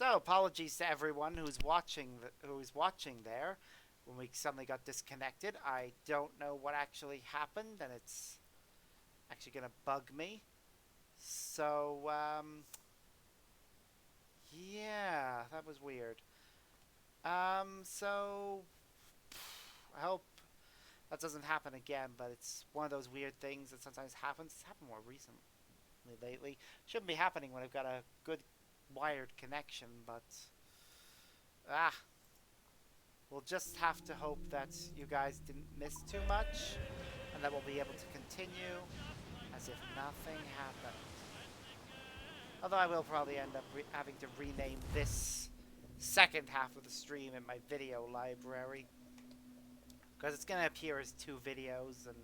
So, apologies to everyone who's watching there. When we suddenly got disconnected, I don't know what actually happened, and it's actually gonna bug me. So, yeah, that was weird. So I hope that doesn't happen again. But it's one of those weird things that sometimes happens. It's happened more recently lately. Shouldn't be happening when I've got a good wired connection, but ah, we'll just have to hope that you guys didn't miss too much and that we'll be able to continue as if nothing happened. Although I will probably end up having to rename this second half of the stream in my video library, because it's going to appear as two videos, and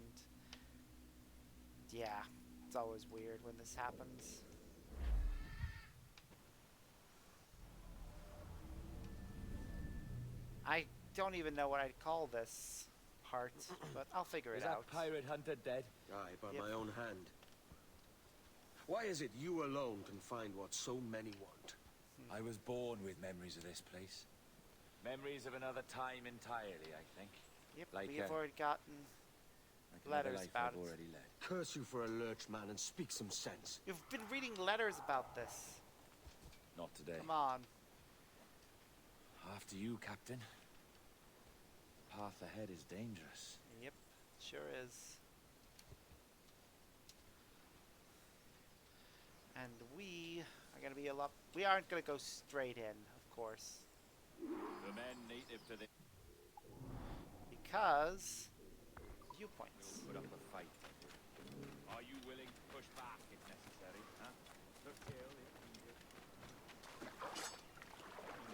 yeah, it's always weird when this happens. I don't even know what I'd call this part, but I'll figure it out. Is that pirate hunter dead? Aye, by my own hand. Why is it you alone can find what so many want? I was born with memories of this place. Memories of another time entirely, I think. Yep, Like, we have already gotten letters about it. already led. Curse you for a lurch, man, and speak some sense. You've been reading letters about this. Not today. Come on. After you, Captain. Path ahead is dangerous. Yep, sure is. And we are going to be a lot... We aren't going to go straight in, of course. The men native to the... Because... viewpoints. Put up a fight. Are you willing to push back if necessary, huh?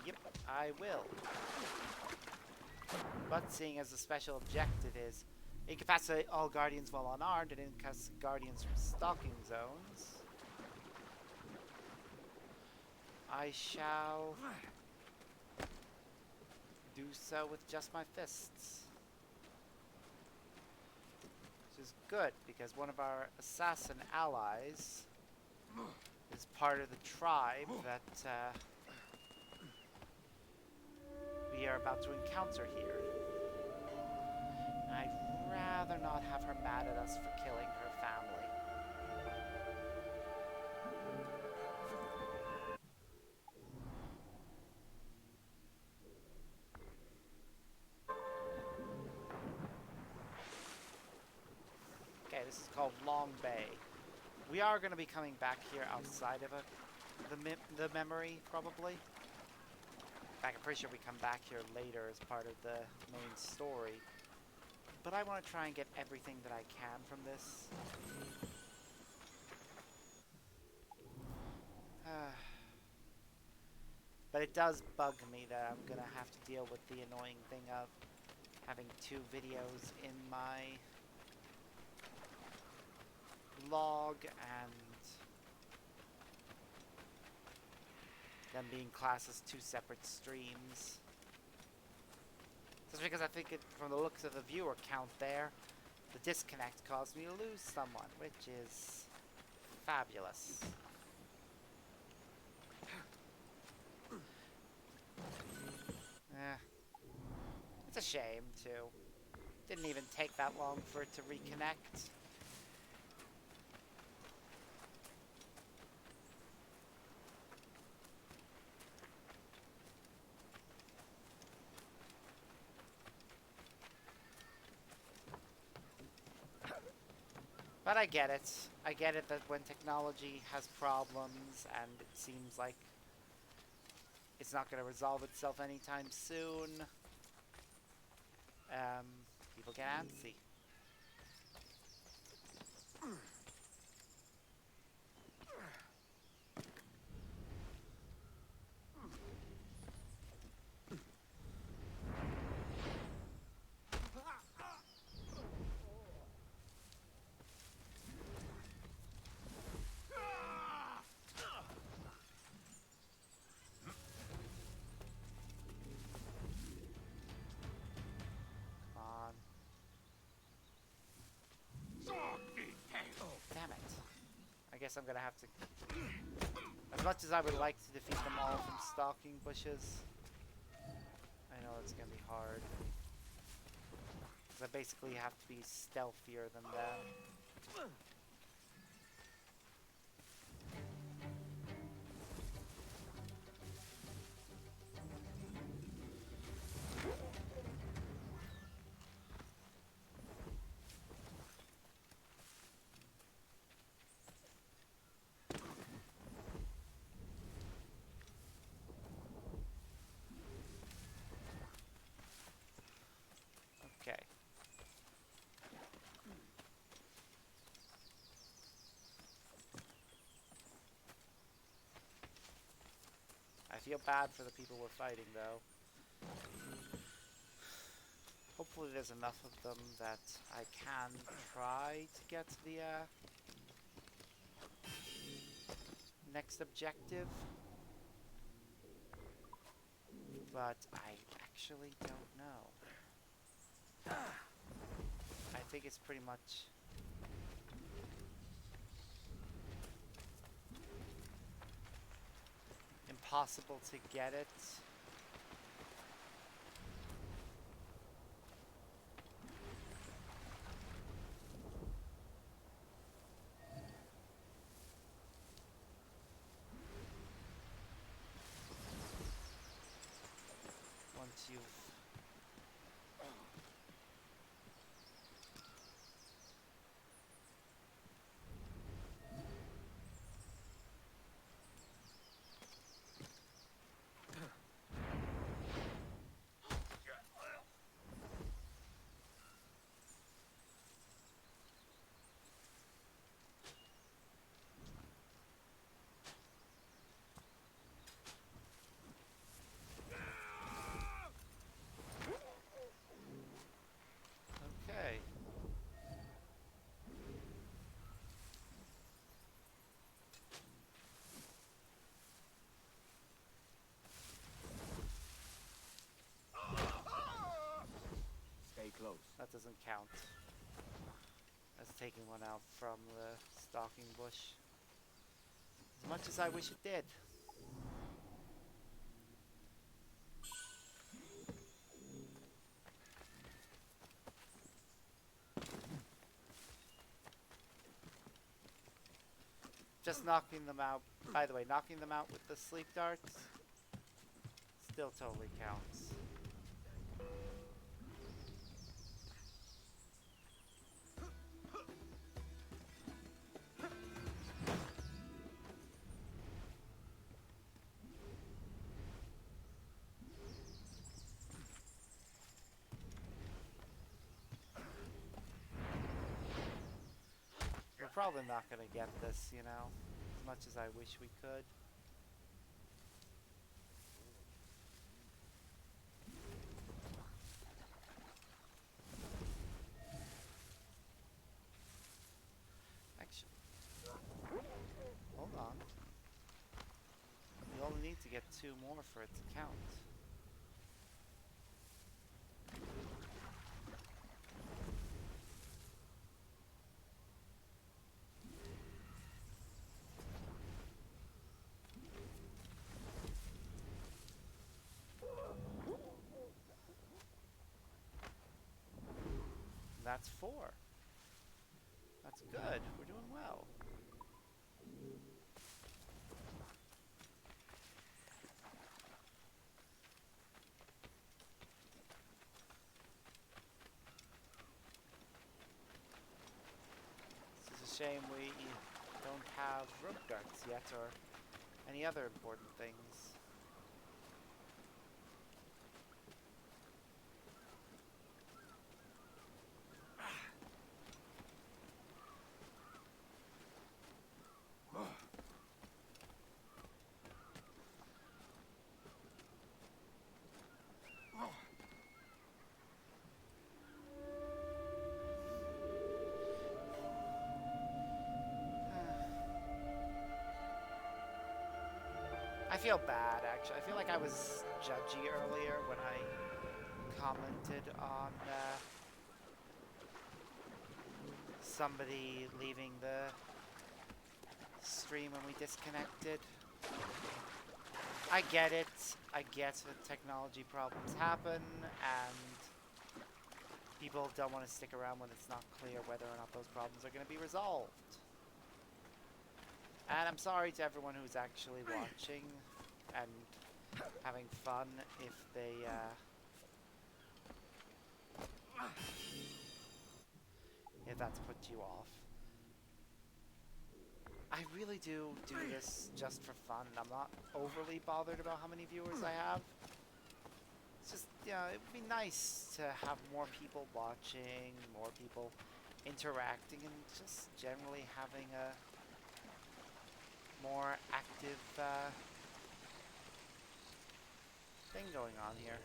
Yep, I will. But seeing as the special objective is incapacitate all guardians while unarmed and incapacitate guardians from stalking zones, I shall do so with just my fists. Which is good, because one of our assassin allies is part of the tribe that we are about to encounter here. And I'd rather not have her mad at us for killing her family. Okay, this is called Long Bay. We are going to be coming back here outside of the memory, probably. In fact, I'm pretty sure we come back here later as part of the main story. But I want to try and get everything that I can from this. But it does bug me that I'm going to have to deal with the annoying thing of having two videos in my log and them being classed as two separate streams. Just because I think from the looks of the viewer count there, the disconnect caused me to lose someone, which is fabulous. It's a shame too. Didn't even take that long for it to reconnect. But I get it. I get it that when technology has problems and it seems like it's not going to resolve itself anytime soon, people get antsy. Damn it. I guess I'm gonna have to As much as I would like to defeat them all from stalking bushes, I know it's gonna be hard. Because I basically have to be stealthier than them. Okay. I feel bad for the people we're fighting, though. Hopefully there's enough of them that I can try to get to the next objective. But I actually don't know. I think it's pretty much impossible to get it. Once you've okay. Stay close. That doesn't count. That's taking one out from the stalking bush. As much as I wish it did. Just knocking them out, by the way, knocking them out with the sleep darts still totally counts. We're probably not gonna get this, you know, as much as I wish we could. Actually, hold on. We only need to get 2 more for it to count. That's 4. That's good. We're doing well. This is a shame we don't have rope darts yet or any other important things. I feel bad, actually. I feel like I was judgy earlier when I commented on somebody leaving the stream when we disconnected. I get it. I get that technology problems happen, and people don't want to stick around when it's not clear whether or not those problems are going to be resolved. And I'm sorry to everyone who's actually watching and having fun if they, if that's put you off. I really do this just for fun. I'm not overly bothered about how many viewers I have. It's just, you know, it would be nice to have more people watching, more people interacting, and just generally having a more active thing going on here.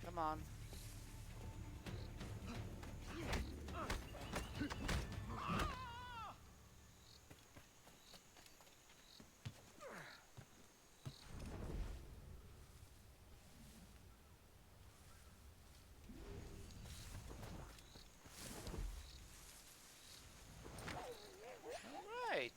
Come on. Right.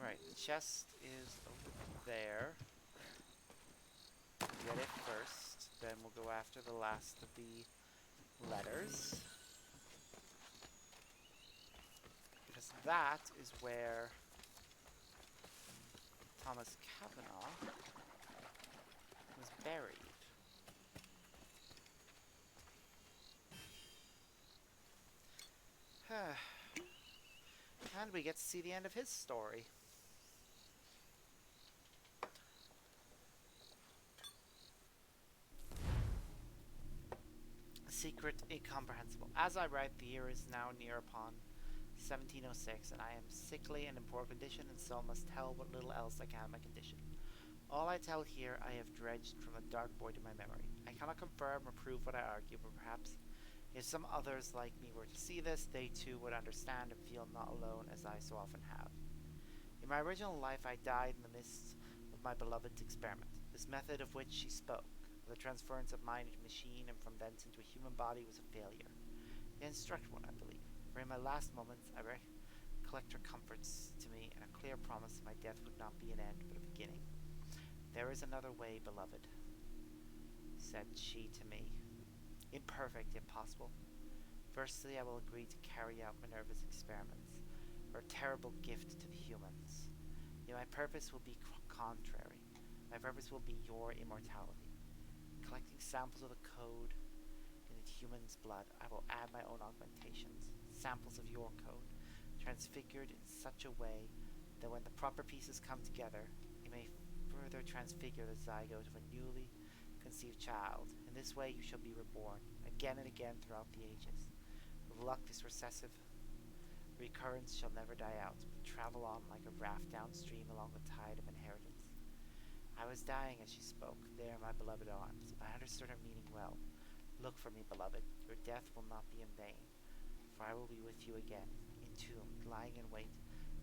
Right, the chest is over there. Get it first, then we'll go after the last of the letters. Because that is where Thomas Kavanaugh was buried. And we get to see the end of his story. Secret incomprehensible. As I write, the year is now near upon 1706, and I am sickly and in poor condition, and so must tell what little else I can of my condition. All I tell here I have dredged from a dark void in my memory. I cannot confirm or prove what I argue, but perhaps if some others like me were to see this, they too would understand and feel not alone as I so often have. In my original life I died in the midst of my beloved's experiment, this method of which she spoke. The transference of mind into machine and from thence into a human body was a failure. Yet instructed one, I believe, for in my last moments I recollect her comforts to me and a clear promise that my death would not be an end but a beginning. There is another way, beloved, said she to me, imperfect yet possible. Firstly, I will agree to carry out Minerva's experiments, her terrible gift to the humans. Yet my purpose will be contrary. My purpose will be your immortality. Collecting samples of the code in the human's blood, I will add my own augmentations, samples of your code, transfigured in such a way that when the proper pieces come together, it may further transfigure the zygote of a newly conceived child. In this way you shall be reborn, again and again throughout the ages. With luck, this recessive recurrence shall never die out, but travel on like a raft downstream along the tide of inheritance. I was dying as she spoke, there in my beloved arms. I understood her meaning well. Look for me, beloved. Your death will not be in vain, for I will be with you again, entombed, lying in wait,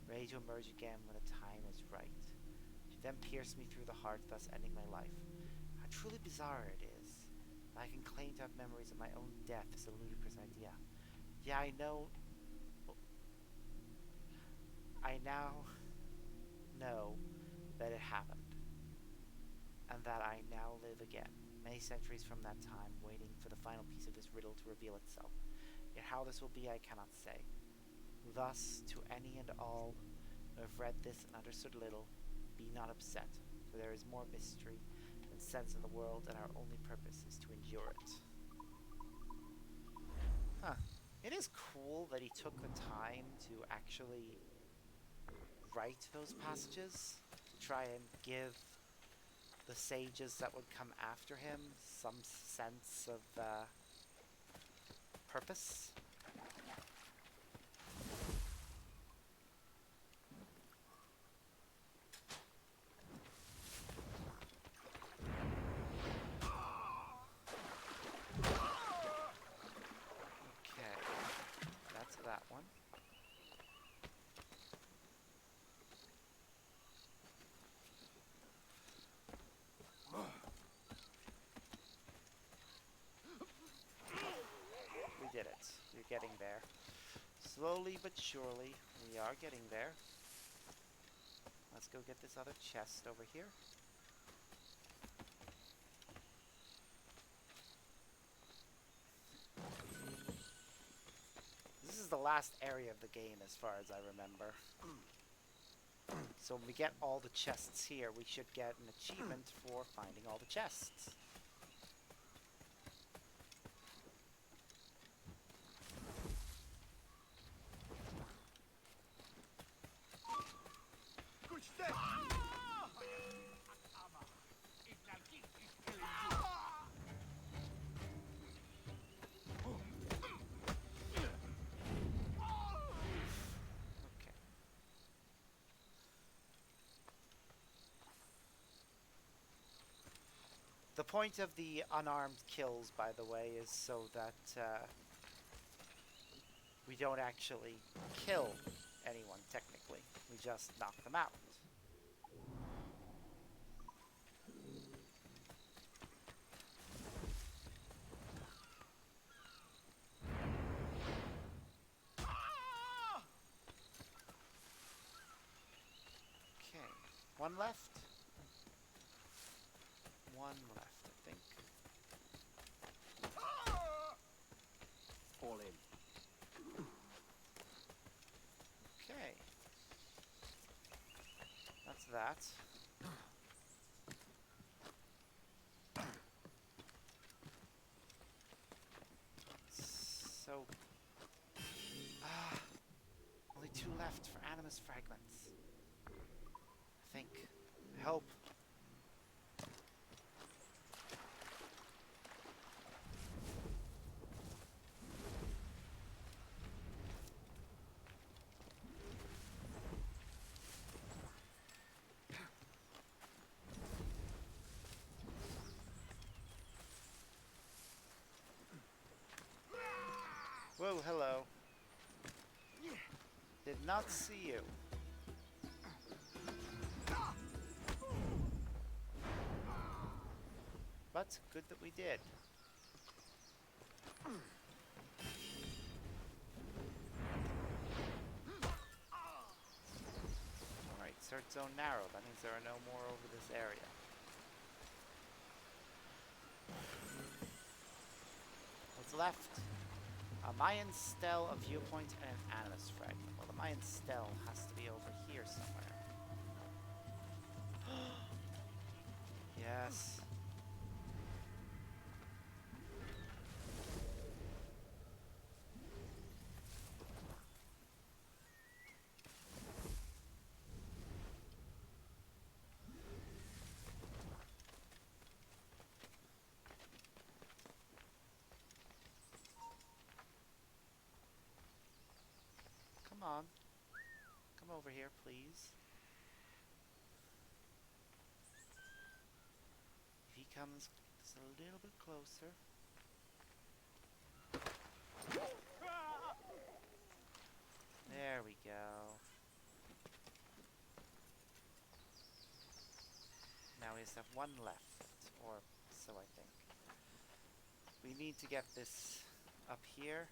ready to emerge again when the time is right. She then pierced me through the heart, thus ending my life. How truly bizarre it is. I can claim to have memories of my own death is a ludicrous idea. Yeah, I now know that it happened, and that I now live again, many centuries from that time, waiting for the final piece of this riddle to reveal itself. Yet how this will be I cannot say. Thus, to any and all who have read this and understood little, be not upset, for there is more mystery than sense in the world, and our only purpose is to endure it. Huh. It is cool that he took the time to actually write those passages, to try and give the sages that would come after him some sense of purpose. getting there. Slowly but surely, we are getting there. Let's go get this other chest over here. This is the last area of the game as far as I remember. So when we get all the chests here, we should get an achievement for finding all the chests. Okay. The point of the unarmed kills, by the way, is so that we don't actually kill anyone, technically. We just knock them out. Okay, one left. One left, I think. All in. Okay. That's that. So... only 2 left for Animus fragments. I think. I hope. Whoa, hello. Did not see you. But good that we did. Alright, search zone narrow. That means there are no more over this area. What's left? A Mayan stele, a viewpoint, and an Animus fragment. Well, the Mayan stele has to be over here somewhere. Yes. Come on. Come over here, please. If he comes just a little bit closer. There we go. Now we just have one left, or so I think. We need to get this up here.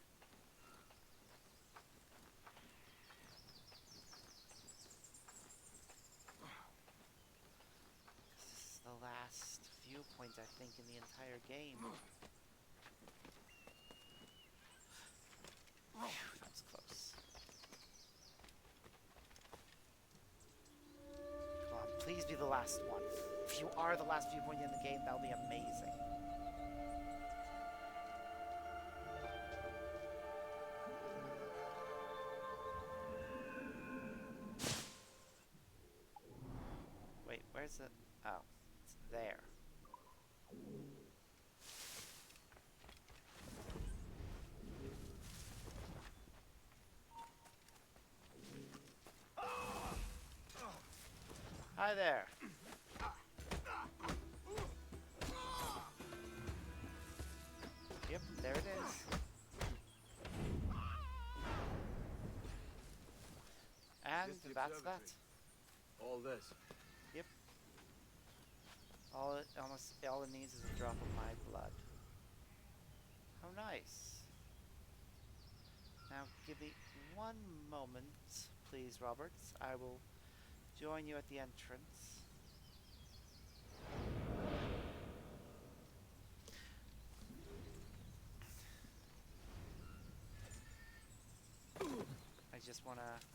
This is the last viewpoint, I think, in the entire game. Phew, that was close. Come on, please be the last one. If you are the last viewpoint in the game, that'll be amazing. Wait, where's it? Oh, it's there. Hi there. Yep, there it is. And Just the that's that. observatory. All this. Yep. All it needs is a drop of my blood. How nice. Now, give me one moment, please, Roberts. I will join you at the entrance. I just want to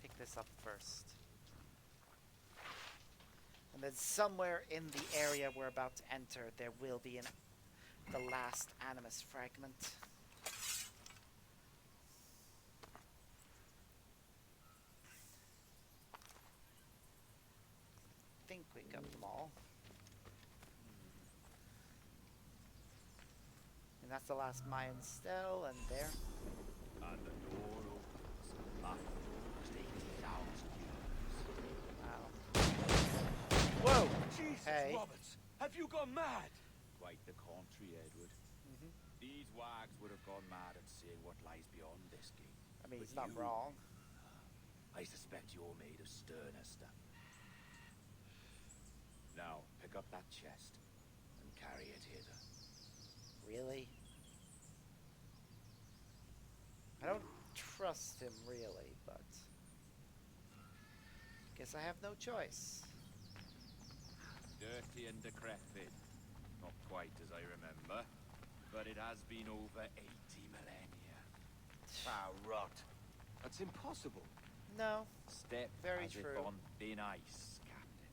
pick this up first. And then somewhere in the area we're about to enter, there will be the last Animus fragment. I think we got them all. And that's the last Mayan stele, and there. And the door opens after almost 80,000 years. Wow. Whoa! Jesus, Hey. Roberts, have you gone mad? Quite the contrary, Edward. These wags would have gone mad at seeing what lies beyond this gate. I mean, But he's not you, wrong. I suspect you're made of sterner stuff. Now, pick up that chest and carry it hither. Really? I don't trust him, really, but guess I have no choice. Dirty and decrepit. Not quite as I remember, but it has been over 80 millennia. Ah, rot. That's impossible. No. Step Very as true. if on thin ice, Captain.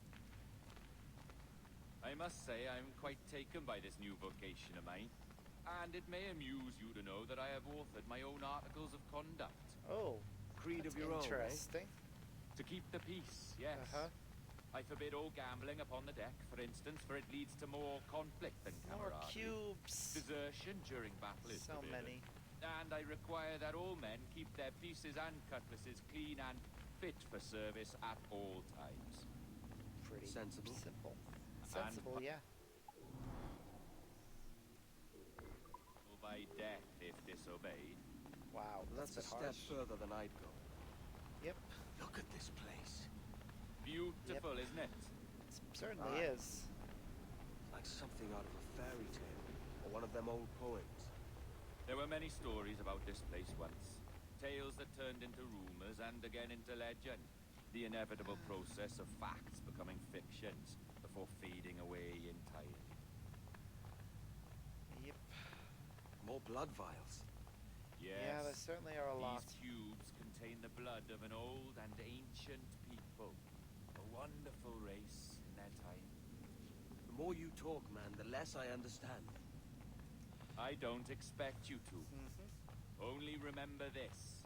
I must say I'm quite taken by this new vocation of mine. And it may amuse you to know that I have authored my own articles of conduct. Oh, Creed that's of your own, eh? interesting. To keep the peace, yes. I forbid all gambling upon the deck, for instance, for it leads to more conflict than More camaraderie. cubes. Desertion during battle is So forbidden. many. And I require that all men keep their pieces and cutlasses clean and fit for service at all times. Pretty Sensible. simple. Sensible, yeah. By death if disobeyed. Wow, That's a bit step harsh. further than I'd go. Yep, Look at this place. Beautiful, isn't it? it certainly Aye. is. Like something out of a fairy tale, or one of them old poems. There were many stories about this place once. Tales that turned into rumors and again into legend. The inevitable process of facts becoming fictions before fading away entirely. Yep. More blood vials. Yes. Yeah, there certainly are a lot. These tubes contain the blood of an old and ancient people. A wonderful race in their time. The more you talk, man, the less I understand. I don't expect you to. Mm-hmm. Only remember this.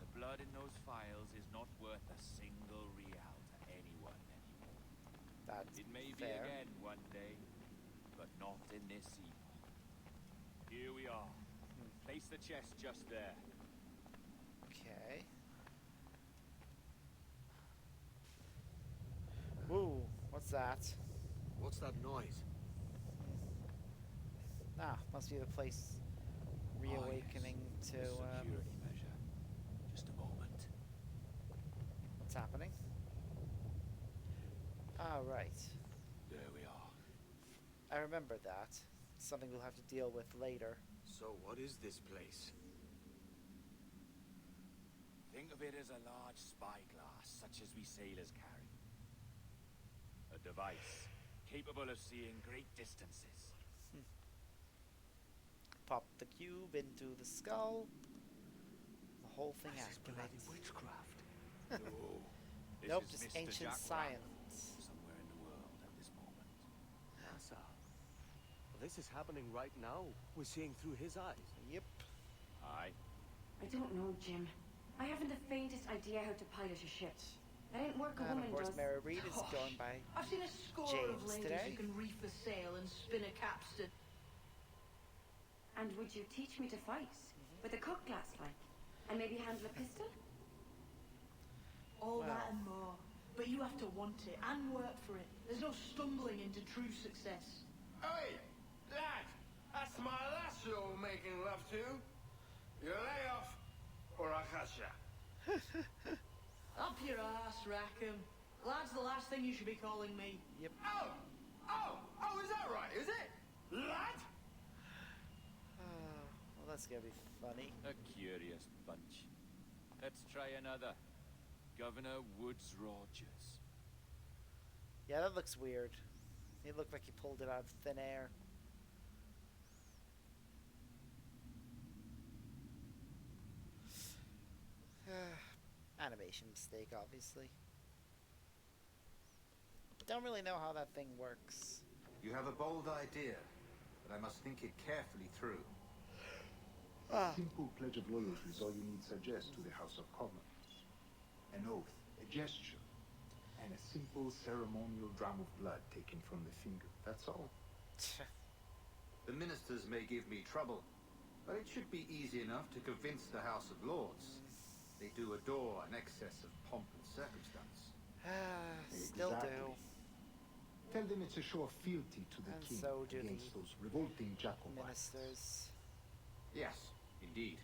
The blood in those files is not worth a single real to anyone anymore. That's It may be fair. again one day, but not in this epoch. Here we are. Place the chest just there. Okay. Ooh, what's that? What's that noise? Ah, must be the place reawakening yes. to A security measure. Just a moment. what's happening. Ah, right. There we are. I remember that. Something we'll have to deal with later. So what is this place? Think of it as a large spyglass, such as we sailors carry. A device capable of seeing great distances. Pop the cube into the skull. The whole thing This is bloody activates. witchcraft. No. This Nope, is just Mr. ancient Jack science. Rapp, somewhere in the world at this moment. Nasa. Well, this is happening right now. We're seeing through his eyes. Yep. Aye. I don't know, Jim. I haven't the faintest idea how to pilot a ship. That ain't work a And woman of course, does. Mary Reed is Gosh. going by. I've seen a score James of ladies today. who can reef a sail and spin a capstan. And would you teach me to fight? With a cutlass, like? And maybe handle a pistol? All Wow. that and more. But you have to want it and work for it. There's no stumbling into true success. Hey, lad, that's my lass you're making love to. You lay off, or I'll catch ya. Up your ass, Rackham. Lad's the last thing you should be calling me. Yep. Oh, is that right, is it? Lad? Well, Well, that's gonna be funny. A curious bunch. Let's try another. Governor Woods Rogers. Yeah, that looks weird. He looked like he pulled it out of thin air. Animation mistake, obviously. Don't really know how that thing works. You have a bold idea, but I must think it carefully through. A simple pledge of loyalty is all you need suggest to the House of Commons. An oath, a gesture, and a simple ceremonial dram of blood taken from the finger. That's all. The ministers may give me trouble, but it should be easy enough to convince the House of Lords. They do adore an excess of pomp and circumstance. Still Exactly. do. Tell them it's a show of fealty to the And king so do against the those revolting Jacobites. Ministers. Yes, indeed.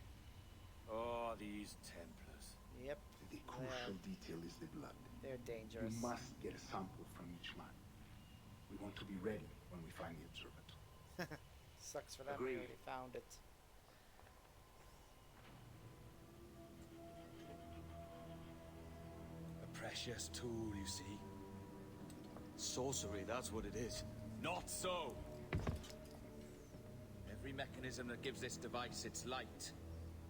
Oh, these Templars. Yep. The crucial detail is the blood. They're We dangerous. must get a sample from each man. We want to be ready when we find the observatory. Sucks for them. Agreed. We already found it. A precious tool, you see. Sorcery, that's what it is. Not so! Every mechanism that gives this device its light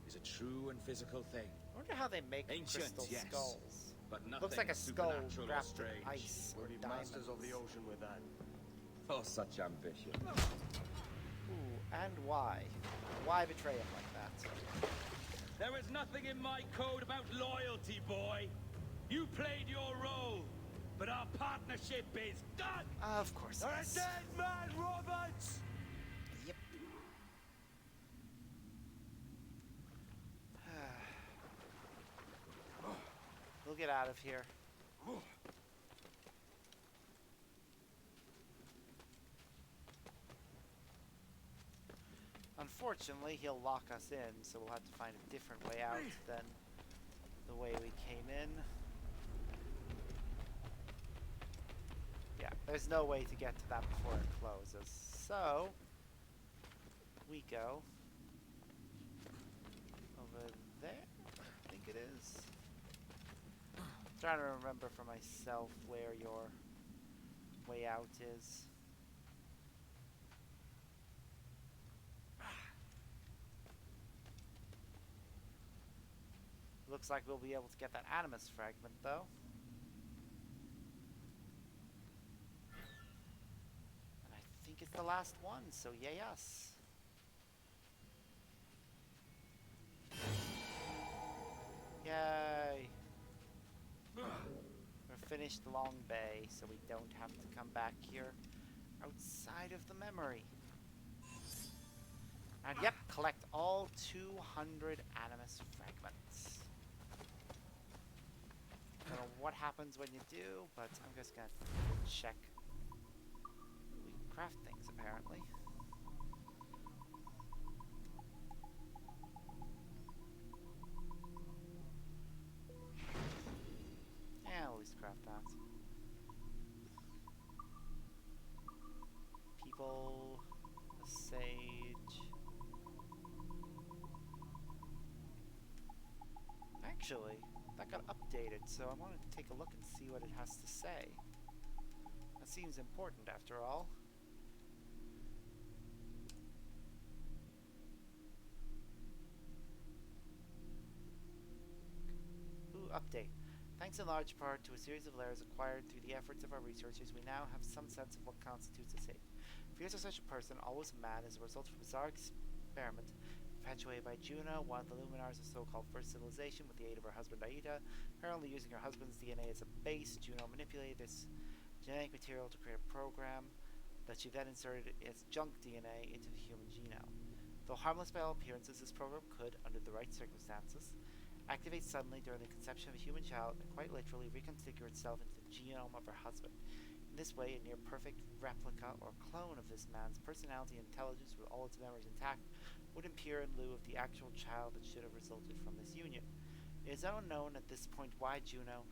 is a true and physical thing. I wonder how they make Ancient, crystal yes. skulls. But nothing Looks like a skull supernatural or wrapped in strange. ice or We'll be diamonds. masters of the ocean with that. Oh, such ambition. Ooh, and why? Why betray him like that? There is nothing in my code about loyalty, boy. You played your role, but our partnership is done. Of course it is. man, Roberts! Yep. We'll get out of here. Unfortunately, he'll lock us in, so we'll have to find a different way out than the way we came in. Yeah, there's no way to get to that before it closes. So, we go over there, I think it is. Trying to remember for myself where your way out is. Looks like we'll be able to get that Animus fragment, though. And I think it's the last one, so yay us. Yay! We're finished Long Bay, so we don't have to come back here outside of the memory. And yep, collect all 200 Animus fragments. Don't know what happens when you do, but I'm just gonna check. We can craft things, apparently. Yeah, I'll at least craft that. People, a sage. Actually, that got updated, so I want to take a look and see what it has to say. That seems important after all. Ooh, update. Thanks in large part to a series of layers acquired through the efforts of our researchers, we now have some sense of what constitutes a sage. Fears of such a person, always a man, is a result of a bizarre experiment perpetuated by Juno, one of the Luminars of so-called First Civilization, with the aid of her husband Aida. Apparently using her husband's DNA as a base, Juno manipulated this genetic material to create a program that she then inserted as junk DNA into the human genome. Though harmless by all appearances, this program could, under the right circumstances, activate suddenly during the conception of a human child and quite literally reconfigure itself into the genome of her husband. In this way, a near-perfect replica or clone of this man's personality and intelligence, with all its memories intact, would appear in lieu of the actual child that should have resulted from this union. It is unknown at this point why Juno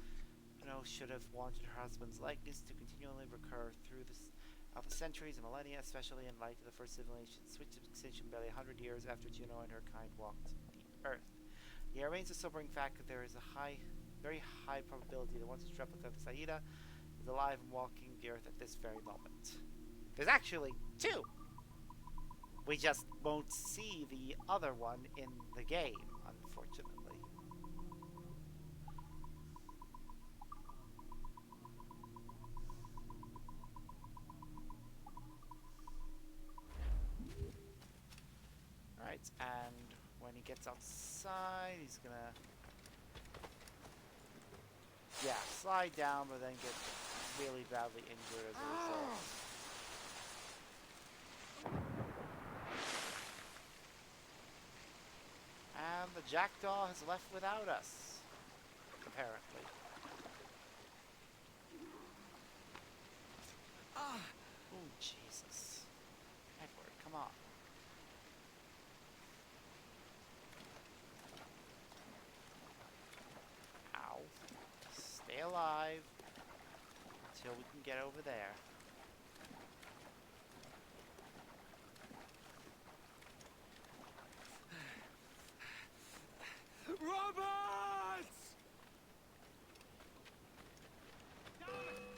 should have wanted her husband's likeness to continually recur through this of the centuries and millennia, especially in light of the first civilization switched to extinction barely 100 years after Juno and her kind walked the Earth. It remains a sobering fact that there is a very high probability that once its replica of Saida is alive and walking the Earth at this very moment. There's actually two! We just won't see the other one in the game, unfortunately. Alright, and when he gets outside, he's gonna... yeah, slide down, but then get really badly injured as a result. And the jackdaw has left without us, apparently. Oh, Jesus. Edward, come on. Ow. Stay alive until we can get over there. Roberts!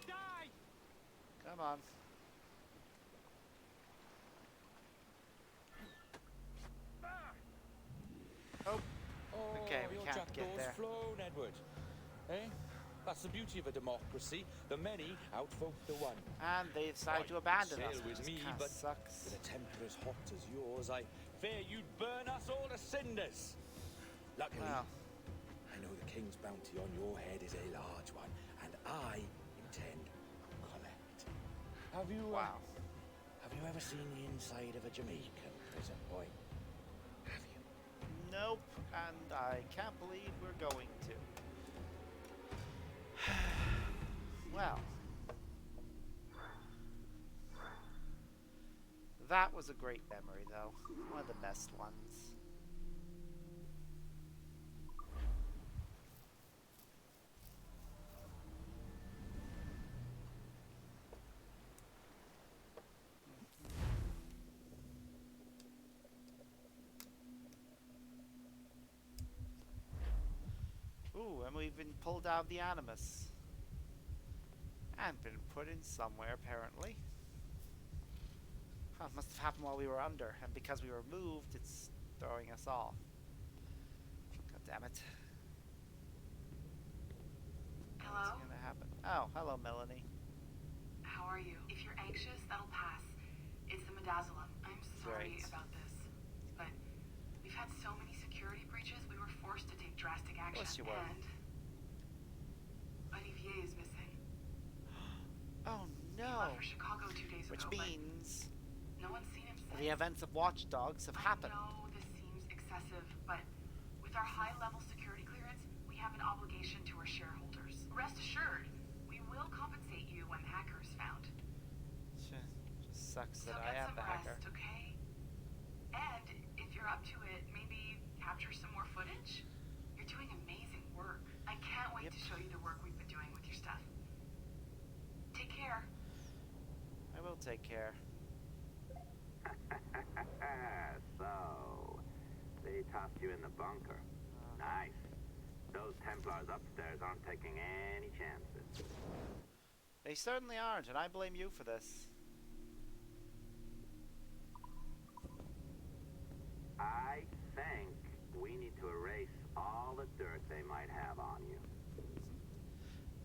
Die! Come on. Oh, okay, we your can't get jackdaw's there. flown, Edward. Eh? That's the beauty of a democracy. The many outvote the one. And they decide Right, to abandon sail us, with which me, kind of but sucks. with a temper as hot as yours, I fear you'd burn us all to cinders. Luckily, Well, I know the king's bounty on your head is a large one, and I intend to collect. Have you ever seen the inside of a Jamaican prison, boy? Have you? nope, and I can't believe we're going to. Well, that was a great memory, though. One of the best ones. Ooh, and we've been pulled out of the Animus. And been put in somewhere, apparently. Huh, must have happened while we were under, and because we were moved, it's throwing us off. God damn it. Hello? What's gonna happen? Oh, hello, Melanie. How are you? If you're anxious, that'll pass. It's the midazolam. I'm sorry Great. about this, but we've had so many security breaches, we were forced to take drastic action. course you were. And Olivier is missing. Oh He no! left for Chicago 2 days Which ago, means but no one's seen him since. the events of Watch Dogs have happened. I know this seems excessive, but with our high-level security clearance, we have an obligation to our shareholders. Rest assured, we will compensate you when the hacker is found. Just sucks So that I get am some the hacker. rest, okay? And if you're up to it, maybe capture some more footage? You're doing amazing work. I can't wait Yep. to show you the work we've been doing with your stuff. Take care. I will take care. So, they tossed you in the bunker. Nice. Those Templars upstairs aren't taking any chances. They certainly aren't, and I blame you for this. I think we need to erase all the dirt they might have on you.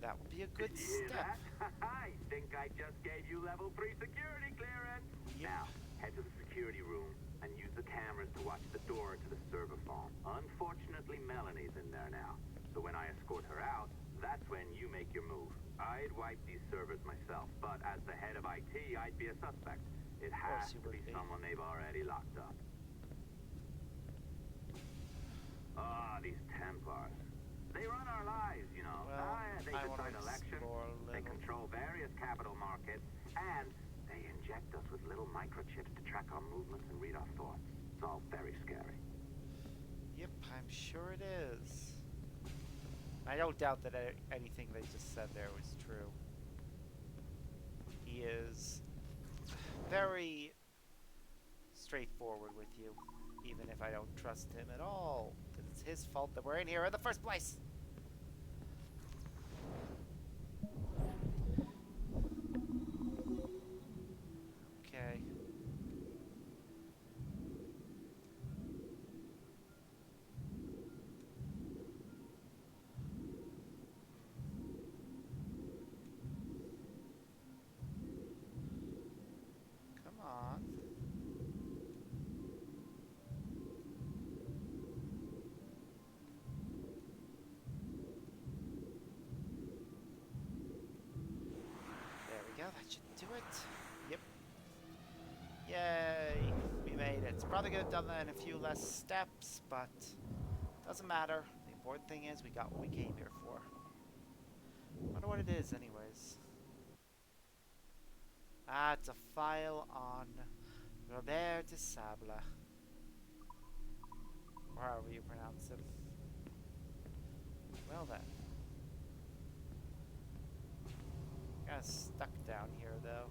That would be a good Did you hear step. that? I think I just gave you level 3 security clearance. Yep. Now, head to the security room and use the cameras to watch the door to the server farm. Unfortunately, Melanie's in there now. So when I escort her out, that's when you make your move. I'd wipe these servers myself, but as the head of IT, I'd be a suspect. It has you to be would be. someone they've already locked up. Ah, these Templars. They run our lives, you know. Well, They I want to decide elections, explore a they little. control various capital markets, and they inject us with little microchips to track our movements and read our thoughts. It's all very scary. Yep, I'm sure it is. I don't doubt that anything they just said there was true. He is you, even if I don't trust him at all, because it's his fault that we're in here in the first place. Okay. Come on. There we go, that should do it. Yep. Yay! We made it. Probably could have done that in a few less steps, but doesn't matter. The important thing is we got what we came here for. Wonder what it is, anyways. Ah, it's a file on Robert de Sable. Or however you pronounce him. Well then. Kinda stuck down here though.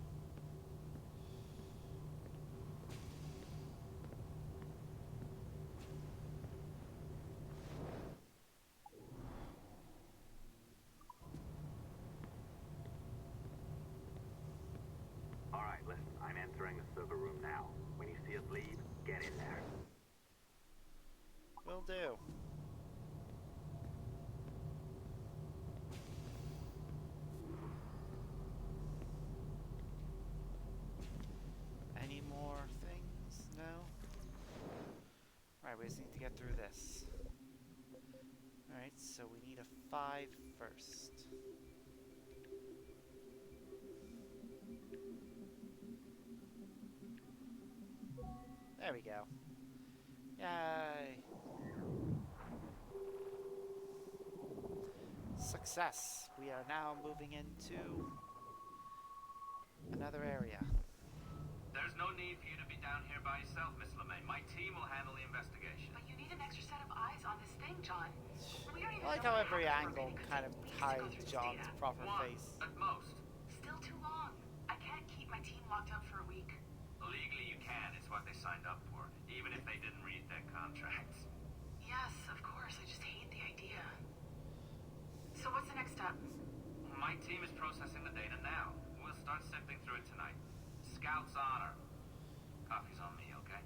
Alright, listen, I'm entering the server room now. When you see us leave, get in there. Will do. Any more things? No? Alright, we just need to get through this. Alright, so we need a 5 first. There we go. Yay! Success! We are now moving into another area. There's no need for you to be down here by yourself, Miss LeMay. My team will handle the investigation. But you need an extra set of eyes on this thing, John. We don't even I like know how what every happened angle because kind of it needs to go hides through this John's data. proper One, face. at most. Still too long. I can't keep my team locked up for a week. Legally, you can. It's what they signed up for, even if they didn't read their contracts. Yes, of course. I just hate the idea. So what's the next step? My team is processing the data now. We'll start sifting through it tonight. Scout's honor. Coffee's on me, okay?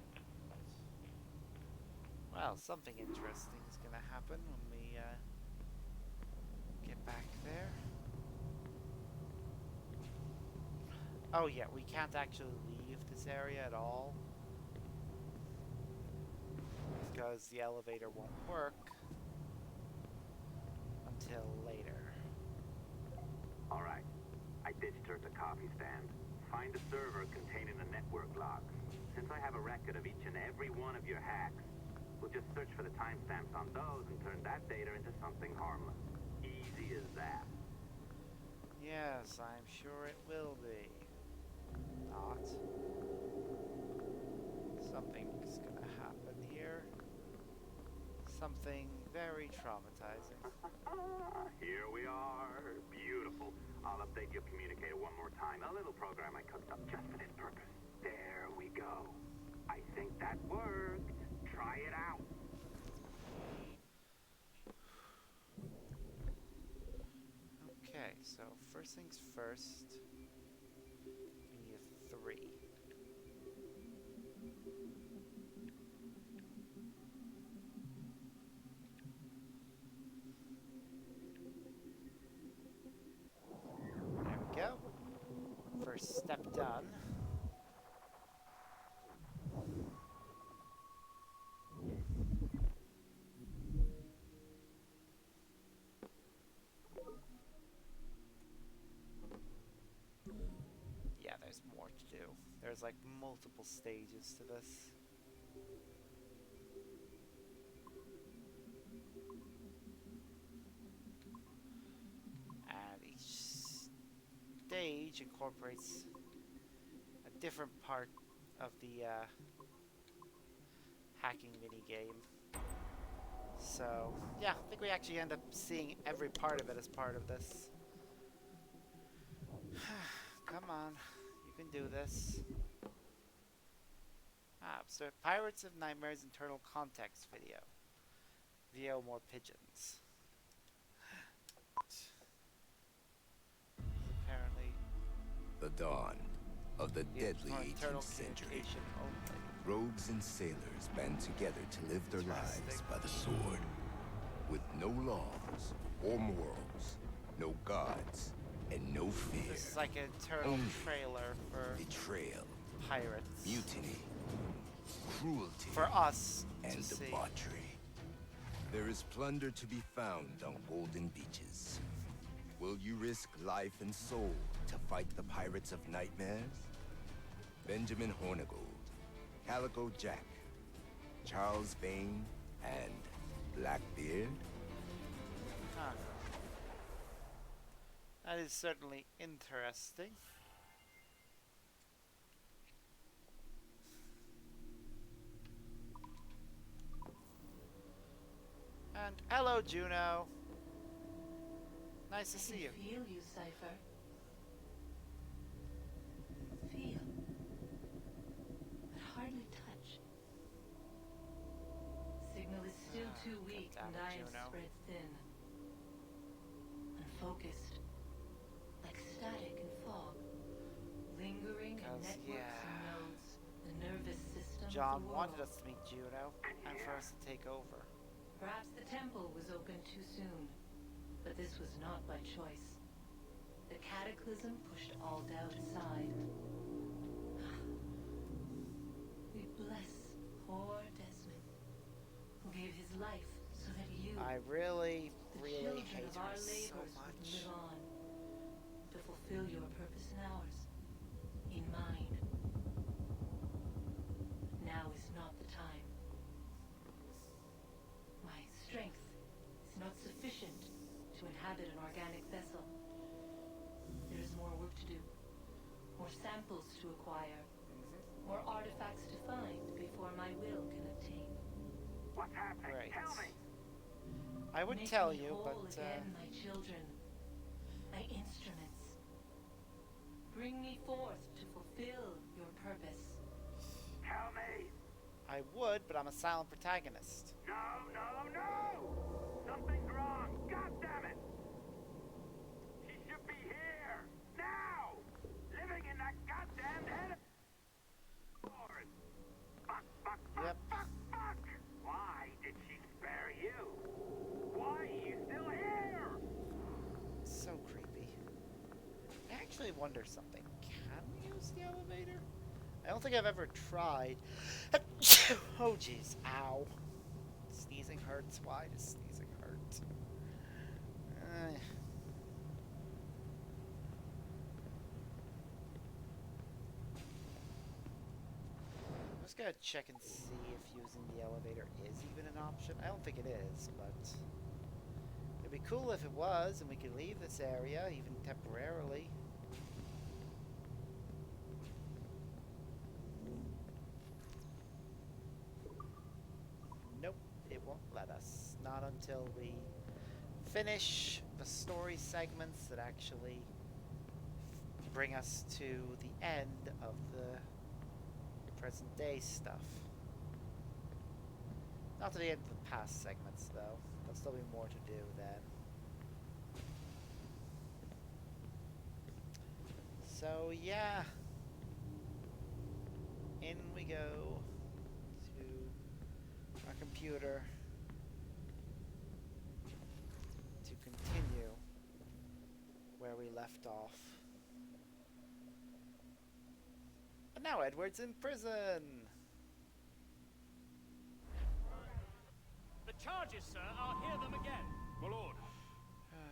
Well, something interesting is going to happen when we get back there. Oh yeah, we can't actually leave this area at all because the elevator won't work until later. Alright, I ditched her at the coffee stand. Find a server containing the network logs. Since I have a record of each and every one of your hacks, we'll just search for the timestamps on those and turn that data into something harmless. Easy as that. Yes, I'm sure it will be. Not. Something's gonna happen here. Something very traumatizing. Here we are. Beautiful. I'll update your communicator one more time. A little program I cooked up just for this purpose. There we go. I think that worked. Try it out. Okay, so first things first, we need a 3. There we go. First step done. Yeah, there's more to do. There's like multiple stages to this. And each stage incorporates a different part of the hacking minigame. So, yeah, I think we actually end up seeing every part of it as part of this. Come on, you can do this. So Pirates of Nightmare's internal context video. VO more pigeons. Apparently. The dawn of the deadly for internal 18th century. communication only. Rogues and sailors band together to live their lives by the sword. With no laws or morals, no gods, and no fear. This is like an internal Only trailer for betrayal, pirates. mutiny, cruelty, For us and to see. debauchery. There is plunder to be found on golden beaches. Will you risk life and soul to fight the pirates of nightmares? Benjamin Hornigold, Calico Jack, Charles Vane, and Blackbeard? Huh. That is certainly interesting. And hello, Juno. Nice to see you. Feel you, Cypher. Feel. But hardly touch. Signal is still too weak and I am spread thin. Unfocused. Like static and fog. Lingering in networks and nodes. The nervous system John of the world. wanted us to meet Juno and for us to take over. Perhaps the temple was opened too soon. But this was not by choice. The cataclysm pushed all doubt aside. We bless poor Desmond, who gave his life so that you, I really, the really children hate of her our so labors, would much. live on to fulfill your purpose in ours, in mine. Now is not the time. My strength is not sufficient to inhabit an organic vessel. There is more work to do, more samples to acquire, more artifacts to find before my will can obtain. What's happening? Right. Tell me. I would Make tell me you, whole but again, my children, my instruments. Bring me forth to fulfill your purpose. Tell me. I would, but I'm a silent protagonist. No, no, no! Something's wrong. God damn it! She should be here now, living in that goddamn head of yours. Fuck, fuck, fuck, Yep. fuck, fuck! Why did she spare you? Why are you still here? So creepy. I actually wonder something. Can we use the elevator? I don't think I've ever tried. Oh jeez, ow. Sneezing hurts. Why does sneezing hurt? I'm just gonna check and see if using the elevator is even an option. I don't think it is, but it'd be cool if it was and we could leave this area, even temporarily. Nope, it won't let us. Not until we finish the story segments that actually bring us to the end of the present day stuff. Not to the end of the past segments, though. There'll still be more to do then. So, yeah. In we go to our computer to continue where we left off. But now Edward's in prison! The charges, sir, I'll hear them again. My lord,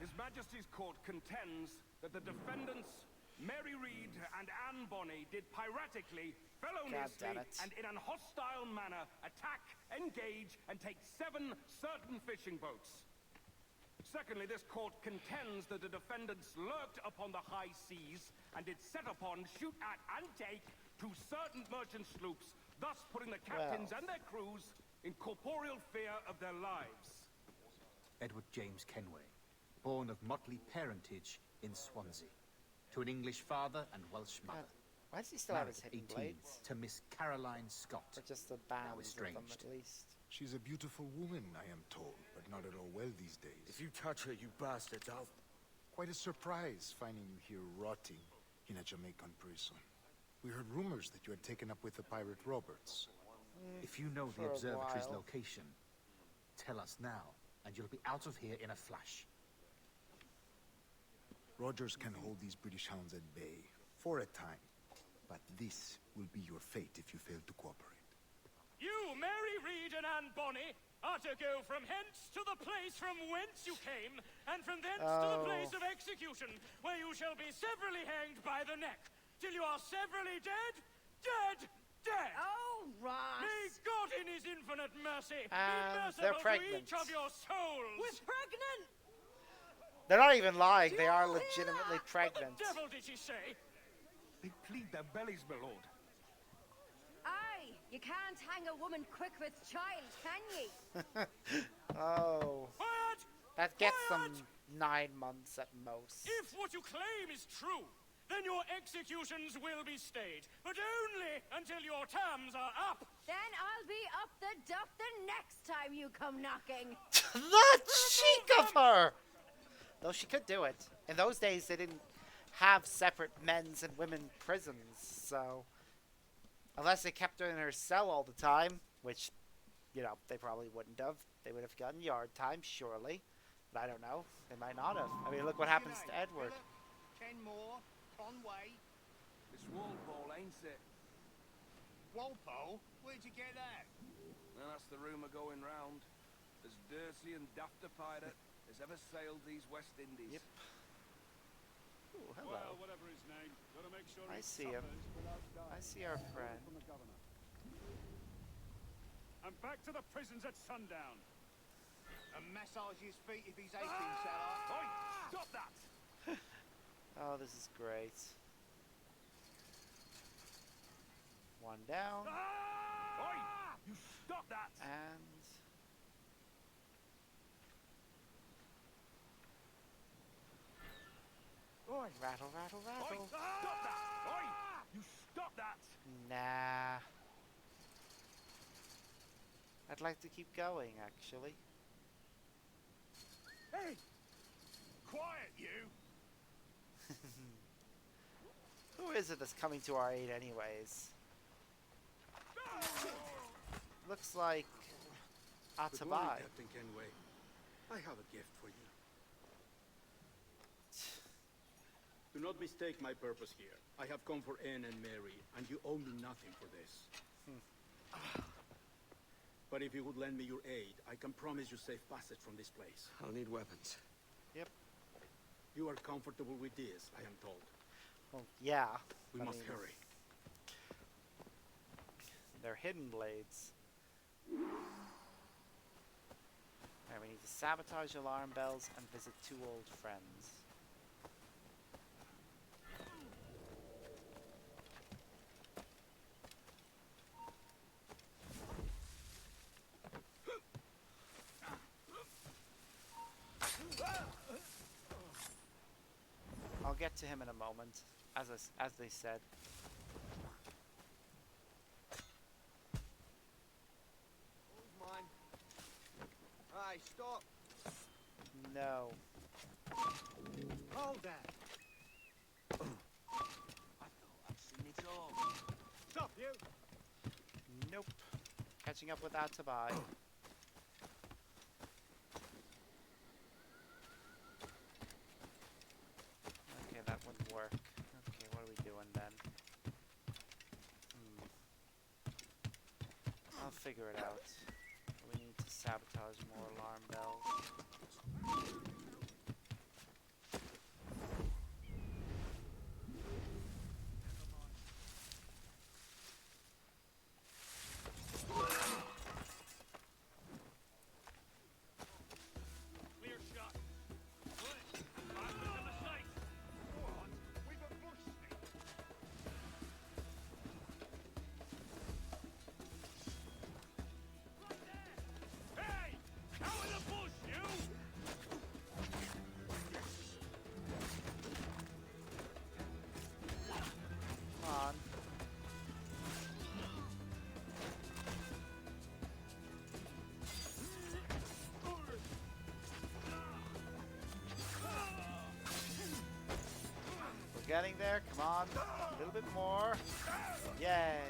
His Majesty's court contends that the defendants, Mary Reed and Anne Bonny, did piratically, feloniously, and in an hostile manner attack, engage, and take 7 certain fishing boats. Secondly, this court contends that the defendants lurked upon the high seas and did set upon, shoot at, and take 2 certain merchant sloops, thus putting the captains and their crews in corporeal fear of their lives. Edward James Kenway, born of motley parentage in Swansea, to an English father and Welsh mother. Why does he still have married his at hidden 18 blades? to Miss Caroline Scott. Or just the That was bands of them strange. at least? She's a beautiful woman, I am told, but not at all well these days. If you touch her, you bastards, I'll... Quite a surprise finding you here rotting in a Jamaican prison. We heard rumors that you had taken up with the pirate Roberts. If you know For the a observatory's while. location, tell us now, and you'll be out of here in a flash. Rogers can hold these British hounds at bay, for a time. But this will be your fate if you fail to cooperate. You, Mary Reed and Anne Bonny, are to go from hence to the place from whence you came, and from thence to the place of execution, where you shall be severally hanged by the neck, till you are severally dead, dead, dead. Oh, Ross! May God in his infinite mercy be they're merciful to pregnant. each of your souls. We're pregnant! They're not even lying. They are legitimately pregnant. What the devil did she say? They plead their bellies, my lord. Aye, you can't hang a woman quick with child, can ye? Oh. Quiet! That gets them Quiet! 9 months at most. If what you claim is true, then your executions will be stayed, but only until your terms are up. Then I'll be up the duff the next time you come knocking. The cheek of her! Though she could do it. In those days, they didn't have separate men's and women's prisons, so... Unless they kept her in her cell all the time, which, you know, they probably wouldn't have. They would have gotten yard time, surely. But I don't know. They might not have. I mean, look what happens to Edward. Kenmore, Conway, It's Walpole, ain't it? Walpole. Where'd you get that? Well, that's the rumour going round. As dirty and daft a pirate as ever sailed these West Indies. Yep. Ooh, hello. Well, whatever his name, gotta make sure I he see him. suffers without dying. I see our friend. From the governor. And back to the prisons at sundown. And massage his feet if he's aching, shall I? Oi! Stop that! Oh, this is great. One down. Oi! You stop that! And... Oi! Rattle, rattle, Oi! rattle. Stop that! Oi! You stop that! Nah. I'd like to keep going, actually. Hey! Quiet, you! Who is it that's coming to our aid anyways? Looks like Good morning, Atabai. Captain Kenway. I have a gift for you. Do not mistake my purpose here. I have come for Anne and Mary, and you owe me nothing for this. But if you would lend me your aid, I can promise you safe passage from this place. I'll need weapons. Yep. You are comfortable with this, I am told. Well, yeah. We I must mean, hurry. They're hidden blades. Alright, we need to sabotage alarm bells and visit 2 old friends. I'll get to him in a moment, as they said. Mine. Hey, stop. No. Hold that. I thought I'd seen it all. Stop, you. Nope. Catching up with Atabai. Okay, that wouldn't work. Okay, what are we doing then? I'll figure it out. We need to sabotage more alarm bells. Clear shot. Good. Back into the sight. What? We've ambushed me. Hey! Out of the bush, you! getting there. Come on. A little bit more. Yay.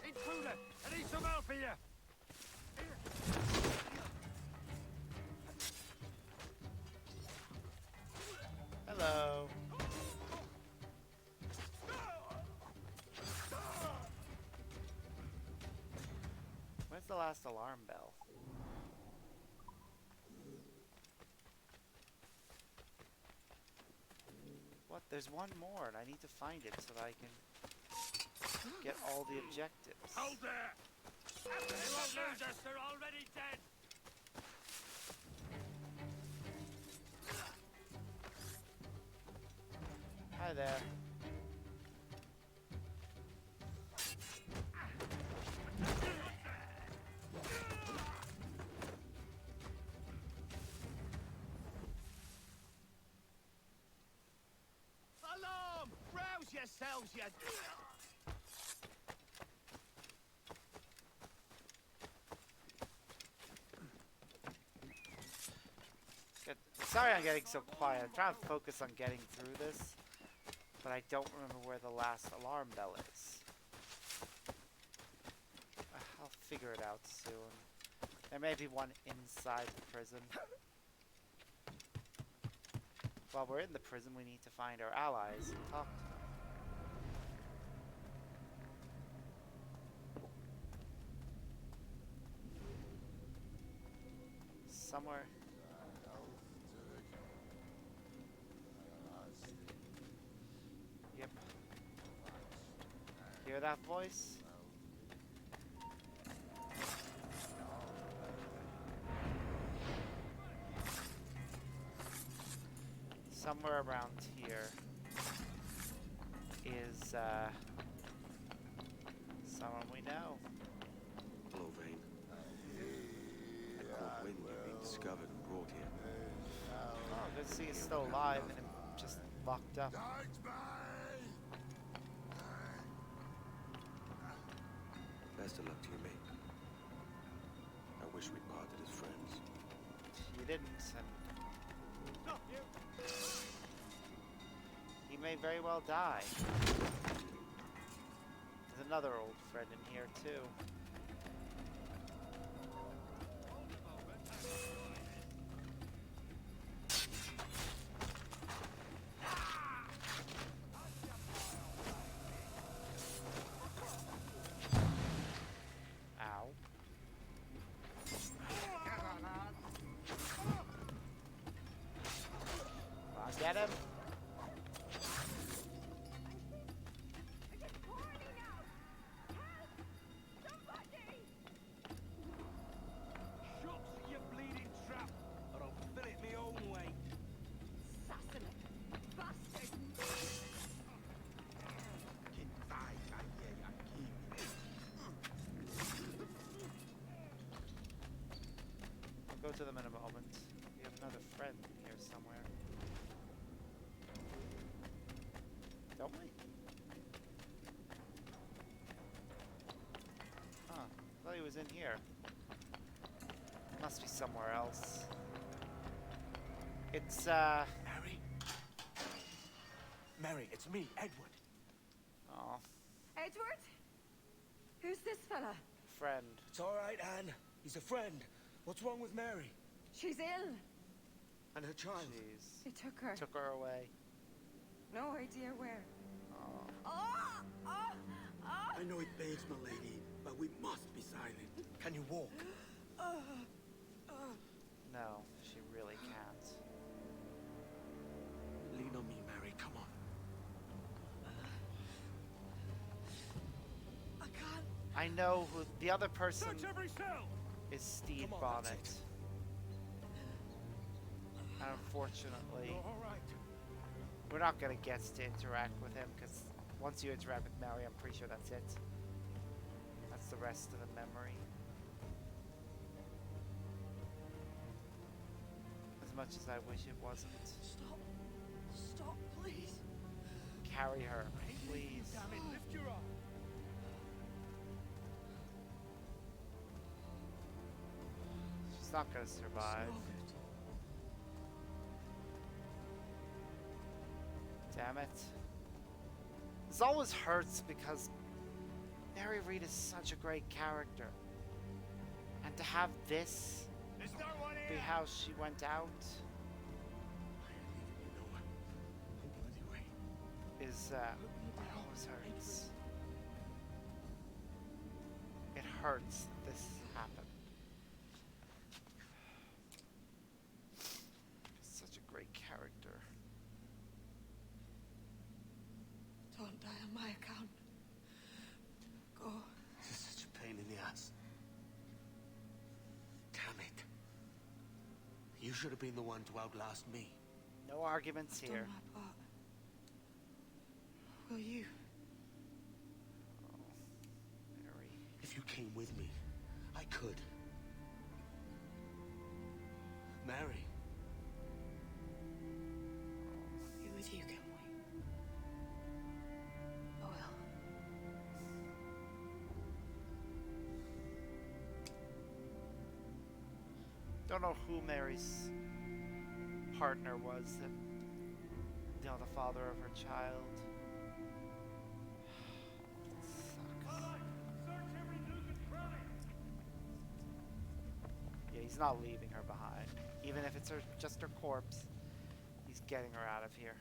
Intruder! I need some help here! Hello. Where's the last alarm bell? What? There's one more, and I need to find it so that I can get all the objectives. Hold there! They won't lose us, they're already dead! Hi there. Alarm! Rouse yourselves, you... Good. Sorry I'm getting so quiet. I'm trying to focus on getting through this, but I don't remember where the last alarm bell is. I'll figure it out soon. There may be one inside the prison. While we're in the prison, we need to find our allies and talk to them. Somewhere. Yep. Hear that voice? Somewhere around here is someone we know. Hello, Vane. I caught wind you've been discovered and brought here. Oh, good to see he's still alive and just locked up. Best of luck to you, mate. I wish we'd parted as friends. You didn't, and he may very well die. There's another old friend in here, too. Ow. I'll get him. Shut your bleeding trap, or I'll fill it my own way. Assassinate! Bastard! We'll go to them in a moment. We have another friend here somewhere. Don't we? Huh. I thought he was in here. Must be somewhere else. It's, Mary? Mary, it's me, Edward. oh, Edward? Who's this fella? friend. It's all right, Anne. He's a friend. What's wrong with Mary? She's ill. And her child? Jeez. They took her. Took her away. No idea where. Oh. Oh! Oh! Oh! I know it pains my lady, but we must be silent. Can you walk? No, she really can't. Lean on me, Mary. Come on. I can't. I know who the other person Search every cell! is. Steve Come on, Bonnet. that's it. And unfortunately, You're all right. we're not gonna get to interact with him because once you interact with Mary, I'm pretty sure that's it. That's the rest of the memory. much as I wish it wasn't. Stop. Stop, please. Carry her, please. Damn it, lift your arm. She's not gonna survive. Damn it. This always hurts because Mary Reed is such a great character. And to have this be how she went out is, it always hurts. It hurts that this happened. Such a great character. Don't die on my account. Go. This is such a pain in the ass. Damn it. You should have been the one to outlast me. No arguments I've here. done my part. Will you? Oh, Mary. If you came with me, I could. Mary. Be with you, Kenway. I will. Don't know who Mary's partner was, that, you know, the father of her child. Sucks. Yeah, he's not leaving her behind. Even if it's just her corpse, he's getting her out of here.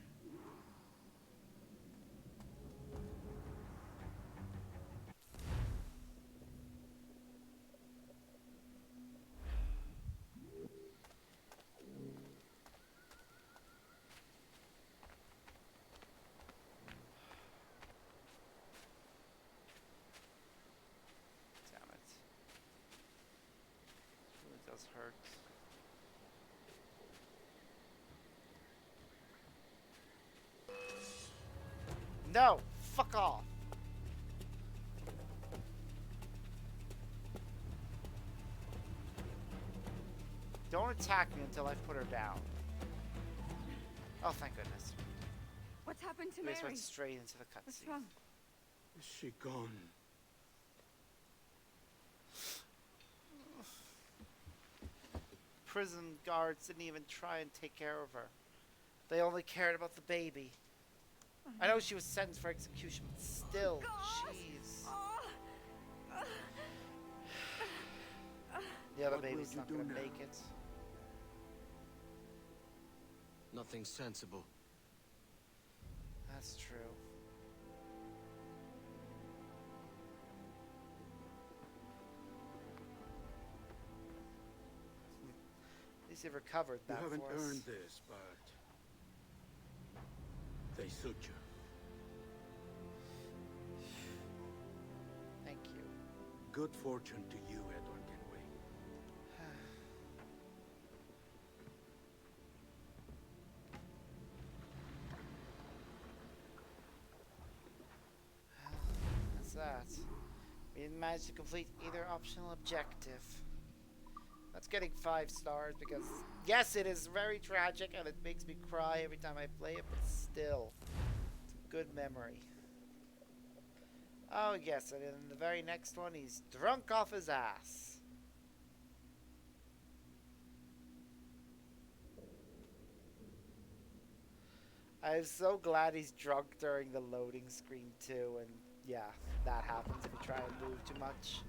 Hurt. No! Fuck off! Don't attack me until I've put her down. Oh, thank goodness. What's happened to We just Mary? went straight into the What's cutscene. wrong? Is she gone? Prison guards didn't even try and take care of her. They only cared about the baby. I know she was sentenced for execution, but still, jeez. The other What baby's will not you do gonna now? make it. Nothing sensible. That's true. At least he recovered You that haven't for us. earned this, but they suit you. Thank you. Good fortune to you, Edward Kenway. That's that. We didn't manage to complete either optional objective. That's getting 5 stars because, yes, it is very tragic and it makes me cry every time I play it, but still, it's a good memory. Oh, yes, and in the very next one, he's drunk off his ass. I'm so glad he's drunk during the loading screen, too, and yeah, that happens if you try and move too much.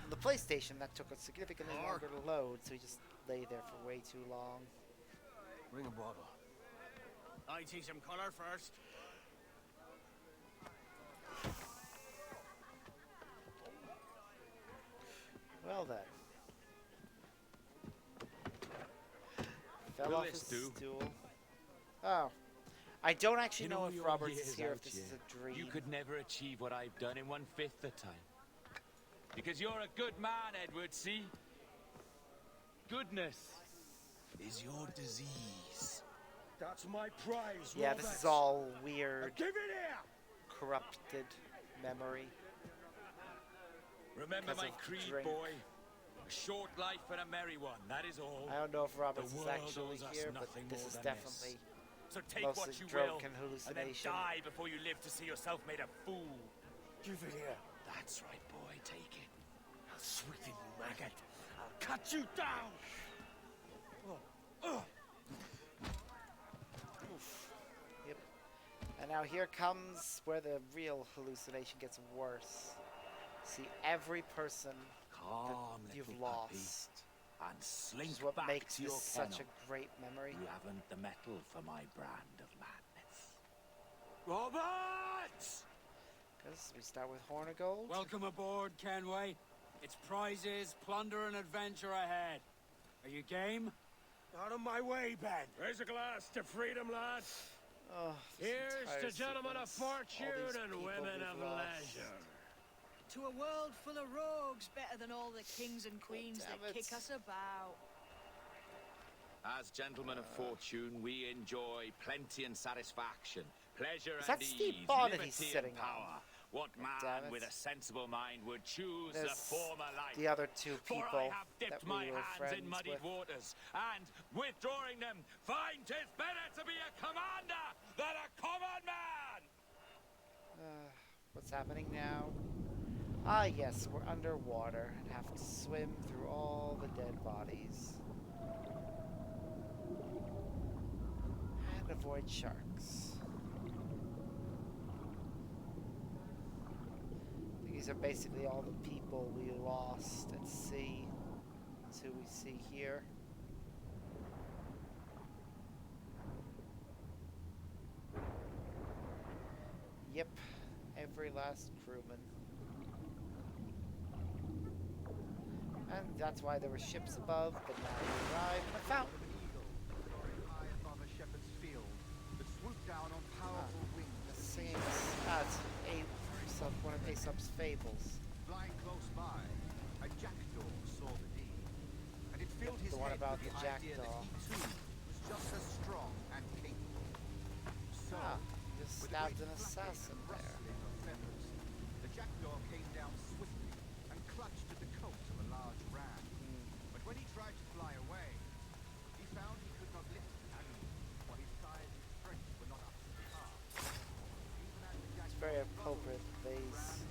On the PlayStation, that took a significantly longer to load, so he just lay there for way too long. Bring a bottle. I see some color first. Well then. Fell Will off this his do? stool. Oh. I don't actually In know all if your Roberts years is here, out if this here, is a dream. You could never achieve what I've done in 1/5 the time. Because you're a good man, Edward, see? Goodness is your disease. That's my prize, Yeah, this is all weird, Give it here! corrupted memory. Remember Because my of creed, drink. boy? A short life and a merry one, that is all. I don't know if Roberts The is world actually owes us here, but nothing this more is than definitely So take mostly what you drunk will, and and then hallucination. die before you live to see yourself made a fool. Give it here. That's right, boy. Take it. I'll sweeten you, maggot. I'll cut you down. Oof. Yep. And now here comes where the real hallucination gets worse. See every person Calm, that you've little puppy, lost. and slink Which is what back makes to this your such kennel. a great memory. You haven't the metal for my brand of madness. Roberts! Because we start with Horn of Gold. Welcome aboard, Kenway. It's prizes, plunder, and adventure ahead. Are you game? Out of my way, Ben. Raise a glass to freedom, lads. Oh, Here's to gentlemen of fortune and women of leisure. To a world full of rogues, better than all the kings and queens that damn it. kick us about. As gentlemen of fortune, we enjoy plenty and satisfaction, pleasure Is and that Steve ease, Bonnet he's liberty sitting and power. What damn man it. with a sensible mind would choose There's the former life? the other two For people I have that dipped we my were hands friends in muddied with. waters, and withdrawing them, find 'tis better to be a commander than a common man. What's happening now? Ah, yes, we're underwater and have to swim through all the dead bodies. And avoid sharks. These are basically all the people we lost at sea. That's who we see here. Yep, every last crewman. And that's why there were ships above, but now we arrive in a fountain. High above a shepherd's field that swooped down on powerful wings. Singing, it's one of Aesop's fables. Flying close by, a jackdaw saw the deed, and it filled his The one head about with the the idea that jackdaw. he too was just as strong and capable. So, Just with a stabbed great an flapping assassin and there. rustling of feathers, the jackdaw came down swiftly and clutched at the coat of a large ram. But when he tried to fly away, he found he could not lift the animal, for his size and strength were not up to the task. Even as the It's very jackdaw appropriate that he's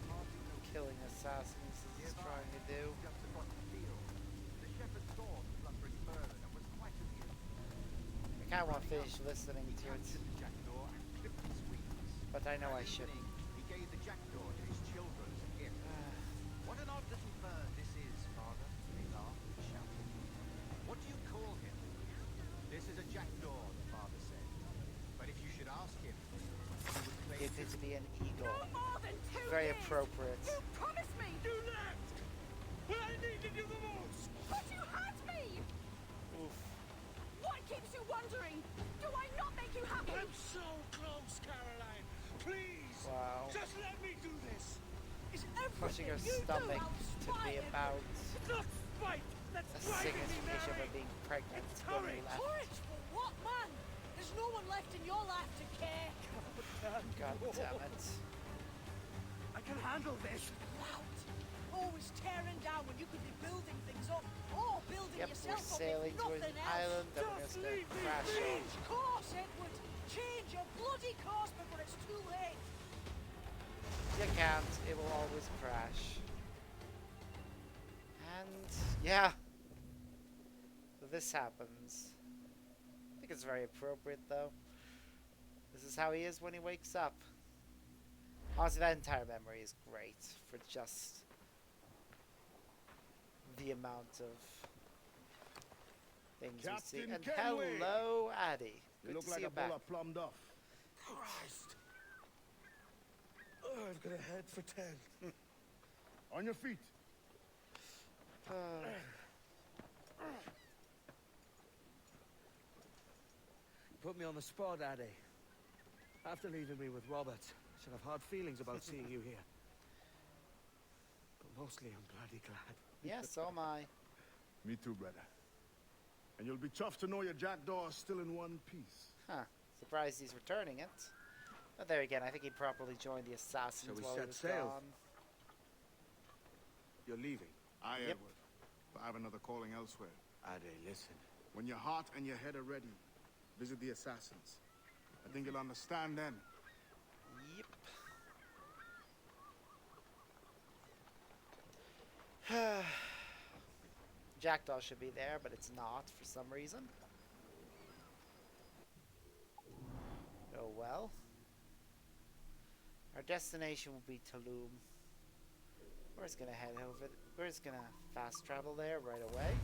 killing assassins as he's trying to do. just across the field, the shepherd saw the fluttering bird and was quite amused. I kind of want to finish listening to it, The jackdaw and clipped its wings. but I know And I shouldn't. He gave the jackdaw to his children as a gift. What an odd little bird this is, father. They laughed and shouted. What do you call him? This is a jackdaw, the father said. But if you should ask him, he would claim It needs to be an eagle. No more than 2 Very years. appropriate. You promised me. You left when I needed you the most. But you had me. Oof. What keeps you wondering? Do I not make you happy? I'm so close, Caroline. Please, Wow. just let me do this. Is Pushing her everything you stomach do to be outspite about Not fight. Let's a drive it, signification of her Mary. being pregnant It's when we courage. left. Courage for what, man? There's no one left in your life to care. God damn it. I can handle this. Loud. Always tearing down when you could be building things up or building Yep, yourself we're up sailing if to an nothing else. island that we're Just just leave gonna me, crash on. Change course, Edward. Change your bloody course before it's too late. You can't, it will always crash. And yeah. So this happens. I think it's very appropriate though. This is how he is when he wakes up. Honestly, that entire memory is great for just the amount of things we see. Captain And Kenway! hello, Addy. You Good look to like see you a back. bowl of plum duff. Christ. Oh, I've got a head for 10. On your feet. Put me on the spot, Addy. After leaving me with Robert, I should have hard feelings about seeing you here. But mostly I'm bloody glad. Yeah, so am I. Me too, brother. And you'll be tough to know your jackdaw is still in one piece. Huh. Surprised he's returning it. But there again, I think he properly joined the assassins Shall we while he set was sail? gone. You're leaving. Aye, Yep. Edward. but I have another calling elsewhere. Ade, listen. When your heart and your head are ready, visit the assassins. I think you'll understand then. Yep. Jackdaw should be there, but it's not for some reason. Oh well. Our destination will be Tulum. We're just gonna head over. We're just gonna fast travel there right away.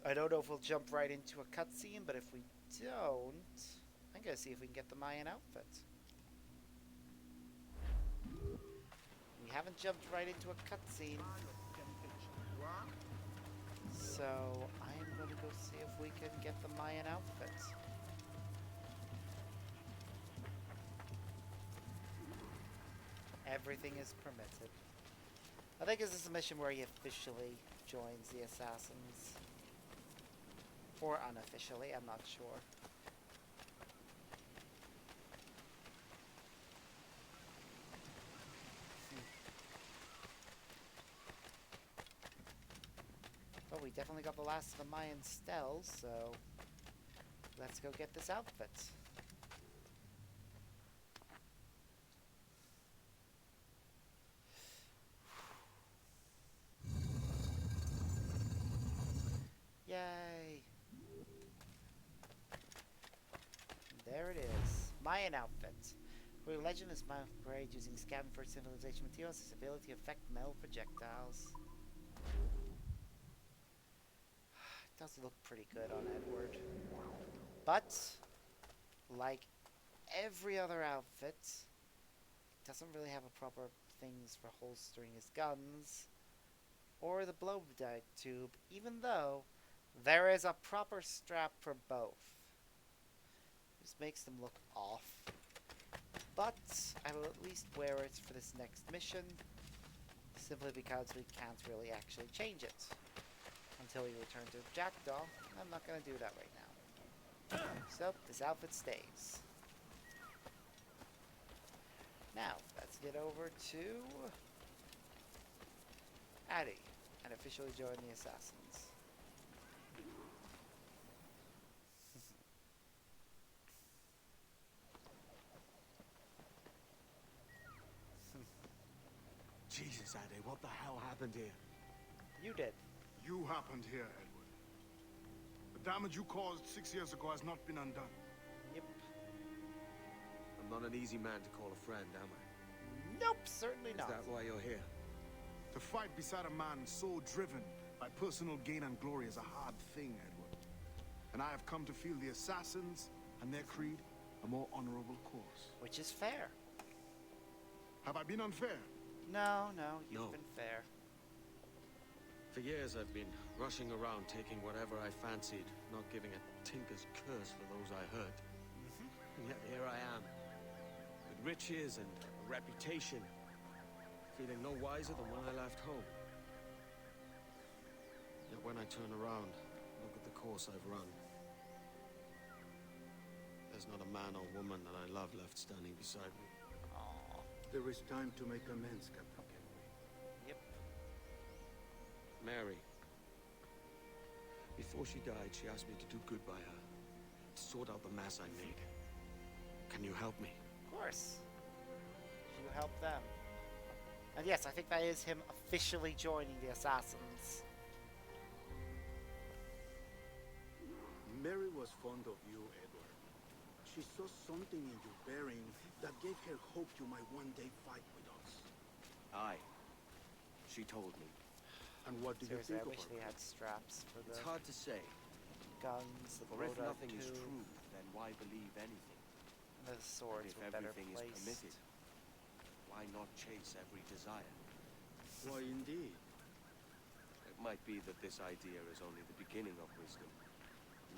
I don't know if we'll jump right into a cutscene, but if we don't, I'm gonna see if we can get the Mayan outfit. We haven't jumped right into a cutscene, so I'm gonna go see if we can get the Mayan outfit. Everything is permitted. I think this is a mission where he officially joins the assassins. Or unofficially, I'm not sure. But we definitely got the last of the Mayan stels, so let's go get this outfit. Yay! There it is. Mayan outfit. Where legend is Mayan parade using scan for civilization materials, its ability to affect metal projectiles. It does look pretty good on Edward. But, like every other outfit, it doesn't really have a proper things for holstering his guns or the blow tube, even though there is a proper strap for both. This makes them look off. But I will at least wear it for this next mission, simply because we can't really actually change it until we return to Jackdaw. I'm not going to do that right now. So, this outfit stays. Now, let's get over to Addie and officially join the assassins. Jesus, Ade, what the hell happened here? You did. You happened here, Edward. The damage you caused 6 years ago has not been undone. Yep. I'm not an easy man to call a friend, am I? Nope, certainly not. Is that why you're here? To fight beside a man so driven by personal gain and glory is a hard thing, Edward. And I have come to feel the assassins and their creed a more honorable course. Which is fair. Have I been unfair? No, you've been fair. For years I've been rushing around taking whatever I fancied, not giving a tinker's curse for those I hurt. And yet here I am, with riches and a reputation, feeling no wiser than when I left home. Yet when I turn around, look at the course I've run. There's not a man or woman that I love left standing beside me. There is time to make amends, Captain Kenway. Yep. Mary. Before she died, she asked me to do good by her. To sort out the mess I made. Can you help me? Of course. You help them. And yes, I think that is him officially joining the assassins. Mary was fond of you, Edward. She saw something in your bearing that gave her hope you might one day fight with us. Aye. She told me. And what do Seriously, you I think wish of they her? had straps for the It's hard to say. guns, the For if blow nothing is tube, true, then why believe anything? and the swords If were better everything is placed. permitted, why not chase every desire? Why, indeed. It might be that this idea is only the beginning of wisdom,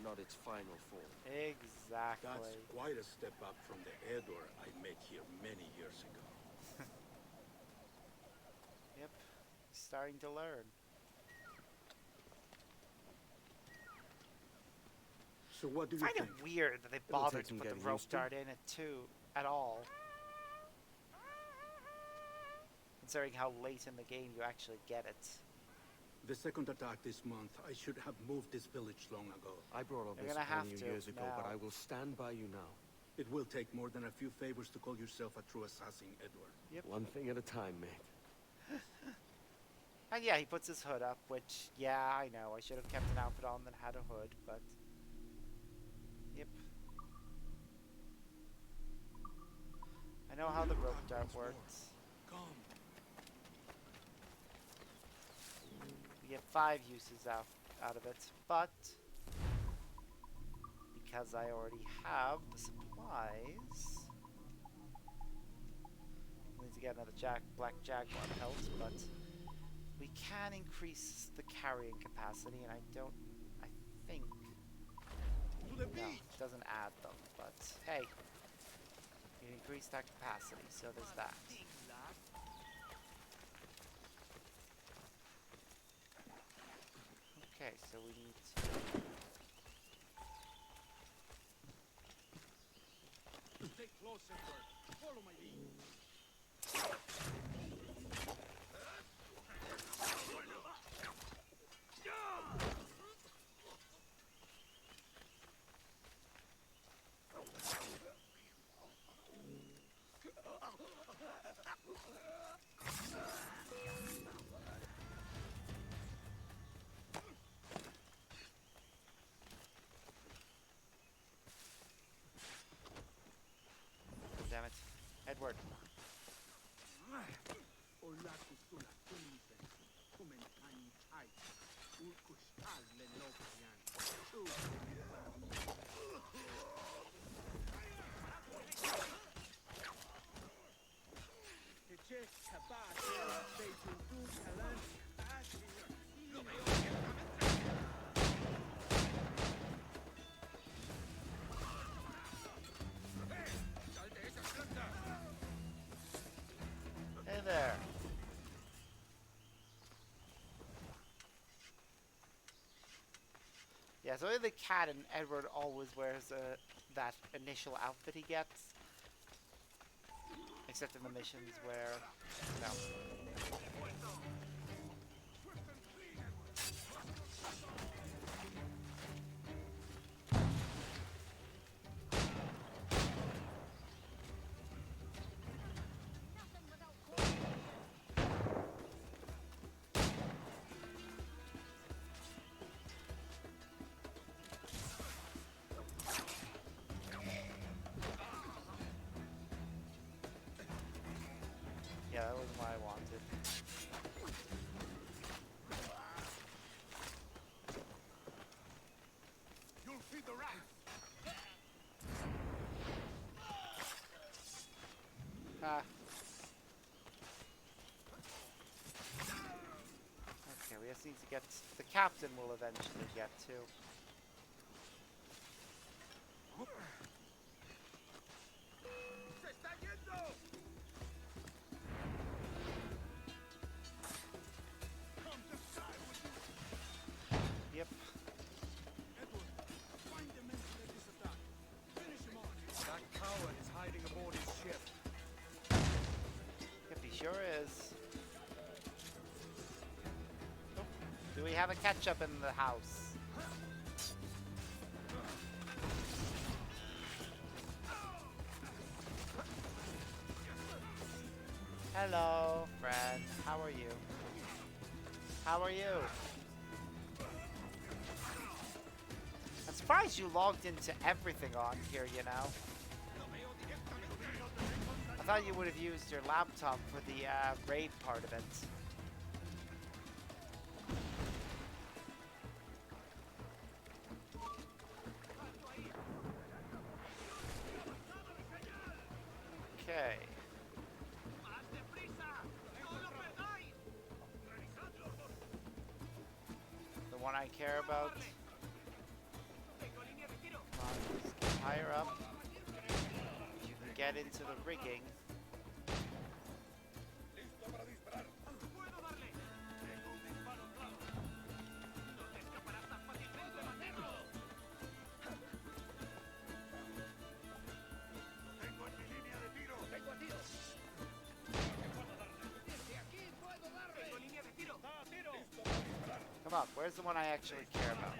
not its final form. Exactly. That's quite a step up from the Edward I met here many years ago. Yep. Starting to learn. So what do you I find think? it weird that they It'll bothered take to some put the getting rope used to. dart in it too, at all. Considering how late in the game you actually get it. The second attack this month, I should have moved this village long ago. I brought all You're this gonna upon have you to years ago, now. but I will stand by you now. It will take more than a few favors to call yourself a true assassin, Edward. Yep. One thing at a time, mate. And yeah, he puts his hood up, which, yeah, I know. I should have kept an outfit on that had a hood, but... Yep. I know how the rope dart works. We get 5 uses out of it, but... because I already have the supplies... I need to get another Black Jaguar pelt, but... we can increase the carrying capacity, and I think... No, it doesn't add them, but hey. You increase that capacity, so there's that. Okay, so we need to... Stay close, Edward. Follow my lead. Damn it. Edward. Hey there. Yeah, so the cat and Edward always wears that initial outfit he gets. Except in the missions where, no. Yeah, that wasn't what I wanted. You'll feed the rat. Ah. Okay, we just need to get... the captain will eventually get to. Yep. Edward, find the men who led this attack. Finish him off. That coward is hiding aboard his ship. Yep, he sure is. Oh, do we have a ketchup in the house? Hello, friend. How are you? How are you? I'm surprised you logged into everything on here, you know. I thought you would have used your laptop for the raid part of it. Okay. The one I care about. Come on, just get higher up. You can get into the rigging. fuck, where's the one I actually care about?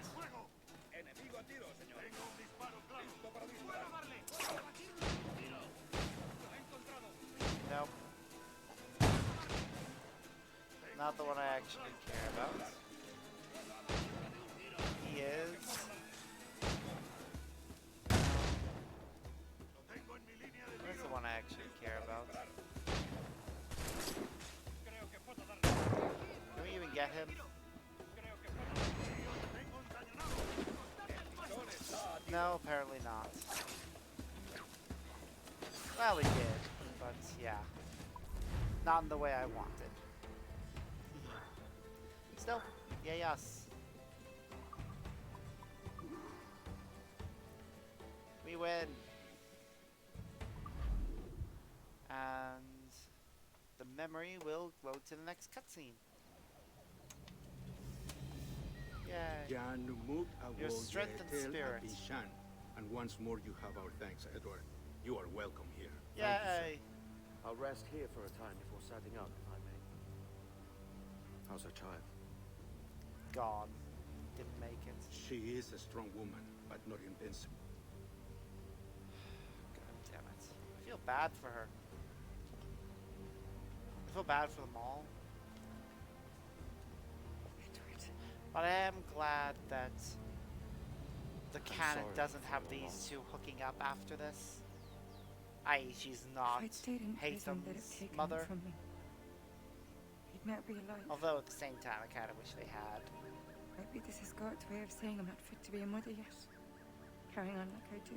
Nope. Not the one I actually care about. He is. Where's the one I actually care about? Can we even get him? No, apparently not. Well, we did, but yeah. Not in the way I wanted. Still, yay us. We win. And the memory will go to the next cutscene. Yay. Your strength and spirit. And once more you have our thanks, Edward. You are welcome here. Yay. I'll rest here for a time before setting out, if I may. How's her child? Gone. Didn't make it. She is a strong woman, but not invincible. God damn it. I feel bad for her. I feel bad for them all. But I am glad that the canon doesn't have these two hooking up after this. I.e., she's not Haytham's mother. From me, he'd not be alive. Although at the same time, I kind of wish they had. Maybe this is God's way of saying I'm not fit to be a mother yet. Carrying on like I do.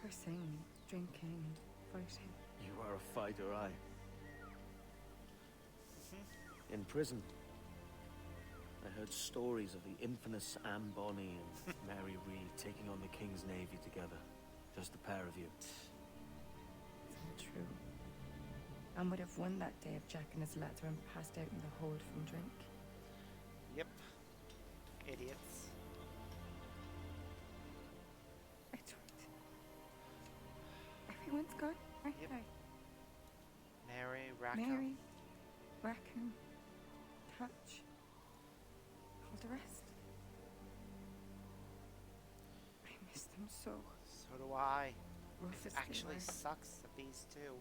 Cursing and drinking and fighting. You are a fighter, aye. In prison, I heard stories of the infamous Anne Bonny and Mary Reed taking on the King's Navy together. Just the pair of you. It's not true. Anne would have won that day if Jack and his lads weren't passed out in the hold from drink. Yep. Idiots. Edward. Everyone's gone, aren't they? Mary, Rackham. Mary, Rackham, Touch. All the rest. I miss them so. So do I. Rough It as they actually were. sucks that these two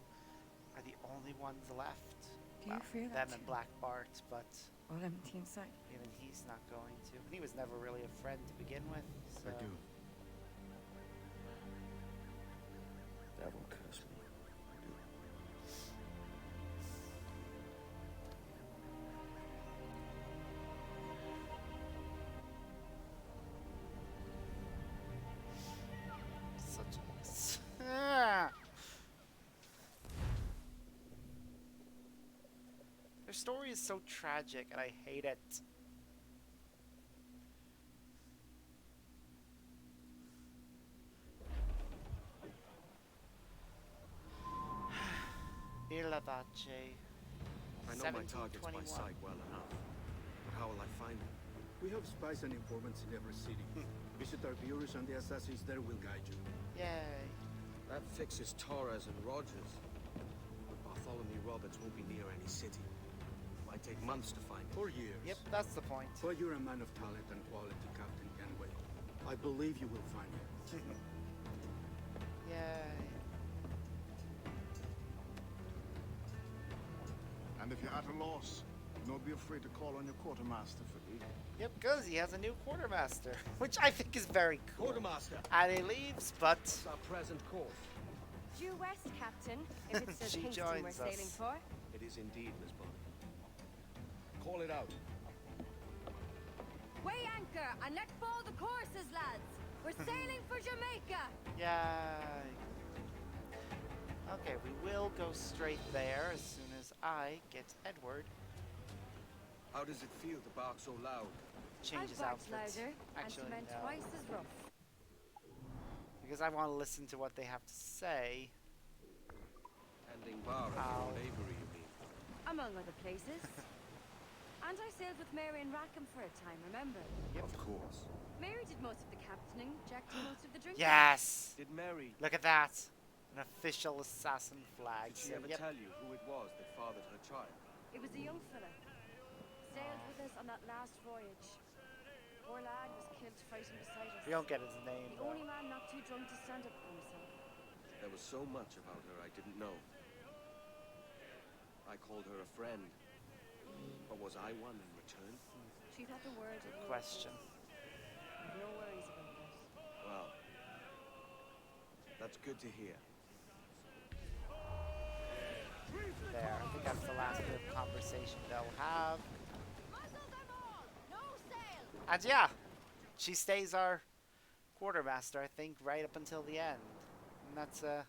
are the only ones left. Do you feel them that and too? Black Bart, but All empty inside. even he's not going to. And he was never really a friend to begin with. So. I do. Devil curse me. I do. Such a mess. Ah! Their story is so tragic, and I hate it. Iladace. I know my targets by sight well enough. But how will I find them? We have spies and informants in every city. Visit our bureaus and the assassins there will guide you. Yay. That fixes Torres and Rogers. But Bartholomew Roberts won't be near any city. Might take months to find him. For years. Yep, that's the point. But you're a man of talent and quality, Captain Kenway. I believe you will find him. Yay. And if you're at a loss, do not be afraid to call on your quartermaster for aid. Yep, because he has a new quartermaster, which I think is very cool. Quartermaster. And he leaves, but It's our present course. Due west, Captain, if it's Sir She Kingston we're joins sailing us. for. It is indeed, Miss Bonny. Call it out. Weigh anchor and let fall the courses, lads. We're sailing for Jamaica. yay. Okay, we will go straight there as soon as I get Edward. How does it feel to bark so loud? Change his I've barked outfit. louder Actually, and cement no. twice as rough. Because I want to listen to what they have to say. Tending bar at Ow. Old Avery, you mean? Among other places. And I sailed with Mary and Rackham for a time, remember? Of course. Mary did most of the captaining, Jack did most of the drinking. Yes! Did Mary... Look at that! An official assassin flag. Did she So, ever yep. tell you who it was that fathered her child? It was a young fella. sailed with us on that last voyage. Poor lad was killed fighting beside us. We don't get his name, The though. only man not too drunk to stand up for himself. There was so much about her I didn't know. I called her a friend. But was I one in return? She thought the word Good question. No worries about that. Well, that's good to hear. There, I think that's the last bit of conversation they'll have. And yeah, she stays our quartermaster, I think, right up until the end. And that's a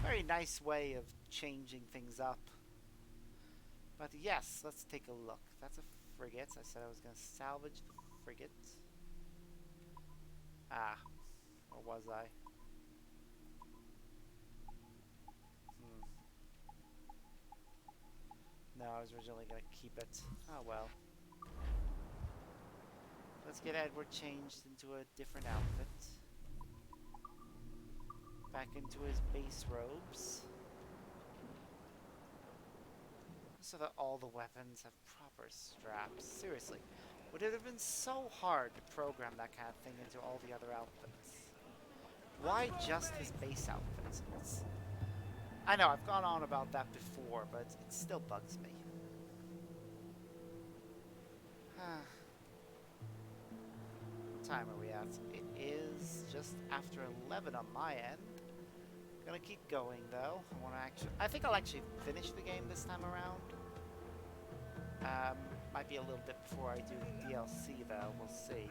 very nice way of changing things up. But yes, let's take a look. That's a frigate. I said I was going to salvage the frigate. Ah, or was I? No, I was originally going to keep it. Oh well. Let's get Edward changed into a different outfit. Back into his base robes. So that all the weapons have proper straps. Seriously, would it have been so hard to program that kind of thing into all the other outfits? Why just his base outfits? I know, I've gone on about that before, but it still bugs me. What time are we at? It is just after 11 on my end. I'm gonna keep going though. I think I'll actually finish the game this time around. Might be a little bit before I do the DLC though, we'll see.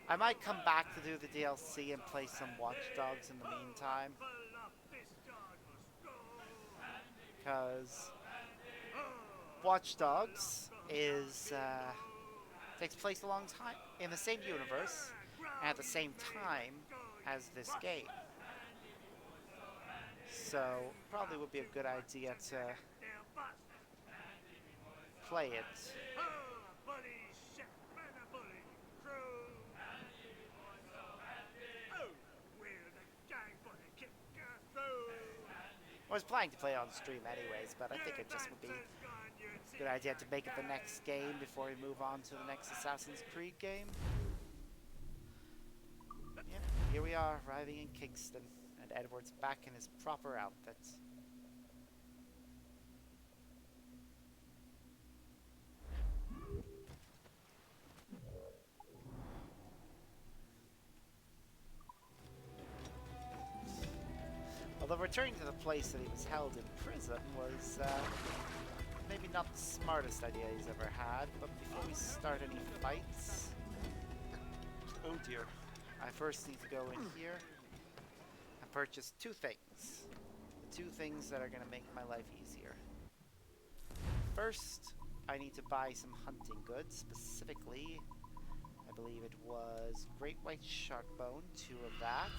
I might come back to do the DLC and play some Watch Dogs in the meantime. Because Watch Dogs takes place a long time in the same universe and at the same time as this game. So probably would be a good idea to play it. I was planning to play it on stream anyways, but I think it just would be a good idea to make it the next game before we move on to the next Assassin's Creed game. Yep, here we are, arriving in Kingston, and Edward's back in his proper outfit. Although returning to the place that he was held in prison was maybe not the smartest idea he's ever had, but before we start any fights... Oh dear. I first need to go in here and purchase two things. The two things that are going to make my life easier. First, I need to buy some hunting goods, specifically, I believe it was great white shark bone, 2 of that.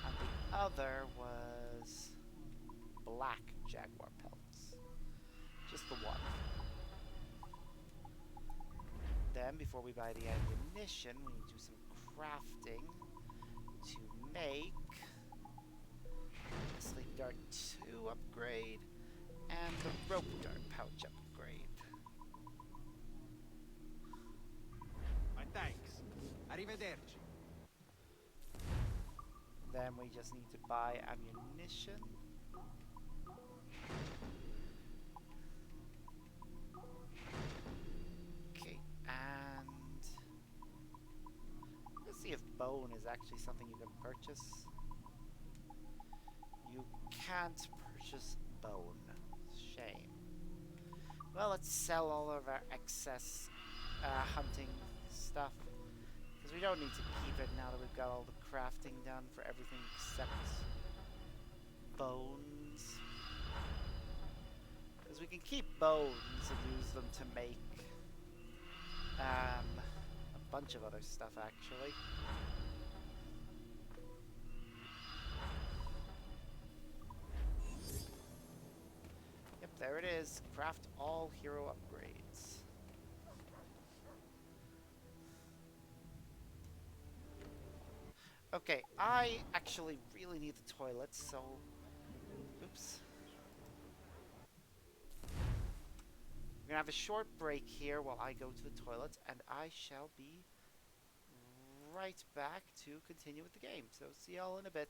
And the other was black jaguar pelts. Just the one. Then, before we buy the ammunition, we need to do some crafting to make the Sleep Dart 2 upgrade and the Rope Dart pouch upgrade. My thanks. Arrivederci. Then we just need to buy ammunition. Okay, and let's see if bone is actually something you can purchase. You can't purchase bone. Shame. Well, let's sell all of our excess hunting stuff. Because we don't need to keep it now that we've got all the crafting done for everything except bones. Because we can keep bones and use them to make a bunch of other stuff, actually. Yep, there it is. Craft all hero upgrades. Okay, I actually really need the toilet, so Oops. We're gonna have a short break here while I go to the toilet, and I shall be right back to continue with the game. So see y'all in a bit.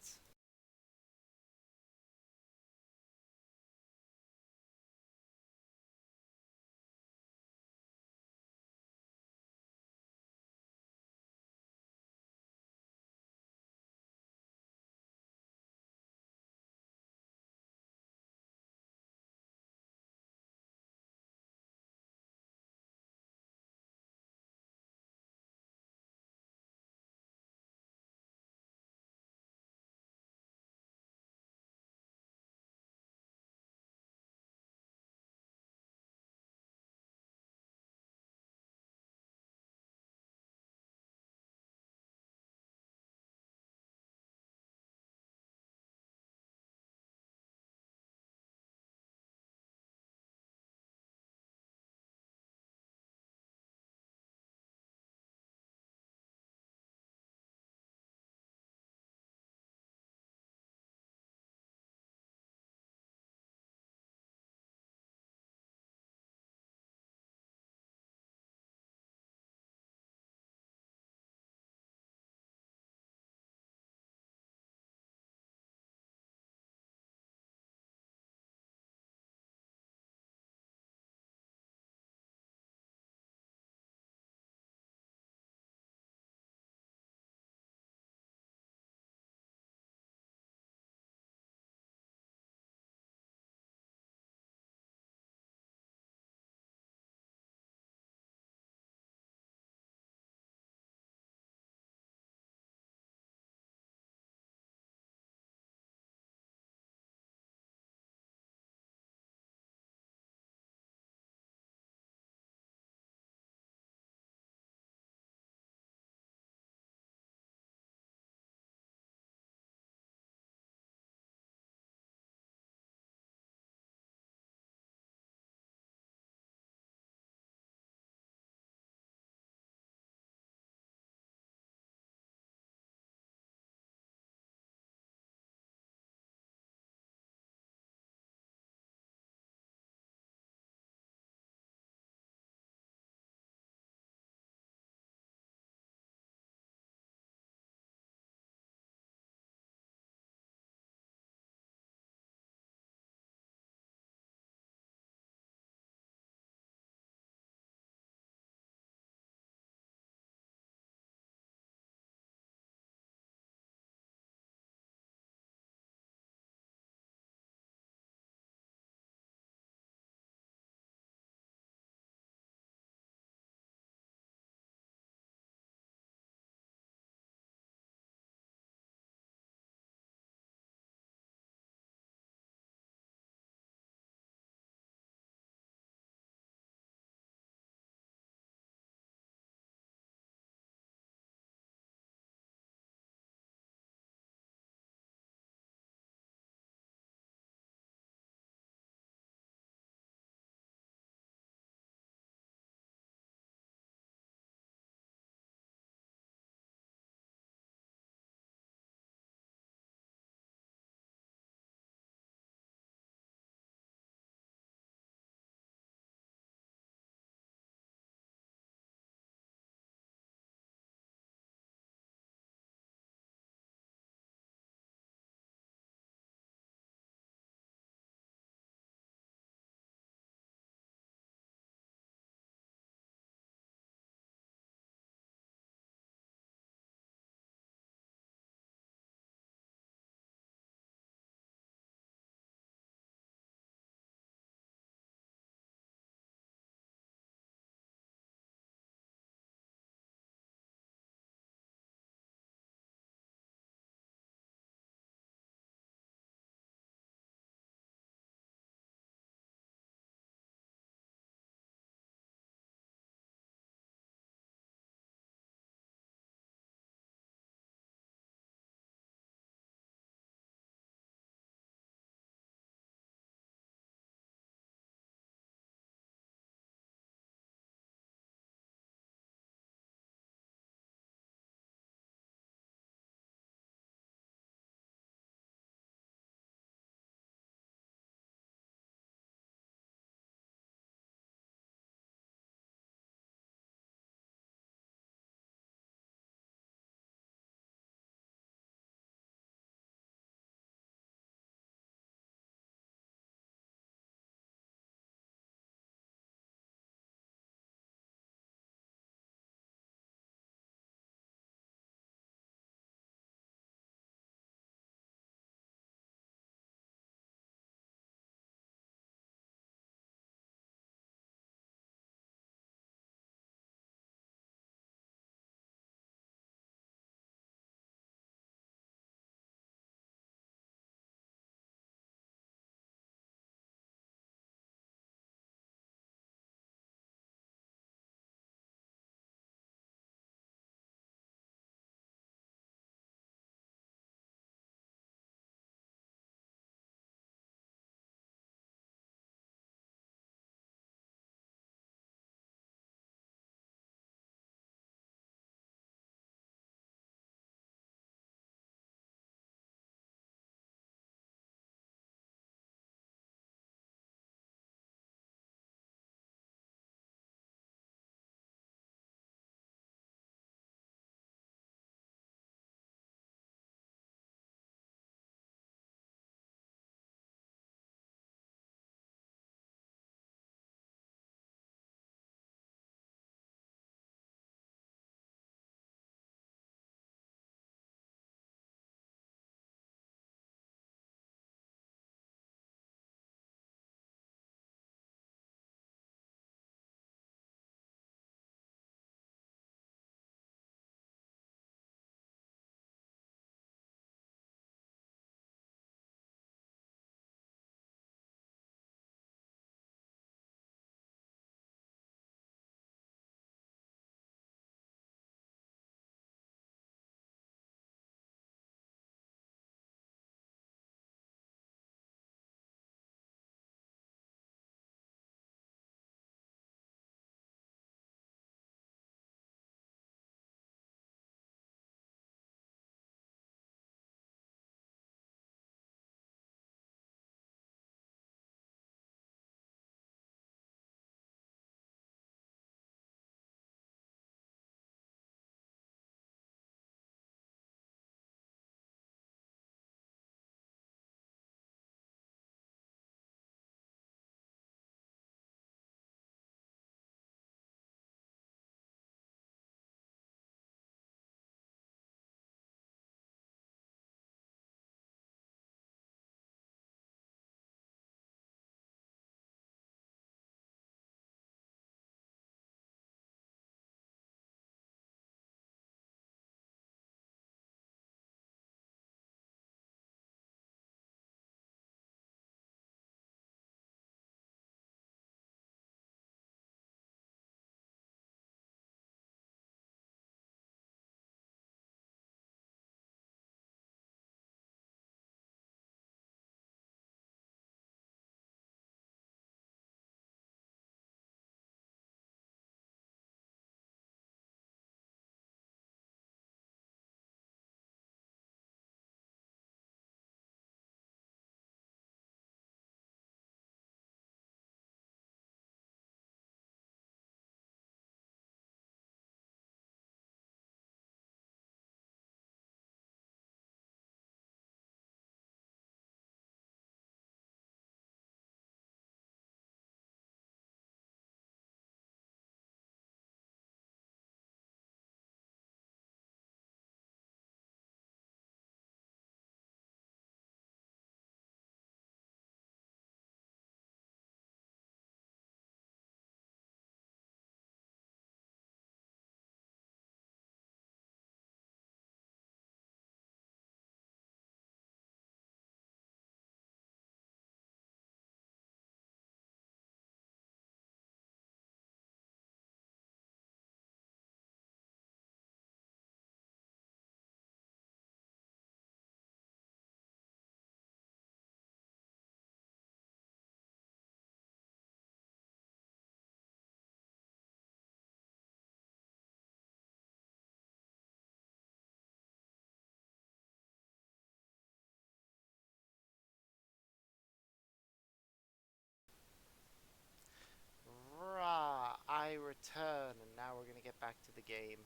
game.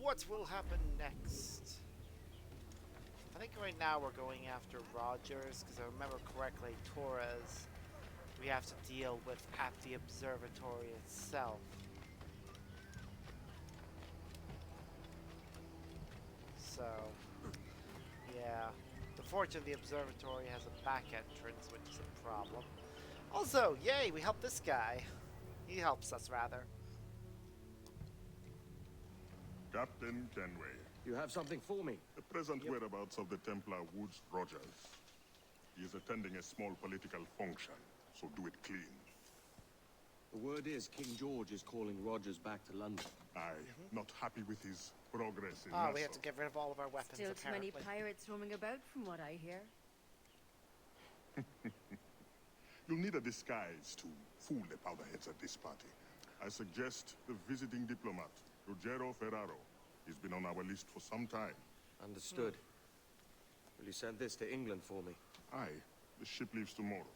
What will happen next? I think right now we're going after Rogers, because I remember correctly, Torres we have to deal with at the observatory itself. So, yeah. The fortune of the observatory has a back entrance, which is a problem. Also, yay, we helped this guy. He helps us, rather. Captain Kenway. You have something for me? The present whereabouts of the Templar Woods Rogers. He is attending a small political function, so do it clean. The word is King George is calling Rogers back to London. Aye, not happy with his progress in Oh, we have to get rid of all of our weapons, Still apparently. too many pirates roaming about, from what I hear. You'll need a disguise to fool the powderheads at this party. I suggest the visiting diplomat, Ruggiero Ferraro. He's been on our list for some time. Understood. Will you send this to England for me? Aye. The ship leaves tomorrow.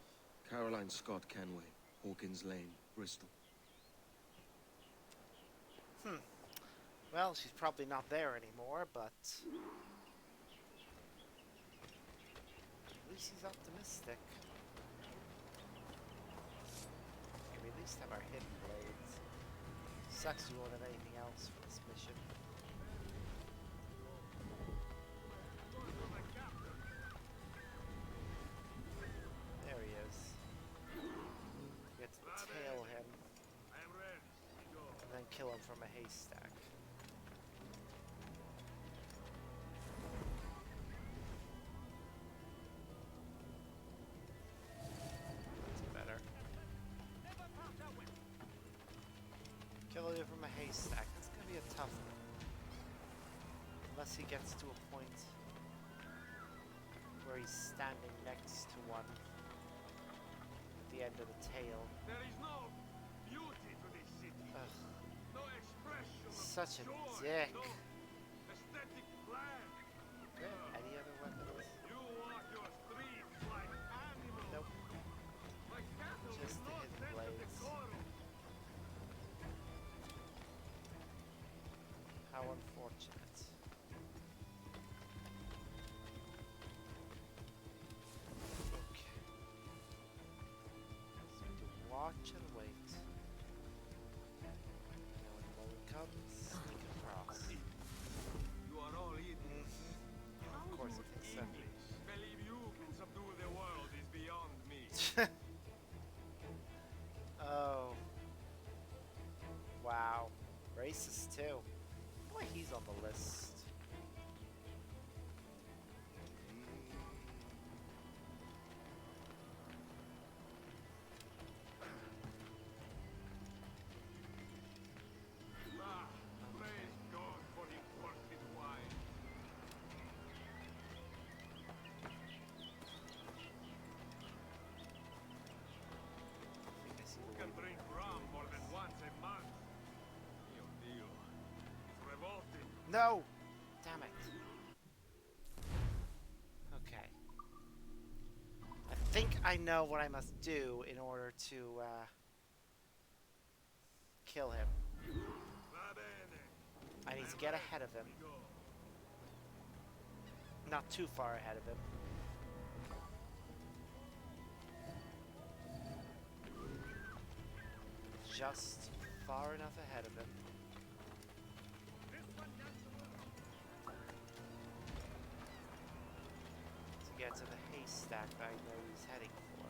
Caroline Scott Kenway, Hawkins Lane, Bristol. Well, she's probably not there anymore, but... at least he's optimistic. Okay, we at least have our hidden blades. Sucks we won't have anything else for this mission. There he is. We have to tail him. And then kill him from a haystack. Kill you from a haystack. That's gonna be a tough one. Unless he gets to a point where he's standing next to one at the end of the tail. There is no beauty to this city. Ugh. No expression of Such a joy, dick. no aesthetic plan. Any other weapons? You walk your streets like animals. Nope. Like cattle Just with the no hidden sense of blades. decorum. How unfortunate. Okay. So we do watch and wait. And when the moment comes, sneak across. You are all idiots. Of course it thinks so. Believe you can subdue the world is beyond me. Oh. Wow. Racist too. Boy, he's on the list. Praise God for imported wine. Who can drink rum more than once a month? Mio Dio. It's revolting. No! Damn it. Okay. I think I know what I must do in order to, kill him. I need to get ahead of him. Not too far ahead of him. Just far enough ahead of him. To get to the haystack that I know he's heading for.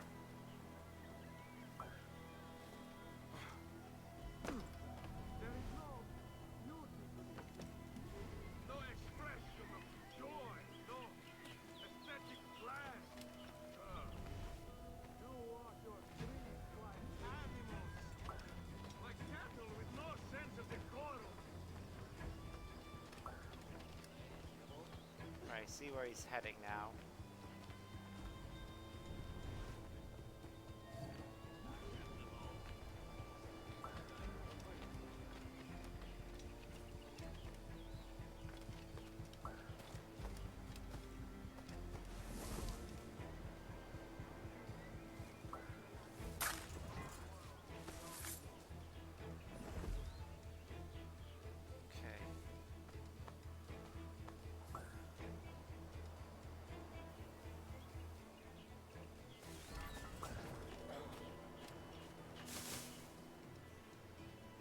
There is no beauty to this. No expression of joy. No aesthetic plan. You walk your streets like animals. Like cattle with no sense of decorum. I see where he's heading now.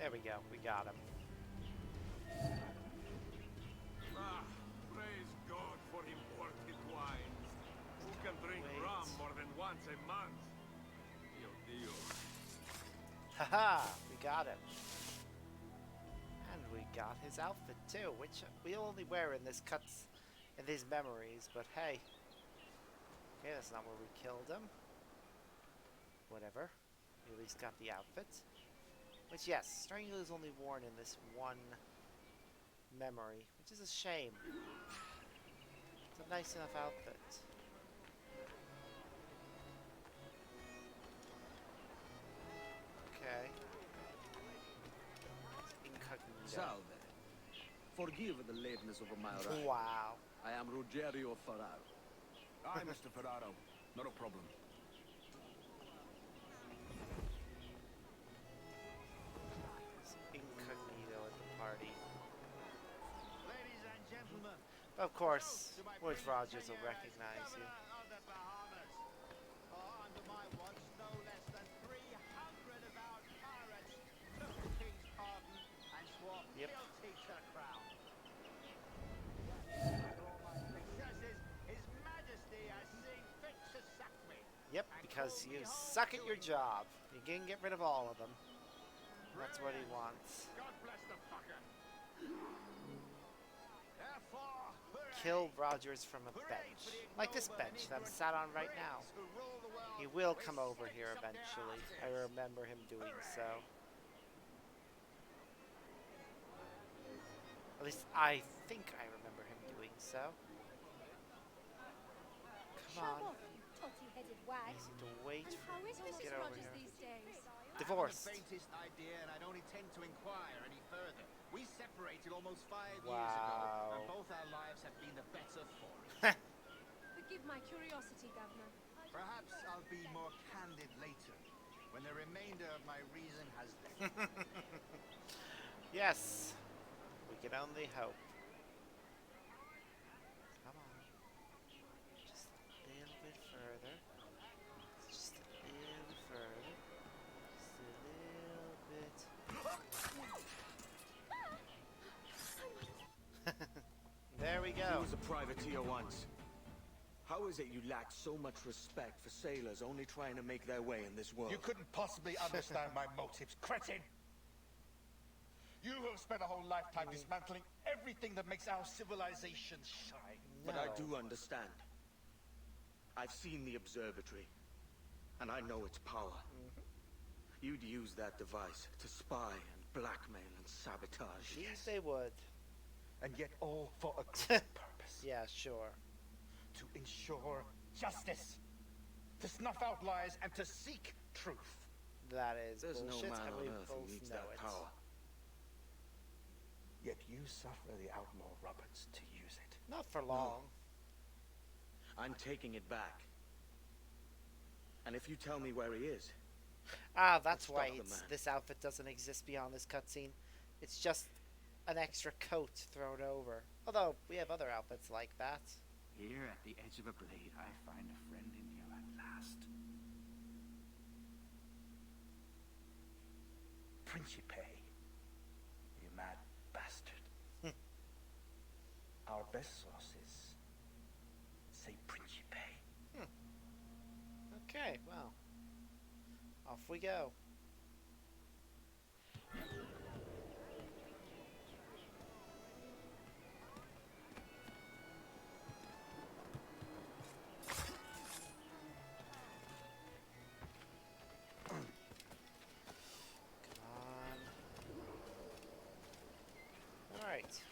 There we go. We got him. Ah, praise God for imported wines. Who can drink rum more than once a month? Dio Dio. Haha! We got him. And we got his outfit too, which we only wear in these memories, but hey. Okay, that's not where we killed him. Whatever. We at least got the outfit. Which, yes, strangely is only worn in this one memory, which is a shame. It's a nice enough outfit. Okay. Incognito. Salve. Forgive the lateness of my arrival. Wow. I am Ruggiero Ferraro. Aye, Mr. Ferraro. Not a problem. Incognito at the party. Ladies and gentlemen. Of course, Woods Rogers will recognize you. Under my watch, no less than 300 avowed pirates took the king's pardon and swore guilty to the crown. All my successes, His Majesty has seen fit to sack me. Yep, because you suck at your job. You can get rid of all of them. That's what he wants. God bless the fucker. Therefore, Kill Rogers from a bench. Like this bench that I'm sat on right now. He will come over here eventually. I remember him doing so. At least I think I remember him doing so. Come on. Totty-headed wag. Easy to wait And how is for him to Mrs. get over Rogers here. these days? I Divorced. haven't the faintest idea, and I don't intend to inquire any further. We separated almost 5 years ago, Wow. and both our lives have been the better for it. Forgive my curiosity, Governor. Perhaps I'll be more candid later, when the remainder of my reason has left. Yes. We can only hope. Come on. Just a little bit further. Just a little bit further. Just a little bit. There we He go. was a privateer once. How is it you lack so much respect for sailors only trying to make their way in this world? You couldn't possibly understand my motives, cretin! You have spent a whole lifetime dismantling everything that makes our civilization shine. But I do understand. I've seen the observatory, and I know its power. You'd use that device to spy and blackmail and sabotage. Yes, they would. And yet all for a great purpose. Yeah, sure. To ensure justice. To snuff out lies and to seek truth. That is There's bullshit, no man and on we earth who both needs know that it. power. Yet you suffer the outlaw Roberts to use it. Not for long. I'm taking it back. And if you tell me where he is... Ah, that's Let's why stop the it's, man. this outfit doesn't exist beyond this cutscene. It's just an extra coat thrown over. Although, we have other outfits like that. Here at the edge of a blade, I find a friend in you at last. Principe. You mad bastard. Our best sources say Principe. Okay, well. Off we go. Alright.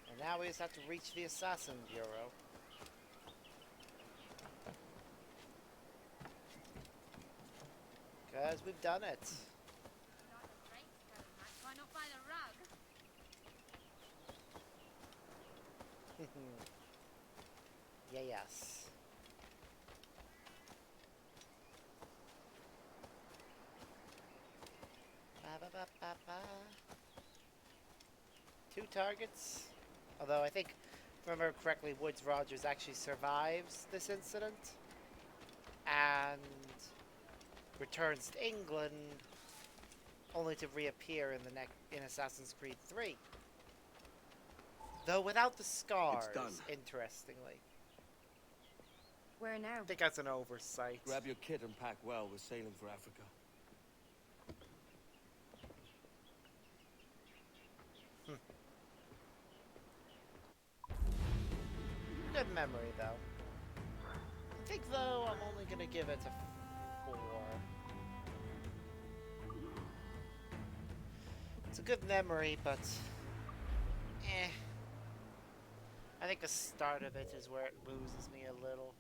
And now we just have to reach the Assassin Bureau. Because we've done it. Why not buy the rug? Yeah, yes. Ba-ba-ba-ba-ba. 2 targets. Although I think, if I remember correctly, Woods Rogers actually survives this incident. And returns to England only to reappear in the in Assassin's Creed 3. Though without the scars, It's done. interestingly. Where now? I think that's an oversight. Grab your kit and pack well. We're sailing for Africa. Good memory, though. I think, though, I'm only going to give it a 4. It's a good memory, but... eh. I think the start of it is where it loses me a little.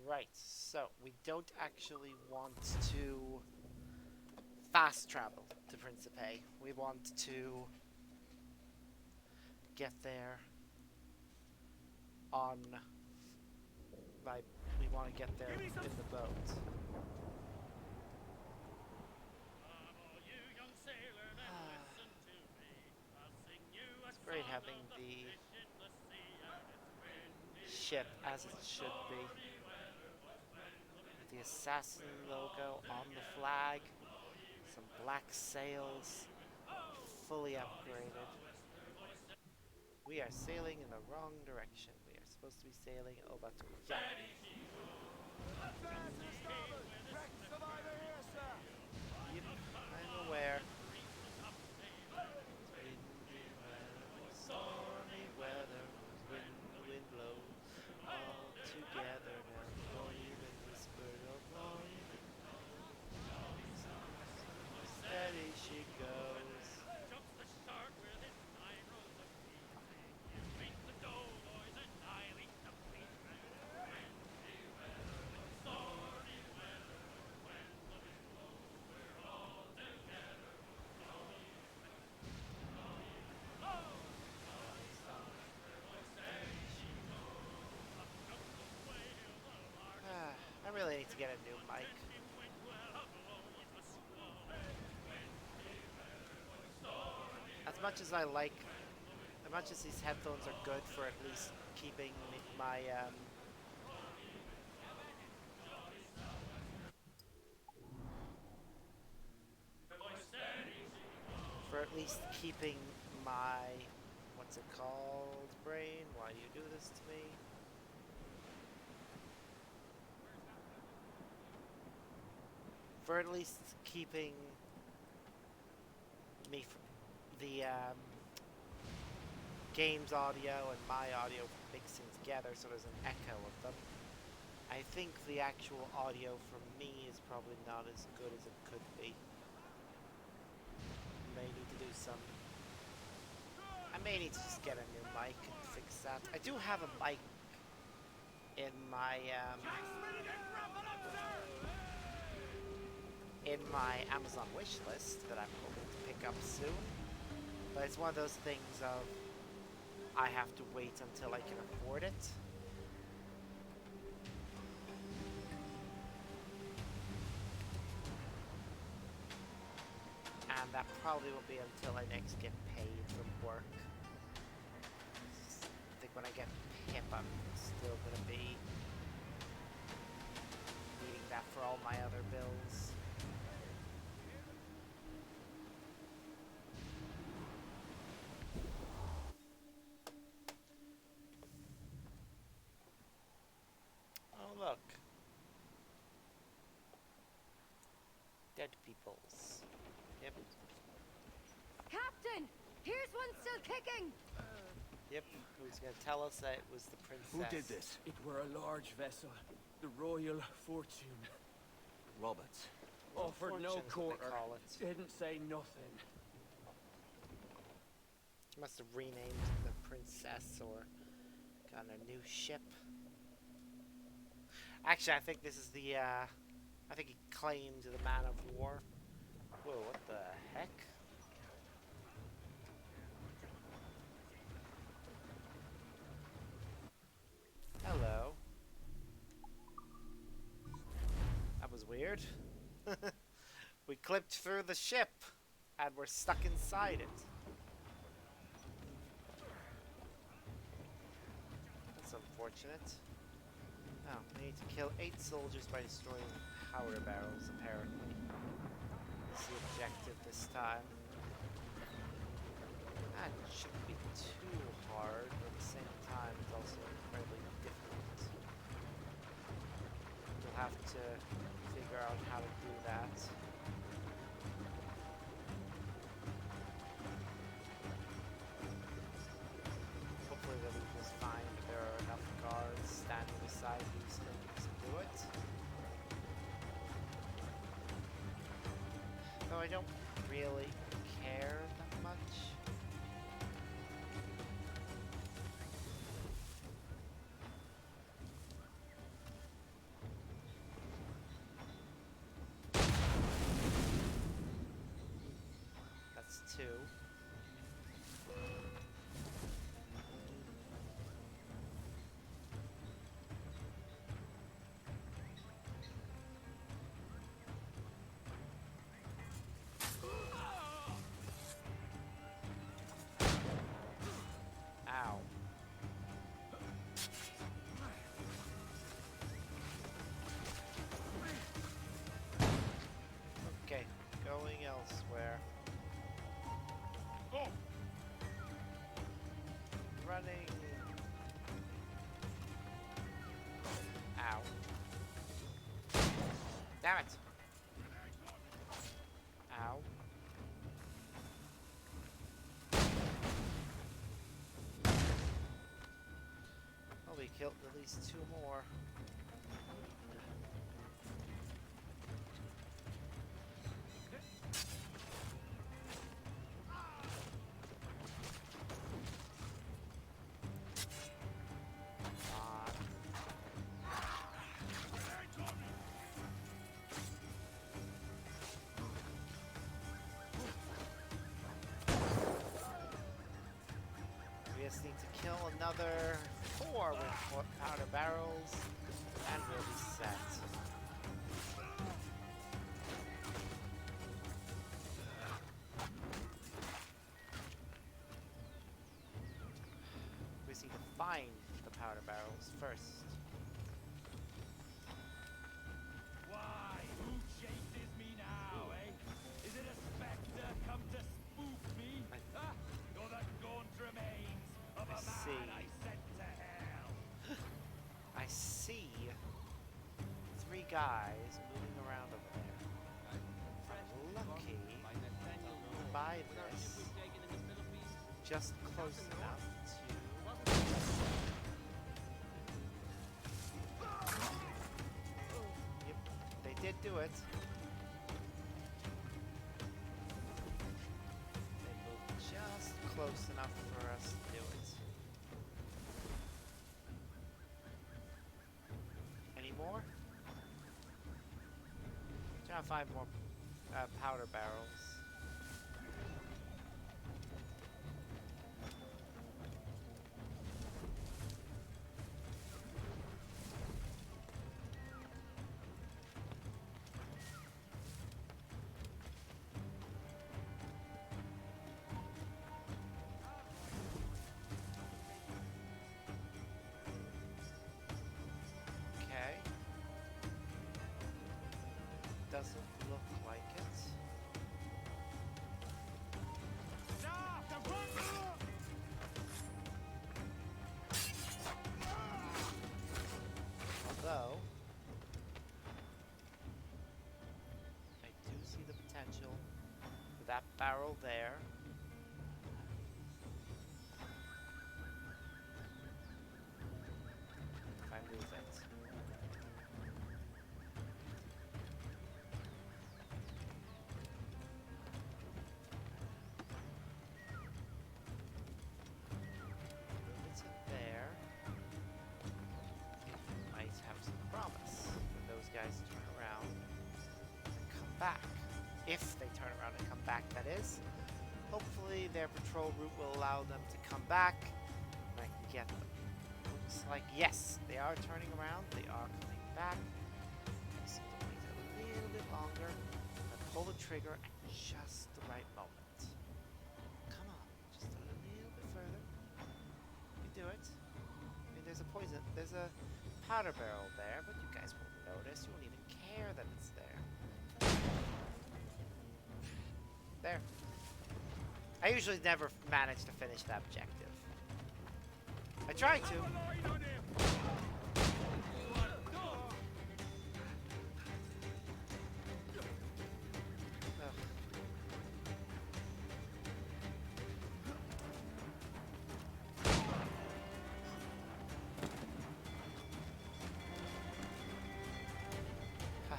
Right, so we don't actually want to fast travel to Principe. We want to get there on, like, we want to get there in the boat. It's great having the ship as it should be. With the assassin logo on the flag, some black sails, fully upgraded. We are sailing in the wrong direction. We are supposed to be sailing over to Yap. Yep, I'm aware. Stormy weather, wind blows all together now. Don't even whisper of longing. Steady she goes. I really need to get a new mic. As much as I like, as much as these headphones are good for at least keeping my for at least keeping my, what's it called, brain? Why do you do this to me? For at least keeping me from the game's audio and my audio mixing together so there's an echo of them. I think the actual audio from me is probably not as good as it could be. May need to do some... I may need to just get a new mic and fix that. I do have a mic in my Amazon wish list that I'm hoping to pick up soon. But it's one of those things of I have to wait until I can afford it. And that probably will be until I next get paid from work. I think when I get PIP, I'm still going to be needing that for all my other bills. Oh, look. Dead peoples. Yep. Captain! Here's one still kicking! Yep. Who's going to tell us that it was the princess? Who did this? It were a large vessel, the Royal Fortune. Roberts. Offered no Fortune is what they quarter. call it. Didn't say nothing. Must have renamed the princess or gotten a new ship. Actually, I think this is the, I think he claimed the Man of War. Whoa, what the heck? Hello. That was weird. We clipped through the ship, and we're stuck inside it. That's unfortunate. Oh, we need to kill 8 soldiers by destroying powder barrels, apparently. That's the objective this time. That shouldn't be too hard, but at the same time, it's also incredibly difficult. You'll have to figure out how to do that. Hopefully they'll be just fine, but there are enough guards standing beside these things to do it. Though I don't really care that much. That's 2. Ow. Okay, going elsewhere. Running. Ow. Damn it. Ow. Well, we killed at least 2 more. We just need to kill another 4 with powder barrels, and we'll be set. We just need to find the powder barrels first. Why? Who chases me now, eh? Is it a spectre come to spook me? Ah, you're the gaunt remains of a man I sent to hell. I see 3 guys moving around over there. I'm lucky by this. Just close enough to... Yep, they did do it. They moved just close enough for us to do it. Any more? Trying to find more powder barrels. Okay. Doesn't look like it. Although, I do see the potential for that barrel there. If I move it. Move it to there. It might have some promise when those guys turn around and come back. If they turn around and come back, that is. Hopefully their patrol route will allow them to come back and I can get them. Looks like, yes, they are turning around. They are coming back. I just need to wait a little bit longer and pull the trigger at just the right moment. Come on, just a little bit further. You can do it. You can do there's a poison. There's a powder barrel there, but you guys won't notice. You won't even care that it's there. There. I usually never manage to finish that objective. I tried to.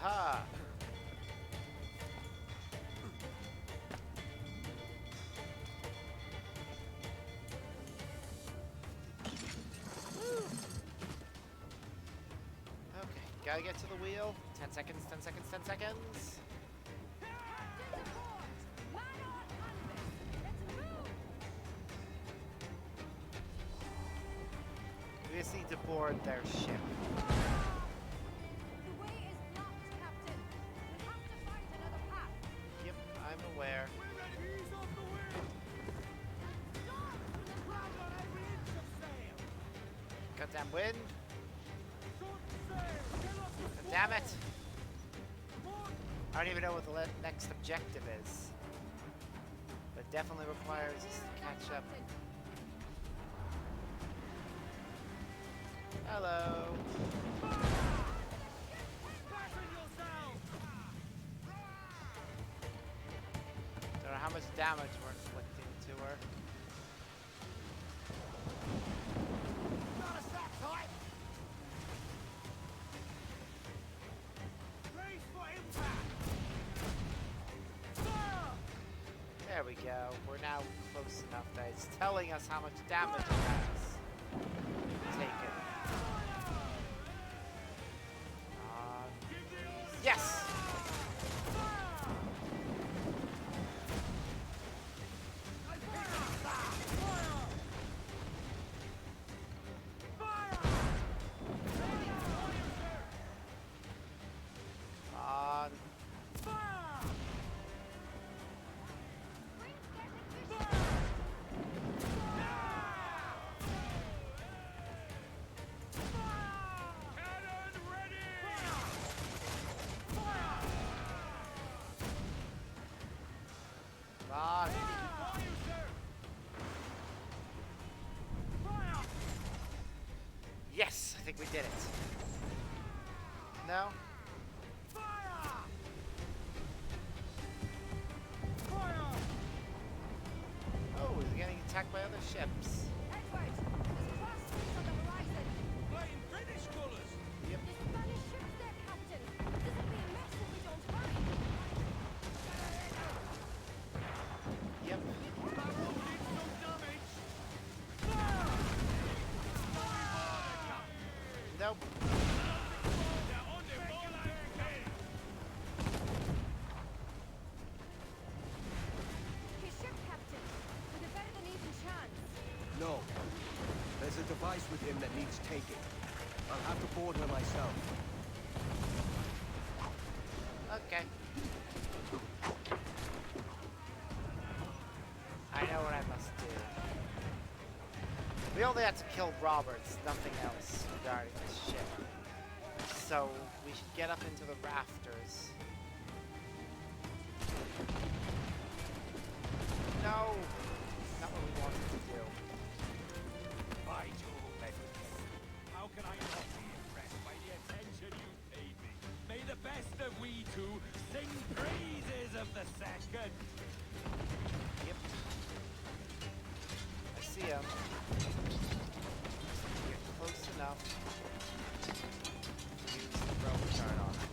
Haha. Okay, gotta get to the wheel. 10 seconds, 10 seconds, 10 seconds. We just need to board their ship. The way is blocked, Captain. We'll have to find another path. Yep, I'm aware. Ease off the wind! Stop! Crowd on every inch of sail! Goddamn wind. Short sail! Get off the God damn it. I don't even know what the next objective is. But it definitely requires us to catch up. Hello. Fasten yourselves! Don't know how much damage we're inflicting to her. Got us that tight! Brace for impact! Fire! There we go. We're now close enough that it's telling us how much damage it has taken. Yes! On. On. Yes, I think we did it. No? Oh, he's getting attacked by other ships. Edward, there's cross streets on the horizon. Flying British colours! Yep. There's Spanish ships there, Captain. This'll be a mess if we don't hurry. Yep. That one did some damage! Nope. His ship, Captain. With a better than even chance. No. There's a device with him that needs taking. I'll have to board her myself. Okay. I know what I must do. We only have to kill Roberts, nothing else regarding this ship. So we should get up into the rafters. No! Not what we wanted to do. By Jove, Edward Kenway, how can I not be impressed by the attention you paid me? May the best of we two sing praises of the second. Yep. I see him. Get close enough to use the rope chart on him.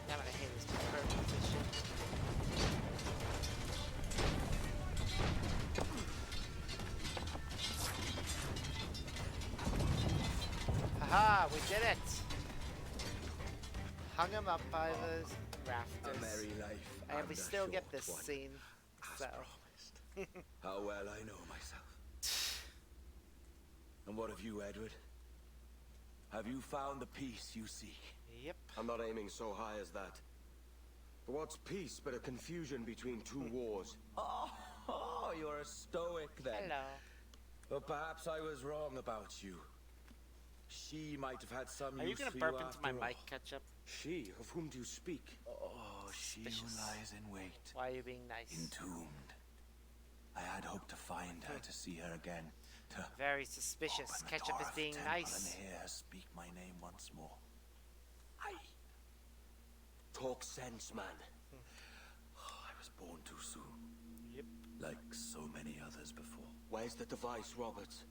Damn it, I hate this curved position. Haha, we did it! Hung him up by the rafters. A merry life. And we and a still get short this one, scene. as So. promised. How well I know myself. And what of you, Edward? Have you found the peace you seek? Yep. I'm not aiming so high as that. But what's peace but a confusion between two wars? Oh, Oh, you're a stoic then. Hello. Well, perhaps I was wrong about you. She might have had some Are you use gonna for burp you into my after all. mic, Ketchup? She, of whom do you speak? Oh, she who lies in wait. Why are you being nice? Entombed. I had hoped to find her, to see her again. To Very suspicious. Ketchup is being nice. And hear her speak my name once more. Talk sense, man. I was born too soon. Yep. Like so many others before. Where's the device, Roberts?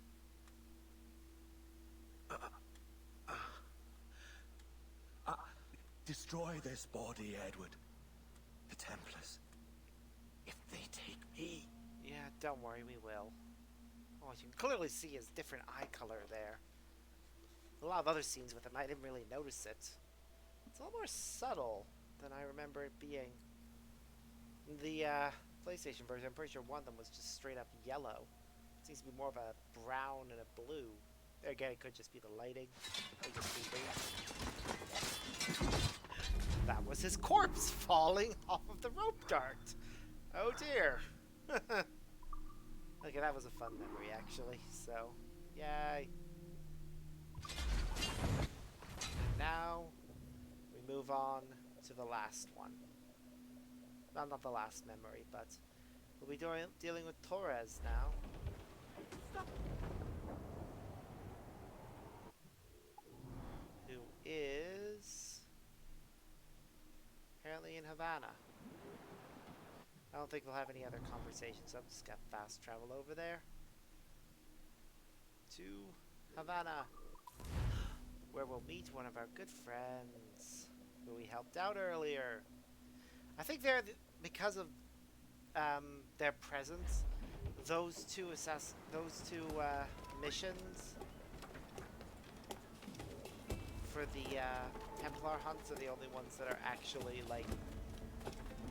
Destroy this body, Edward. The Templars. If they take me... Yeah, don't worry, we will. Oh, you can clearly see his different eye color there. A lot of other scenes with him, I didn't really notice it. It's a little more subtle than I remember it being. The PlayStation version, I'm pretty sure one of them was just straight up yellow. It seems to be more of a brown and a blue. There again, it could just be the lighting. Could just be that was his corpse falling off of the rope dart. Oh dear. Okay, that was a fun memory actually. So, yay. Now we move on to the last one. Well, not the last memory, but we'll be dealing with Torres now. Stop. Who is apparently in Havana. I don't think we'll have any other conversations. I'm just gonna fast travel over there to Havana, where we'll meet one of our good friends who we helped out earlier. I think they're because of their presence. Those two missions for the Templar hunts are the only ones that are actually like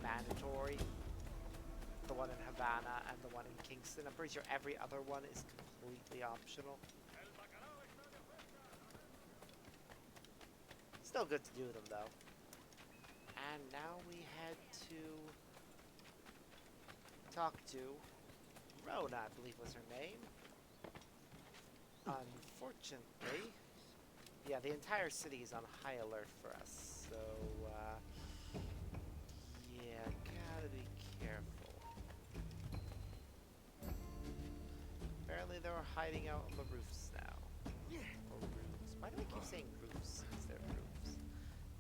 mandatory. The one in Havana and the one in Kingston. I'm pretty sure every other one is completely optional. Still good to do them though. And now we head to talk to Rona, I believe was her name. Unfortunately, yeah, the entire city is on high alert for us, so yeah, gotta be careful. Apparently they were hiding out on the roofs now. Or roofs. Why do I keep saying roofs instead of roofs?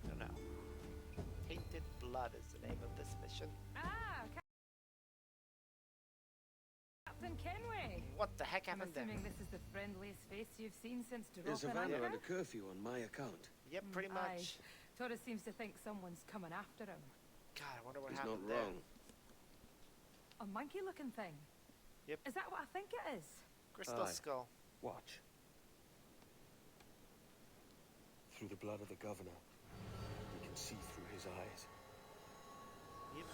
I don't know. Tainted Blood is the name of this mission. Ah, Captain Kenway. What the heck happened there? I'm assuming this is the friendliest face you've seen since Is dropping Havana anchor? under curfew on my account? Yep, pretty much. Aye. Torres seems to think someone's coming after him. God, I wonder what He's happened not wrong. A monkey-looking thing. Yep. Is that what I think it is? Crystal Aye. Skull. Watch. Through the blood of the governor, we can see through his eyes. Yep.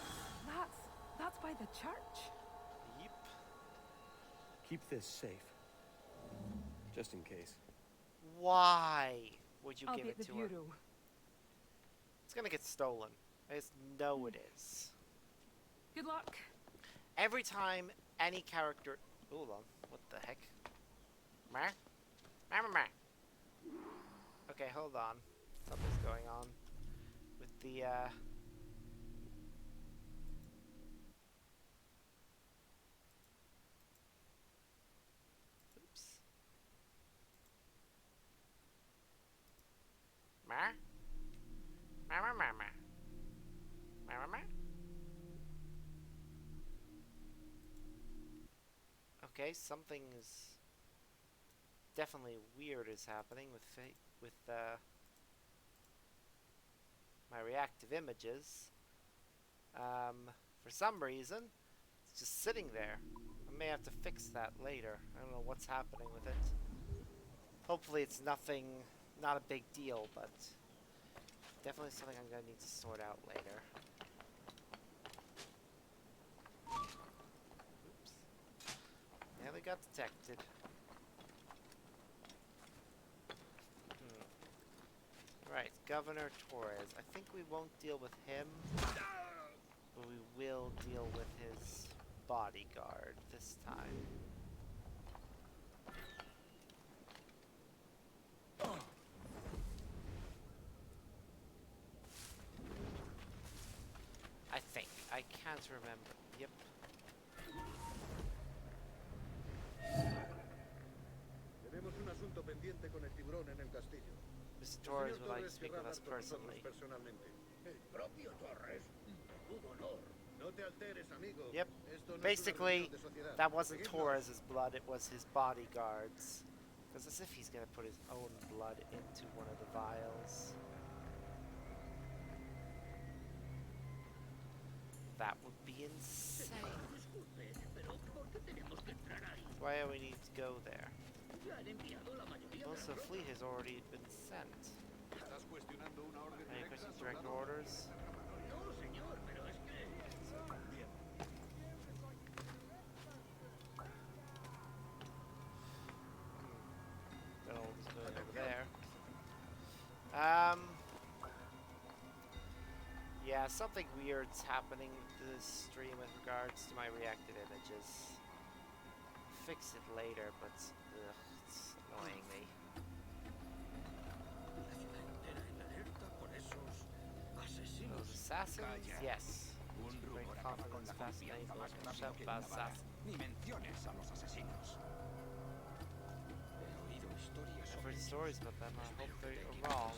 That's by the church. Yep. Keep this safe. Just in case. Why would you I'll give be it at the to her? bureau. It's gonna get stolen. I just know it is. Good luck. Every time any character... Hold on. What the heck? Meh? Okay, hold on. Something's going on with the, Oops. Okay, something is definitely weird is happening with my reactive images. For some reason, it's just sitting there. I may have to fix that later. I don't know what's happening with it. Hopefully it's nothing, not a big deal, but definitely something I'm gonna need to sort out later. Oops. Nearly got detected. Right, Governor Torres. I think we won't deal with him, but we will deal with his bodyguard this time. I think. I can't remember. Yep. Tenemos un asunto pendiente con el tiburón en el castillo. Mr. Torres would like to speak with us personally. Personalmente. El propio Torres. Menudo honor. No te alteres, amigo. Yep. Esto no Basically, es una reunión de sociedad. that wasn't Seguidnos. Torres' blood, it was his bodyguards. Because as if he's gonna put his own blood into one of the vials. That would be insane. Why do we need to go there? Also, a fleet has already been sent. Any questions, direct orders? Don't know what's going over there. Yeah, something weird's happening to this stream with regards to my reacted images. Fix it later, but it's annoying me. Those assassins? Yes. Great confidence, fascinating, shut about assassins. Ni menciones a los asesinos. I've heard stories about them, I hope they are wrong.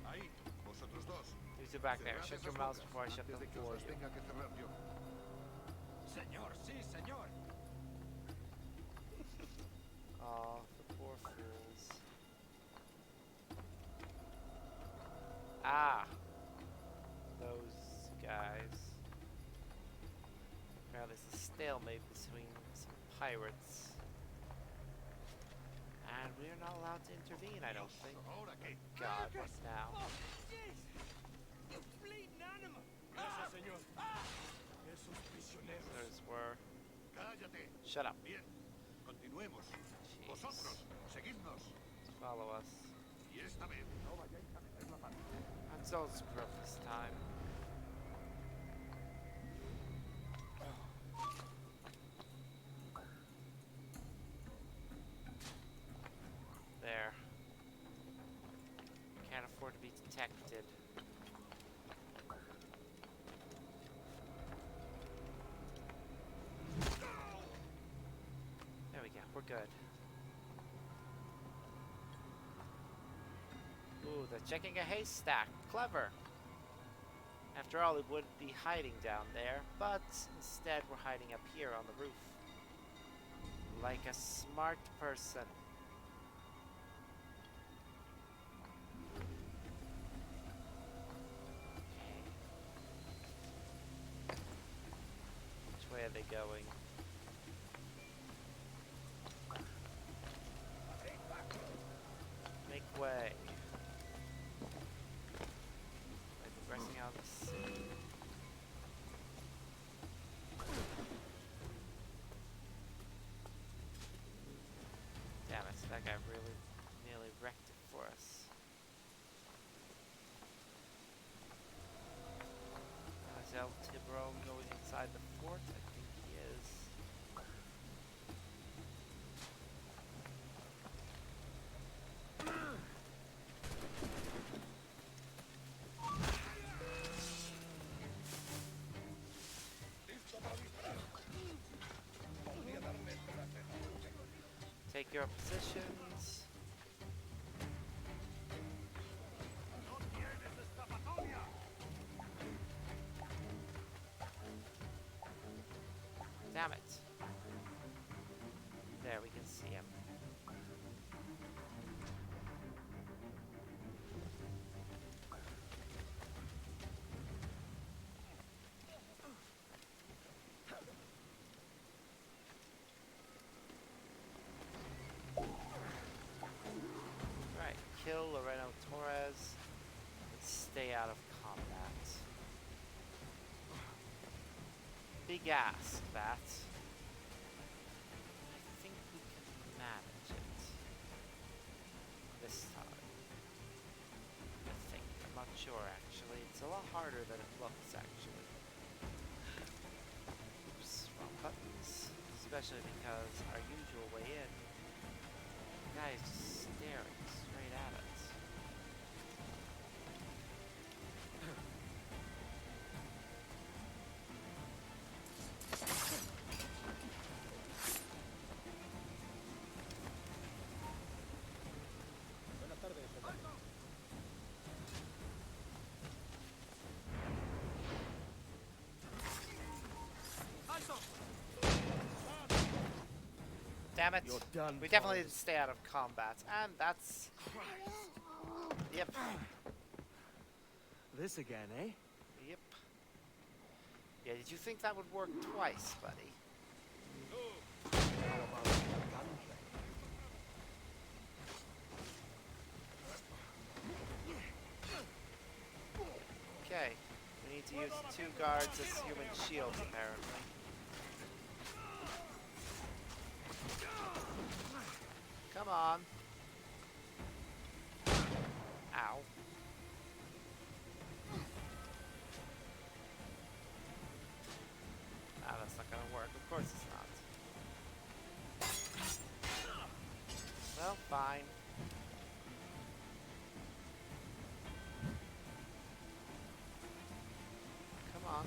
Ahí, vosotros dos. You two back there, shut your mouths before I shut them for you. Señor, sí, señor. Oh, the poor fools. Ah! Those guys. Apparently there's a stalemate between some pirates. And we're not allowed to intervene, I don't think. God, what now? You bleeding animal! Gracias, señor. Esos prisioneros. Those were. Cállate. Shut up. Bien. Continuemos. Vosotros, seguidnos. Follow us. Y esta vez no vayáis a meter la pata. And don't screw up this time. There. Can't afford to be detected. There we go, we're good. Ooh, they're checking a haystack. Clever. After all, it would be hiding down there, but instead we're hiding up here on the roof. Like a smart person. Which way are they going? Make way. They're progressing out of the city. Damn it, that guy really nearly wrecked it for us. Is El Tiburon going inside the fort? I think he is. Take your positions. Damn it. There, we can see him. Right, kill Torres and stay out of combat. Big ask, that. I think we can manage it. This time. I think. I'm not sure, actually. It's a lot harder than it looks, actually. Oops, wrong button. especially because our usual way in, the guy is just staring straight at us. Damn it. You're done, We definitely Torres. didn't stay out of combat. And that's... Yep. This again, eh? Yep. Yeah, did you think that would work twice, buddy? How about some gunplay? Okay. We need to use 2 guards as human shields, apparently. Come on. Ow. Ah, that's not gonna work. Of course it's not. Well, fine. Come on.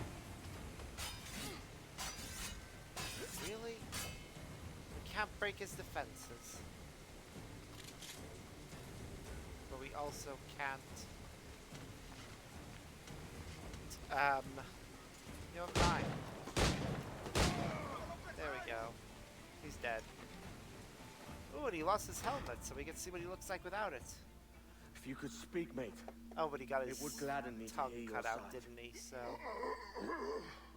Really? We can't break his defenses. But we also can't. You know, fine. There we go. He's dead. Ooh, and he lost his helmet, so we can see what he looks like without it. If you could speak, mate. Oh, but he got his it would gladden me to tongue hear your cut out, side. didn't he? So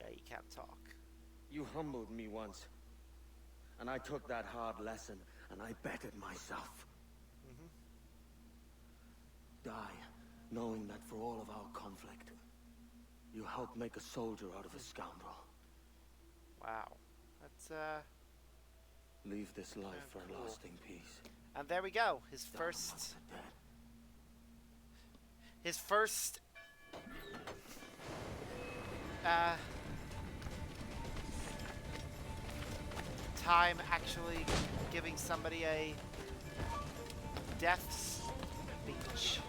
yeah, he can't talk. You humbled me once. And I took that hard lesson, and I bettered myself. Die, knowing that for all of our conflict, you helped make a soldier out of a scoundrel. Wow. That's, Leave this life for cool. a lasting peace. And there we go. His first time actually giving somebody a death speech.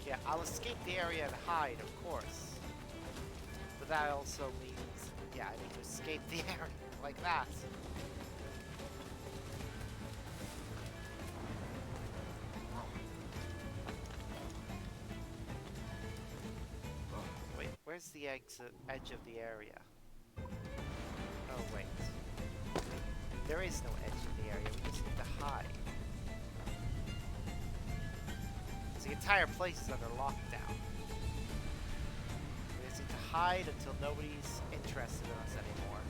Yeah, I'll escape the area and hide, of course. But that also means, yeah, I need to escape the area like that. Wait, where's the edge of the area? Oh, wait. There is no edge of the area, we just need to hide. The entire place is under lockdown. We just need to hide until nobody's interested in us anymore.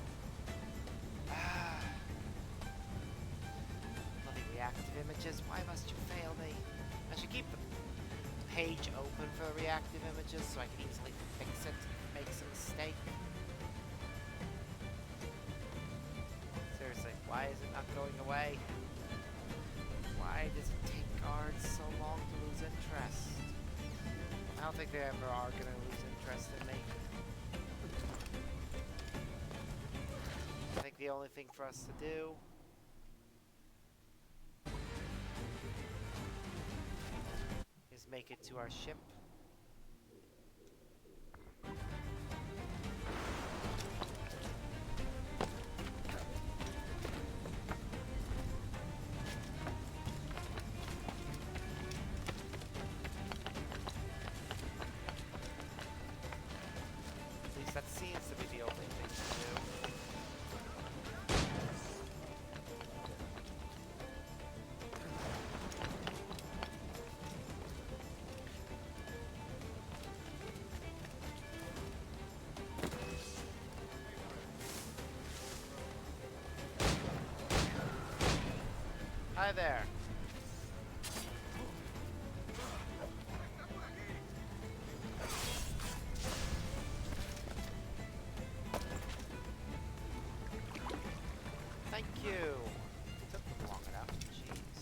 Bloody reactive images, why must you fail me? I should keep the page open for the reactive images so I can easily fix it if it makes a mistake. Seriously, why is it not going away? Why does it take guards so long to lose interest? I don't think they ever are going to lose interest in me. I think the only thing for us to do is make it to our ship. That seems to be the only thing to do. Hi there. Thank you. Took them long enough. Jeez.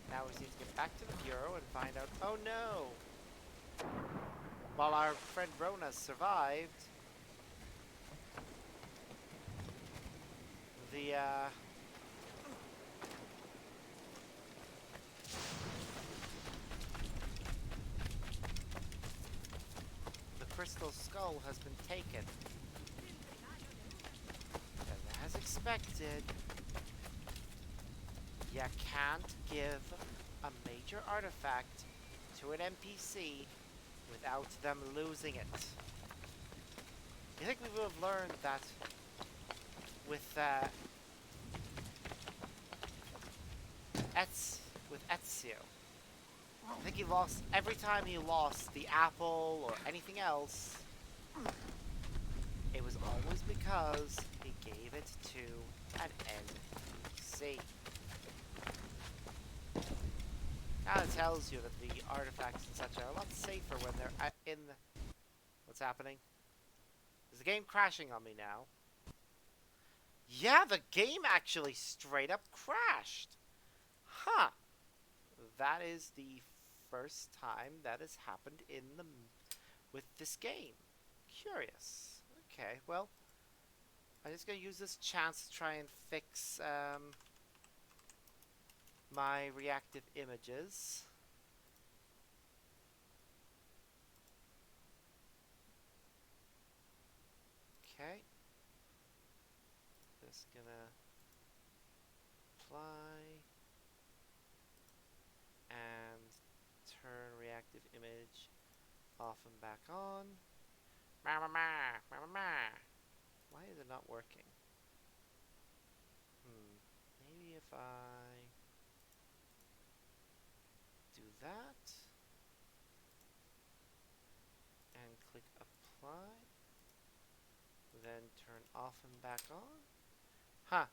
Now we need to get back to the bureau and find out. Oh no! While our friend Rona survived, The, the crystal skull has been taken. And as expected, you can't give a major artifact to an NPC without them losing it. You think we would have learned that with Ezio? I think he lost every time he lost the apple or anything else. It was always because he gave it to an NPC. Kind of tells you that the artifacts and such are a lot safer when they're in the... What's happening? Is the game crashing on me now? Yeah, the game actually straight up crashed. Huh. That is the first time that has happened with this game. Curious. Okay, well, I'm just gonna use this chance to try and fix my reactive images. Okay. Just gonna apply and turn reactive image off and back on. Why is it not working? Maybe if I do that and click apply, then turn off and back on. Huh.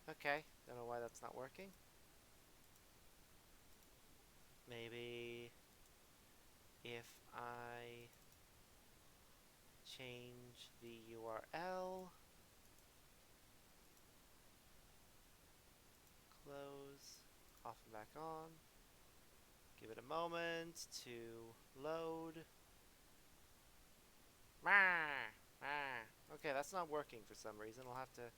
Okay, don't know why that's not working. Maybe if I change the URL, close, off and back on, give it a moment to load. Okay, that's not working for some reason. I'll have to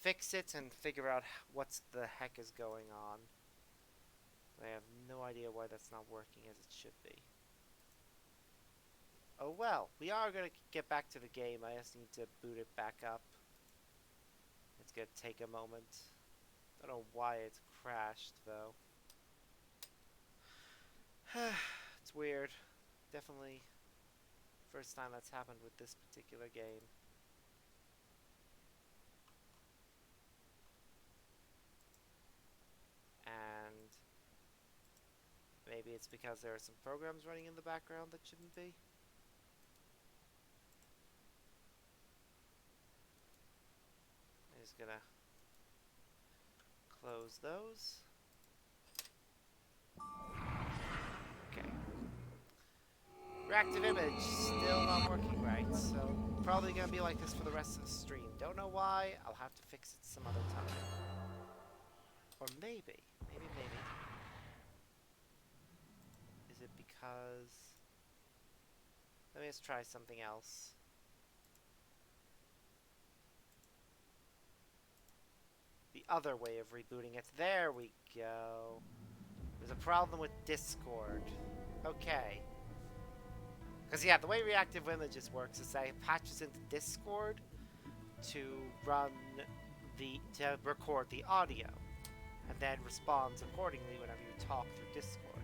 fix it and figure out what the heck is going on. I have no idea why that's not working as it should be. Oh well, we are going to get back to the game. I just need to boot it back up. It's going to take a moment. Don't know why it's crashed though. It's weird. Definitely first time that's happened with this particular game. And maybe it's because there are some programs running in the background that shouldn't be. I'm just gonna close those. Okay. Reactive image still not working right, so probably gonna be like this for the rest of the stream. Don't know why. I'll have to fix it some other time. Or maybe. Is it because... Let me just try something else. The other way of rebooting it. There we go. There's a problem with Discord. Okay. Because yeah, the way reactive images works is that it patches into Discord to record the audio. And then responds accordingly whenever you talk through Discord.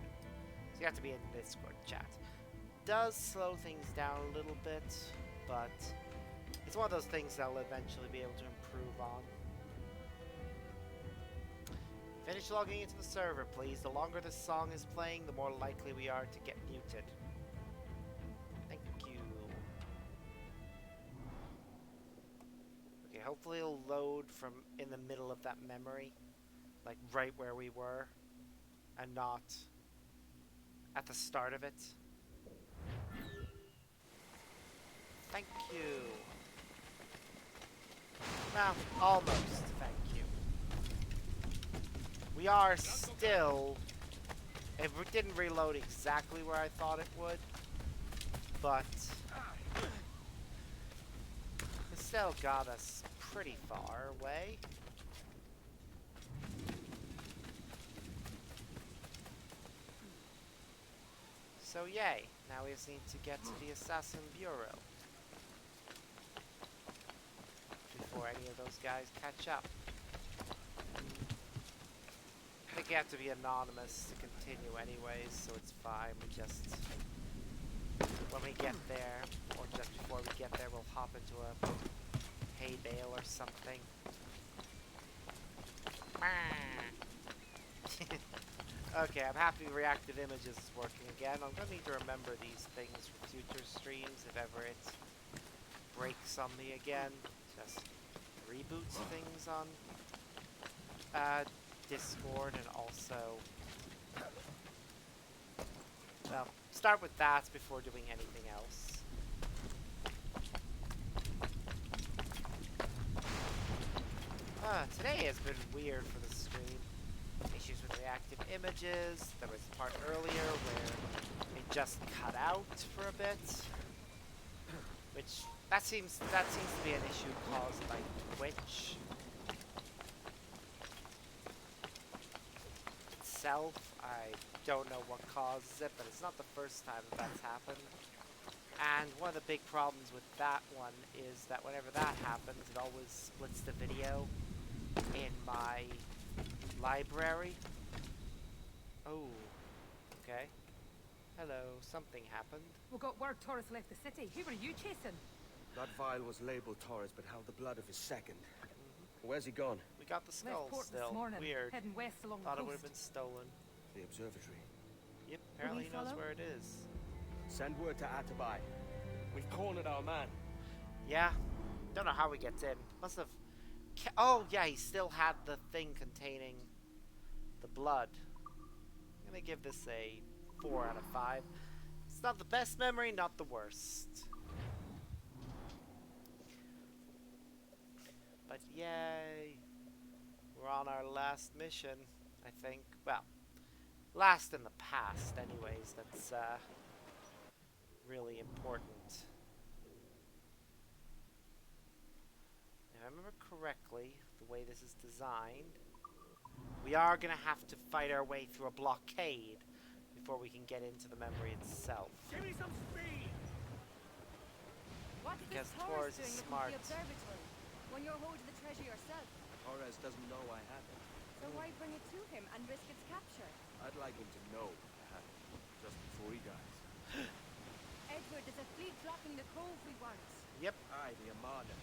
So you have to be in Discord chat. Does slow things down a little bit, but it's one of those things that I'll eventually be able to improve on. Finish logging into the server, please. The longer this song is playing, the more likely we are to get muted. Thank you. Okay, hopefully it'll load from in the middle of that memory. Like right where we were, and not at the start of it. Thank you. Well, almost, thank you. We are still... It didn't reload exactly where I thought it would, but... still got us pretty far away. So yay, now we just need to get to the Assassin Bureau before any of those guys catch up. I think you have to be anonymous to continue anyways, so it's fine. We just, when we get there, or just before we get there, we'll hop into a hay bale or something. Okay, I'm happy reactive images is working again. I'm going to need to remember these things for future streams if ever it breaks on me again. Just reboots things on Discord, and also, well, start with that before doing anything else. Today has been weird for the stream. Issues with reactive images. There was a part earlier where it just cut out for a bit, which that seems to be an issue caused by Twitch itself. I don't know what causes it, but it's not the first time that's happened. And one of the big problems with that one is that whenever that happens, it always splits the video in my library. Oh, okay. Hello, something happened. We got word Torres left the city. Who were you chasing? That vial was labeled Torres, but held the blood of his second. Where's he gone? We got the skull Left port still. this morning, Weird. heading west along Thought the it would coast. have been stolen. The observatory. Yep, apparently he knows follow? where it is. Send word to Atabai. We've cornered our man. Yeah, don't know how he gets in. Must have. Oh yeah, he still had the thing containing the blood. I'm gonna give this a 4 out of 5. It's not the best memory, not the worst. But yay, we're on our last mission, I think. Well, last in the past, anyways. That's really important. If I remember correctly, the way this is designed, we are going to have to fight our way through a blockade before we can get into the memory itself. Give me some speed! What Because is Torres Torres is doing smart. looking for the observatory when you're holding the treasure yourself? Torres doesn't know I have it. So why bring it to him and risk its capture? I'd like him to know I have it, just before he dies. Edward, there's a fleet blocking the cove we want. Yep. Aye, the Armada.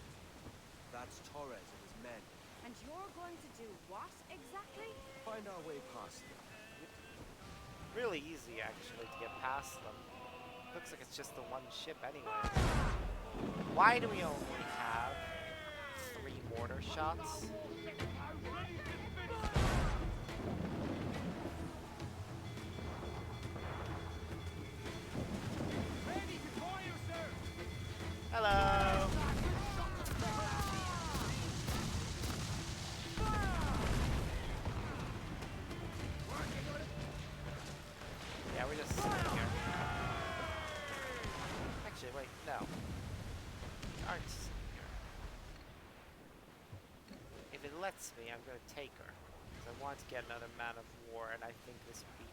That's Torres and his men. And you're going to do what exactly? Find our way past them. Really easy, actually, to get past them. Looks like it's just the one ship anyway. Why do we only have 3 mortar shots? Hello! Yeah, we're just sitting here. Actually, wait, no. We aren't sitting here. If it lets me, I'm going to take her. Because I want to get another Man of War, and I think this would be...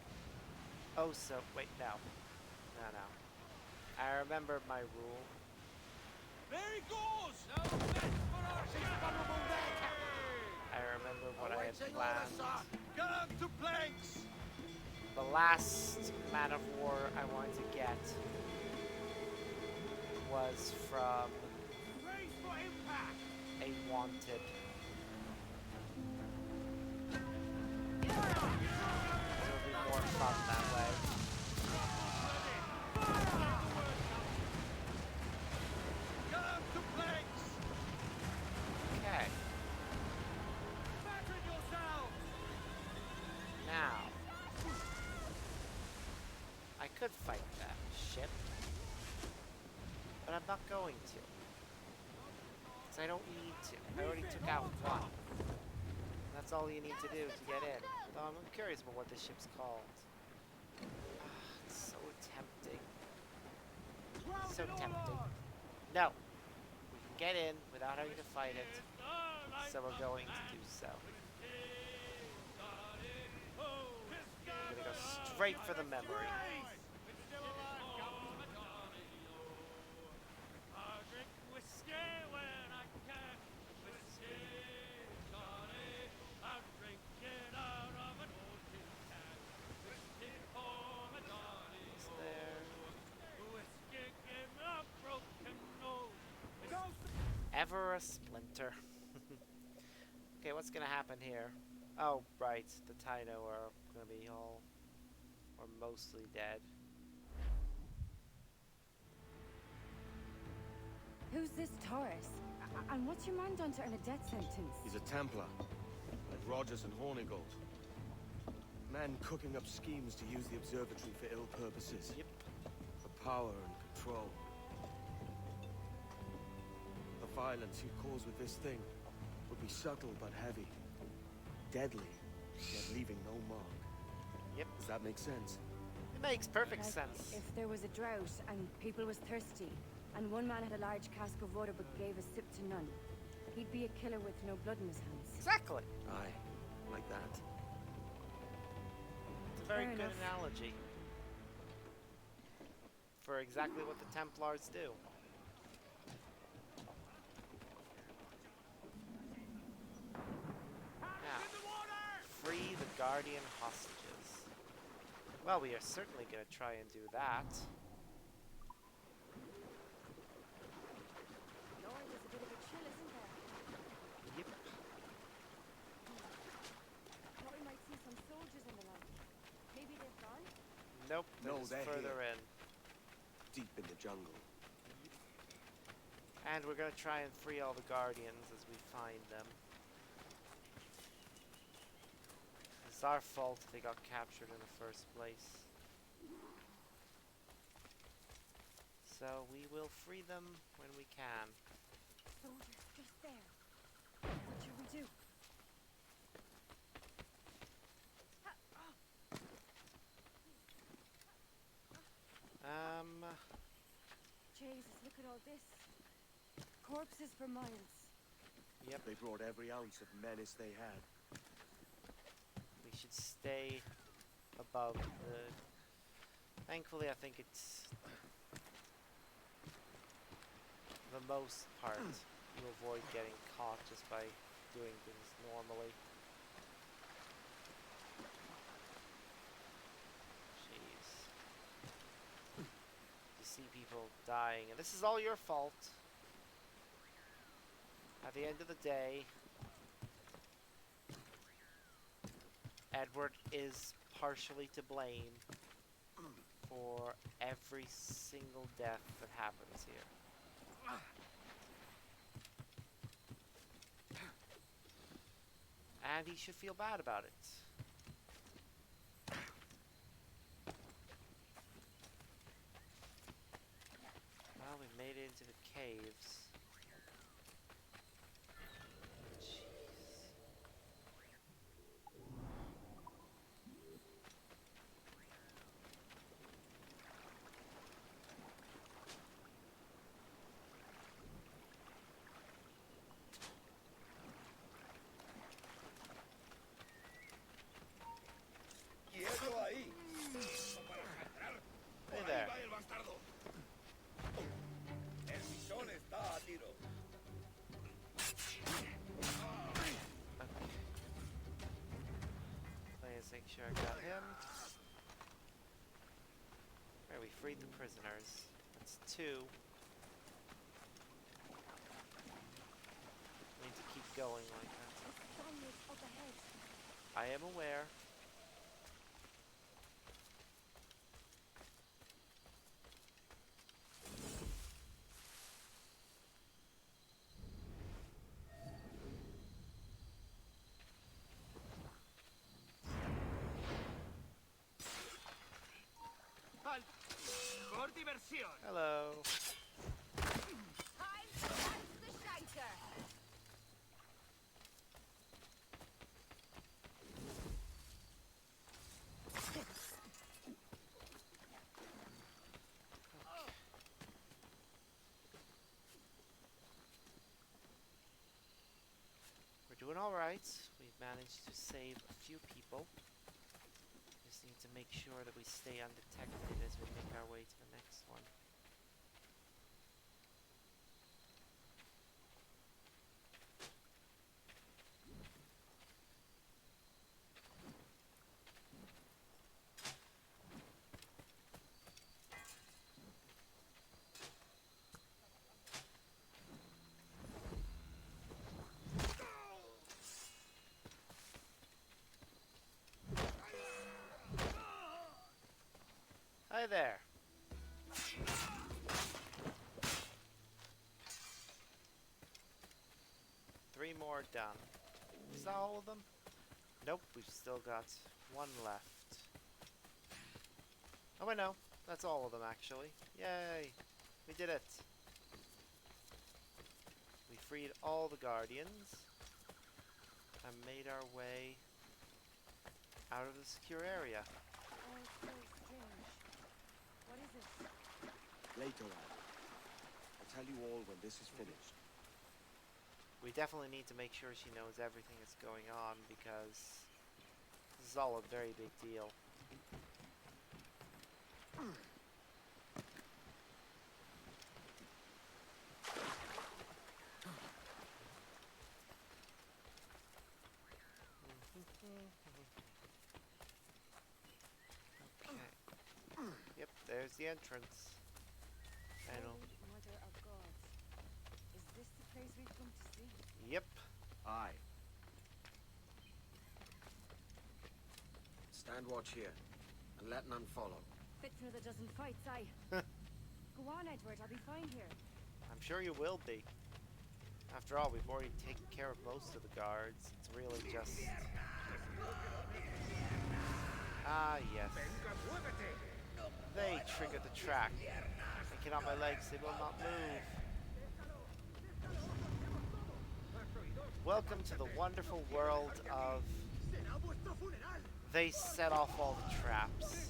Oh, so... Wait, no. No. I remember my rule. There he goes! No thanks for our vulnerable there, Captain! I remember what I had planned. Get up to planks! The last Man of War I wanted to get was from Brace for impact! a Wanted. It would be more fun that way. Get up to planks! Okay. Batten yourselves! Now, I could fight that ship, but I'm not going to. Because I don't need to. I already took out one. That's all you need to do to get in. Though I'm curious about what this ship's called. It's so tempting. So tempting. No. We can get in without having to fight it. So we're going to do so. We're gonna go straight for the memory. Ever a splinter. Okay, what's gonna happen here? Oh, right, the Taino are gonna be all, or mostly dead. Who's this Torres? And what's your man done to earn a death sentence? He's a Templar, like Rogers and Hornigold. Man cooking up schemes to use the observatory for ill purposes. Yep. For power and control. The violence he'd cause with this thing would be subtle but heavy. Deadly, yet leaving no mark. Yep. Does that make sense? It makes perfect Like sense. if there was a drought and people was thirsty, and one man had a large cask of water but gave a sip to none, he'd be a killer with no blood in his hands. Exactly. Aye, like that. It's a very Fair good enough. analogy for exactly what the Templars do. Now, free the Guardian hostages. Well, we are certainly going to try and do that. Lord, there's a bit of a chill, isn't there? Yep. Thought we might see some soldiers in the land. Maybe they've gone? Nope, they're No, just they're further here. in. Deep in the jungle. And we're going to try and free all the Guardians as we find them. It's our fault they got captured in the first place. So we will free them when we can. Soldiers, just there. What should we do? Jesus, look at all this. Corpses for miles. Yep. They brought every ounce of menace they had. We should stay above the... Thankfully, I think it's... the most part, you avoid getting caught just by doing things normally. Jeez. You see people dying, and this is all your fault. At the end of the day, Edward is partially to blame for every single death that happens here. And he should feel bad about it. Well, we made it into the caves. ¡Quieto ahí! Hey Por there. ahí va el bastardo. El bisón está a tiro. Let's make sure I got him. Alright, we freed the prisoners. That's 2. We need to keep going like that. Spaniards up ahead. I am aware. Por diversión. Hello. Time to dance the shanker. Alright, we've managed to save a few people. Just need to make sure that we stay undetected as we make our way to the next one. Hi there. Three more done. Is that all of them? Nope, we've still got one left. Oh, I know. That's all of them, actually. Yay! We did it. We freed all the guardians and made our way out of the secure area. Oh, so strange. What is it? Later, Al. I'll tell you all when this is finished. We definitely need to make sure she knows everything that's going on, because this is all a very big deal. Okay. Yep, there's the entrance. I know. Holy Mother of God. Is this the place we've come to see? Yep. Aye. Stand watch here, and let none follow. Fits another dozen fights, aye. Go on, Edward, I'll be fine here. I'm sure you will be. After all, we've already taken care of most of the guards. It's really just... Ah, yes. They triggered the track. I cannot my legs, they will not move. Welcome to the wonderful world of... They set off all the traps.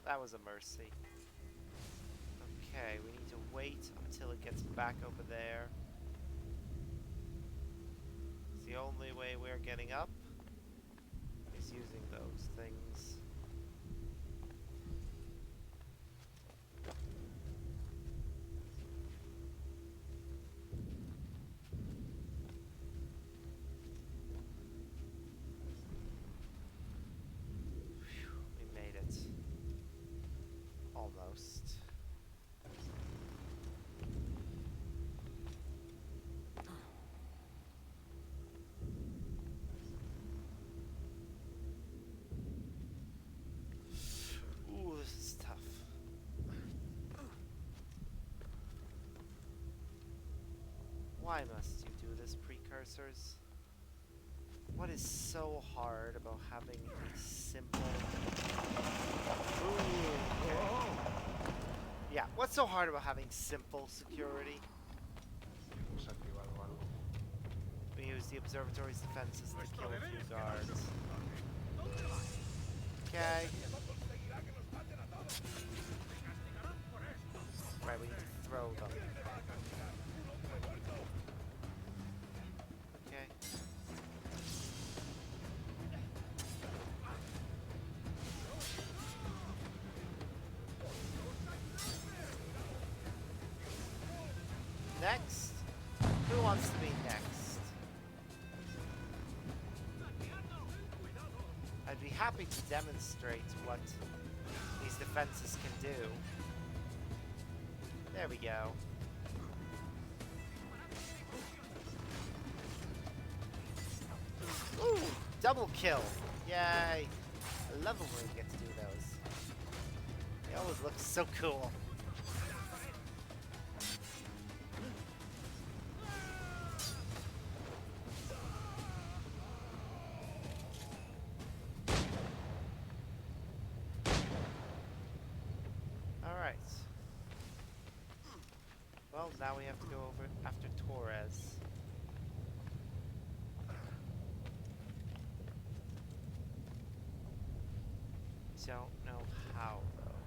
That was a mercy. Okay, we need to wait until it gets back over there. The only way we're getting up is using those things. We made it. Almost. Ooh, this is tough. Why must you do this, precursors? What is so hard about having a simple... Ooh, okay. Yeah, what's so hard about having simple security? We use the observatory's defenses to kill a few guards. Okay. Right, we need to throw them. Okay. Next? Who wants to be next? I'd be happy to demonstrate what these defenses can do. There we go. Ooh! Double kill! Yay! I love it when we get to do those. They always look so cool. Well, now we have to go over after Torres. Don't know how, though.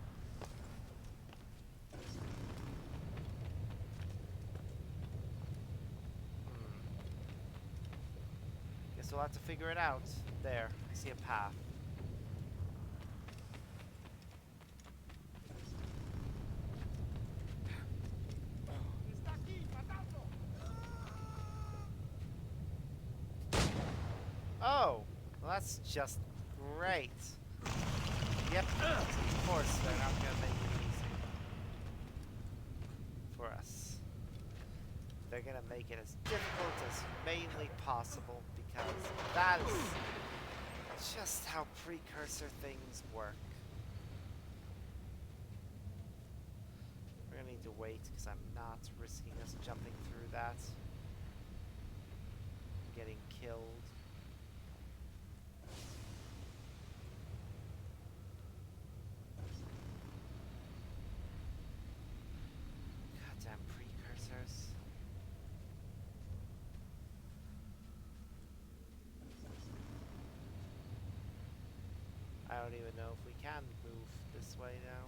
still have to figure it out. There, I see a path. Oh, well, that's just great. Yep, of course they're not going to make it easy for us. They're going to make it as difficult as humanly possible because that is just how precursor things work. We're going to need to wait because I'm not risking us jumping through that. Getting killed. Goddamn precursors. I don't even know if we can move this way now.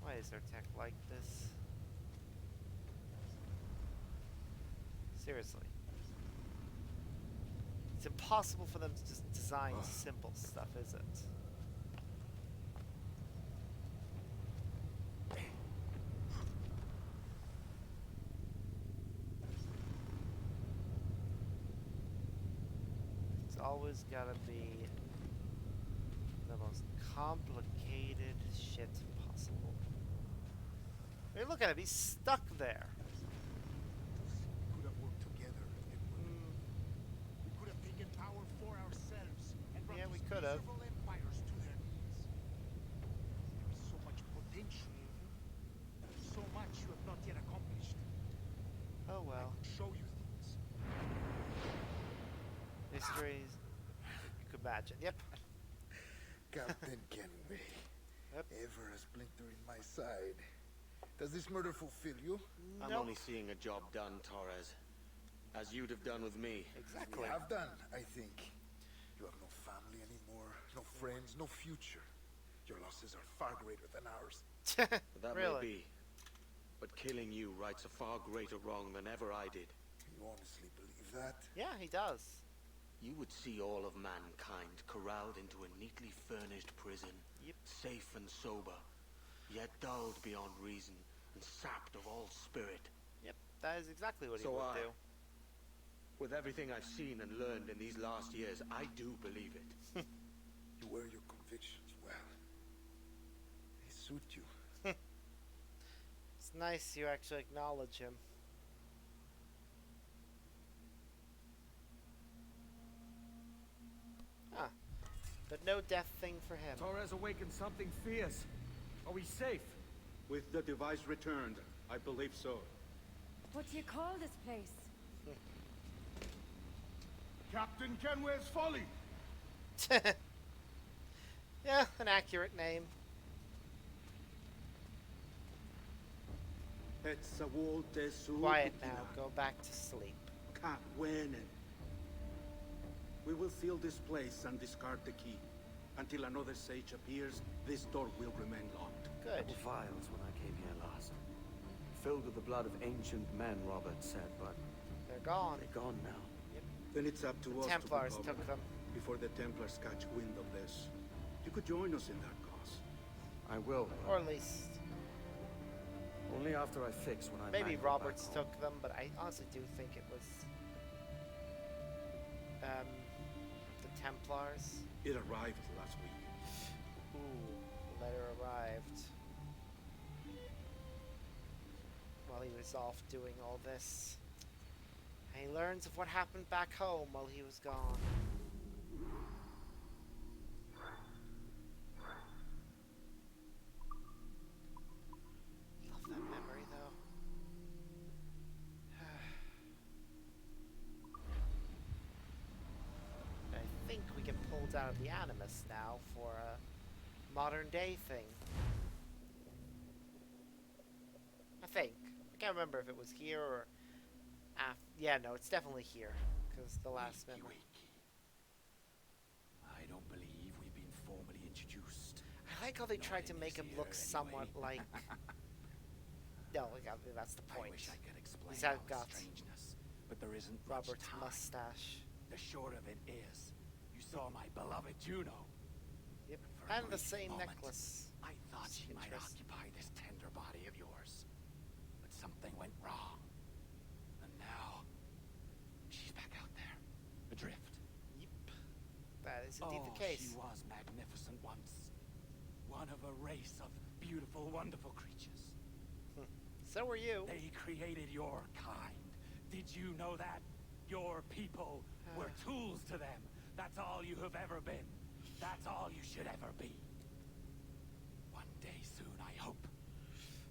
Why is their tech like this? Seriously. It's impossible for them to just design simple stuff, is it? It's always gotta be the most complicated shit possible. I mean, look at him, he's stuck there. We could have worked together, Edward. We could have taken power for ourselves and brought we these could have. miserable empires to their knees. There is so much potential. So much you have not yet accomplished. Oh well. I could show you things. Mysteries you could imagine. Yep. Captain Kenway. Yep. Ever a splinter in my side. Does this murder fulfill you? I'm only seeing a job done, Torres. As you'd have done with me. Exactly. We have done, I think. You have no family anymore, no friends, no future. Your losses are far greater than ours. That Really? may be. But killing you rights a far greater wrong than ever I did. You honestly believe that? Yeah, he does. You would see all of mankind corralled into a neatly furnished prison. Yep. Safe and sober, yet dulled beyond reason and sapped of all spirit. Yep, that is exactly what he So would do. With everything I've seen and learned in these last years, I do believe it. You wear your convictions well. They suit you. It's nice you actually acknowledge him. Huh. But no death thing for him. Torres awakened something fierce. Are we safe? With the device returned, I believe so. What do you call this place? Captain Kenway's Folly! Yeah, an accurate name. Quiet now, go back to sleep. We will seal this place and discard the key. Until another sage appears, this door will remain locked. Good. Couple vials when I came here last. Filled with the blood of ancient men, Robert said, but they're gone. They're gone now. Yep. Then it's up to The us Templars to recover took them. before the Templars catch wind of this. You could join us in that cause. I will. Or at least Only after I fix when I maybe mangle Roberts back home. took them, but I honestly do think it was the Templars. It arrived last week. Ooh, the letter arrived while he was off doing all this. And he learns of what happened back home while he was gone. Love that memory, though. I think we can pull down the Animus now for a modern day thing. I think. I can't remember if it was here or yeah, no, it's definitely here because the last memory. I don't believe we've been formally introduced. I like how they tried to make him look somewhat like. No, like, I mean, that's the point. I wish I could explain He's our got strangeness, but there isn't Robert's much time. mustache. The short of it is, you saw my beloved Juno. Yep, For a and the brief same moment, necklace. I thought she might occupy this tender body of yours. But something went wrong. And now, she's back out there, adrift. Yep, that is indeed the case. She was magnificent once. One of a race of beautiful, wonderful creatures. So were you. They created your kind. Did you know that? Your people were tools to them. That's all you have ever been. That's all you should ever be. One day soon, I hope.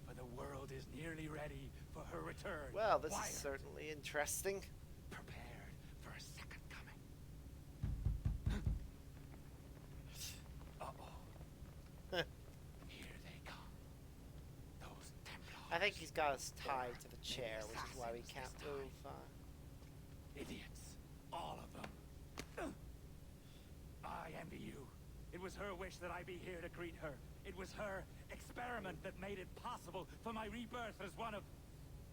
For the world is nearly ready for her return. Well, this Wired, is certainly interesting. prepared for a second coming. Here they come. Those Templars. I think he's got us tied to the chair, which is why we can't move. Idiots. All of them. I envy you. It was her wish that I be here to greet her. It was her experiment that made it possible for my rebirth as one of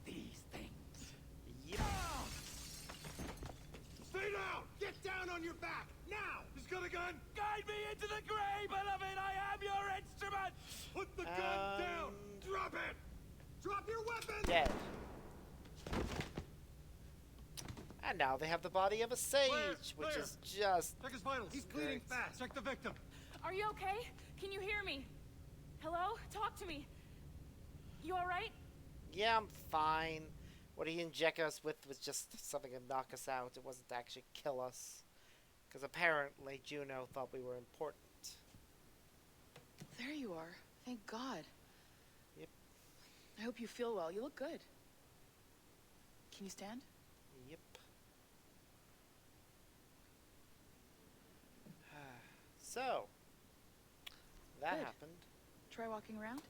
these things. Yep. Stay down! Get down on your back! Now! He's got a gun! Guide me into the grave, beloved! I am your instrument! Put the gun down! Drop it! Drop your weapon! Dead. And now they have the body of a sage, which is just... Check his vitals. He's bleeding fast. Check the victim. Are you okay? Can you hear me? Hello? Talk to me. You alright? Yeah, I'm fine. What he injected us with was just something to knock us out. It wasn't to actually kill us. Because apparently Juno thought we were important. There you are. Thank God. Yep. I hope you feel well. You look good. Can you stand? Yep. So, that Good. happened. Try walking around.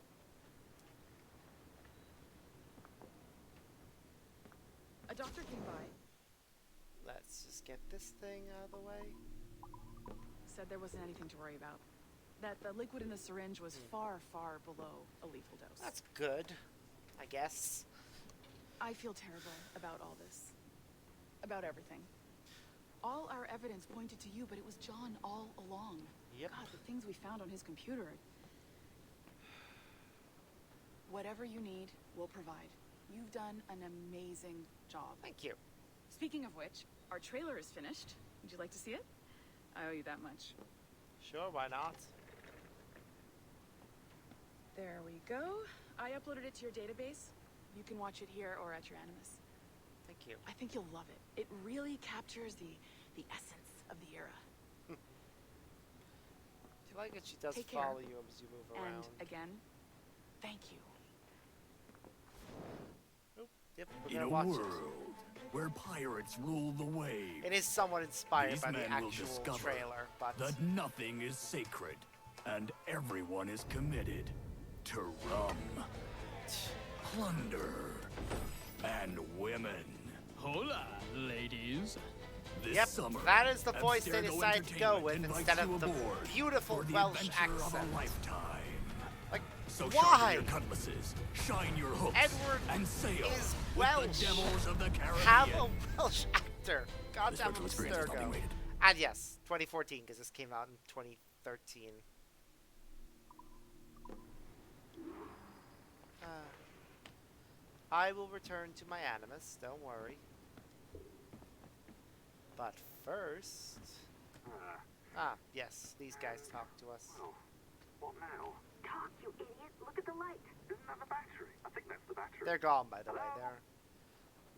A doctor came by. Let's just get this thing out of the way. Said there wasn't anything to worry about. That the liquid in the syringe was far, far below a lethal dose. That's good, I guess. I feel terrible about all this. About everything. All our evidence pointed to you, but it was John all along. Yep. God, the things we found on his computer. Whatever you need, we'll provide. You've done an amazing job. Thank you. Speaking of which, our trailer is finished. Would you like to see it? I owe you that much. Sure, why not? There we go. I uploaded it to your database. You can watch it here or at your Animus. Thank you. I think you'll love it. It really captures the essence of the era. Do you like that she does Take care. follow you as you move around? And again, thank you. Oh, yep, we're In gonna a watch world where pirates rule the waves, it is somewhat inspired these by the men will actual discover trailer, but that nothing is sacred, and everyone is committed to rum, plunder, and women. Hola, ladies. This yep, summer, that is the voice they Abstergo decided to go with Entertainment instead invites of you the aboard beautiful for the Welsh adventure of accent. a lifetime. Like, So why? sharpen your cutlasses, shine your hooks, Edward and sail is with Welsh. the devils of the Caribbean. Have a Welsh actor. God This damn virtual experience is not being Abstergo. rated. And yes, 2014, because this came out in 2013. I will return to my Animus, don't worry. But first... yes, these guys talk to us. Well, what now? Talk, you idiot! Look at the light! Isn't that the battery? I think that's the battery. They're gone, by the way. They're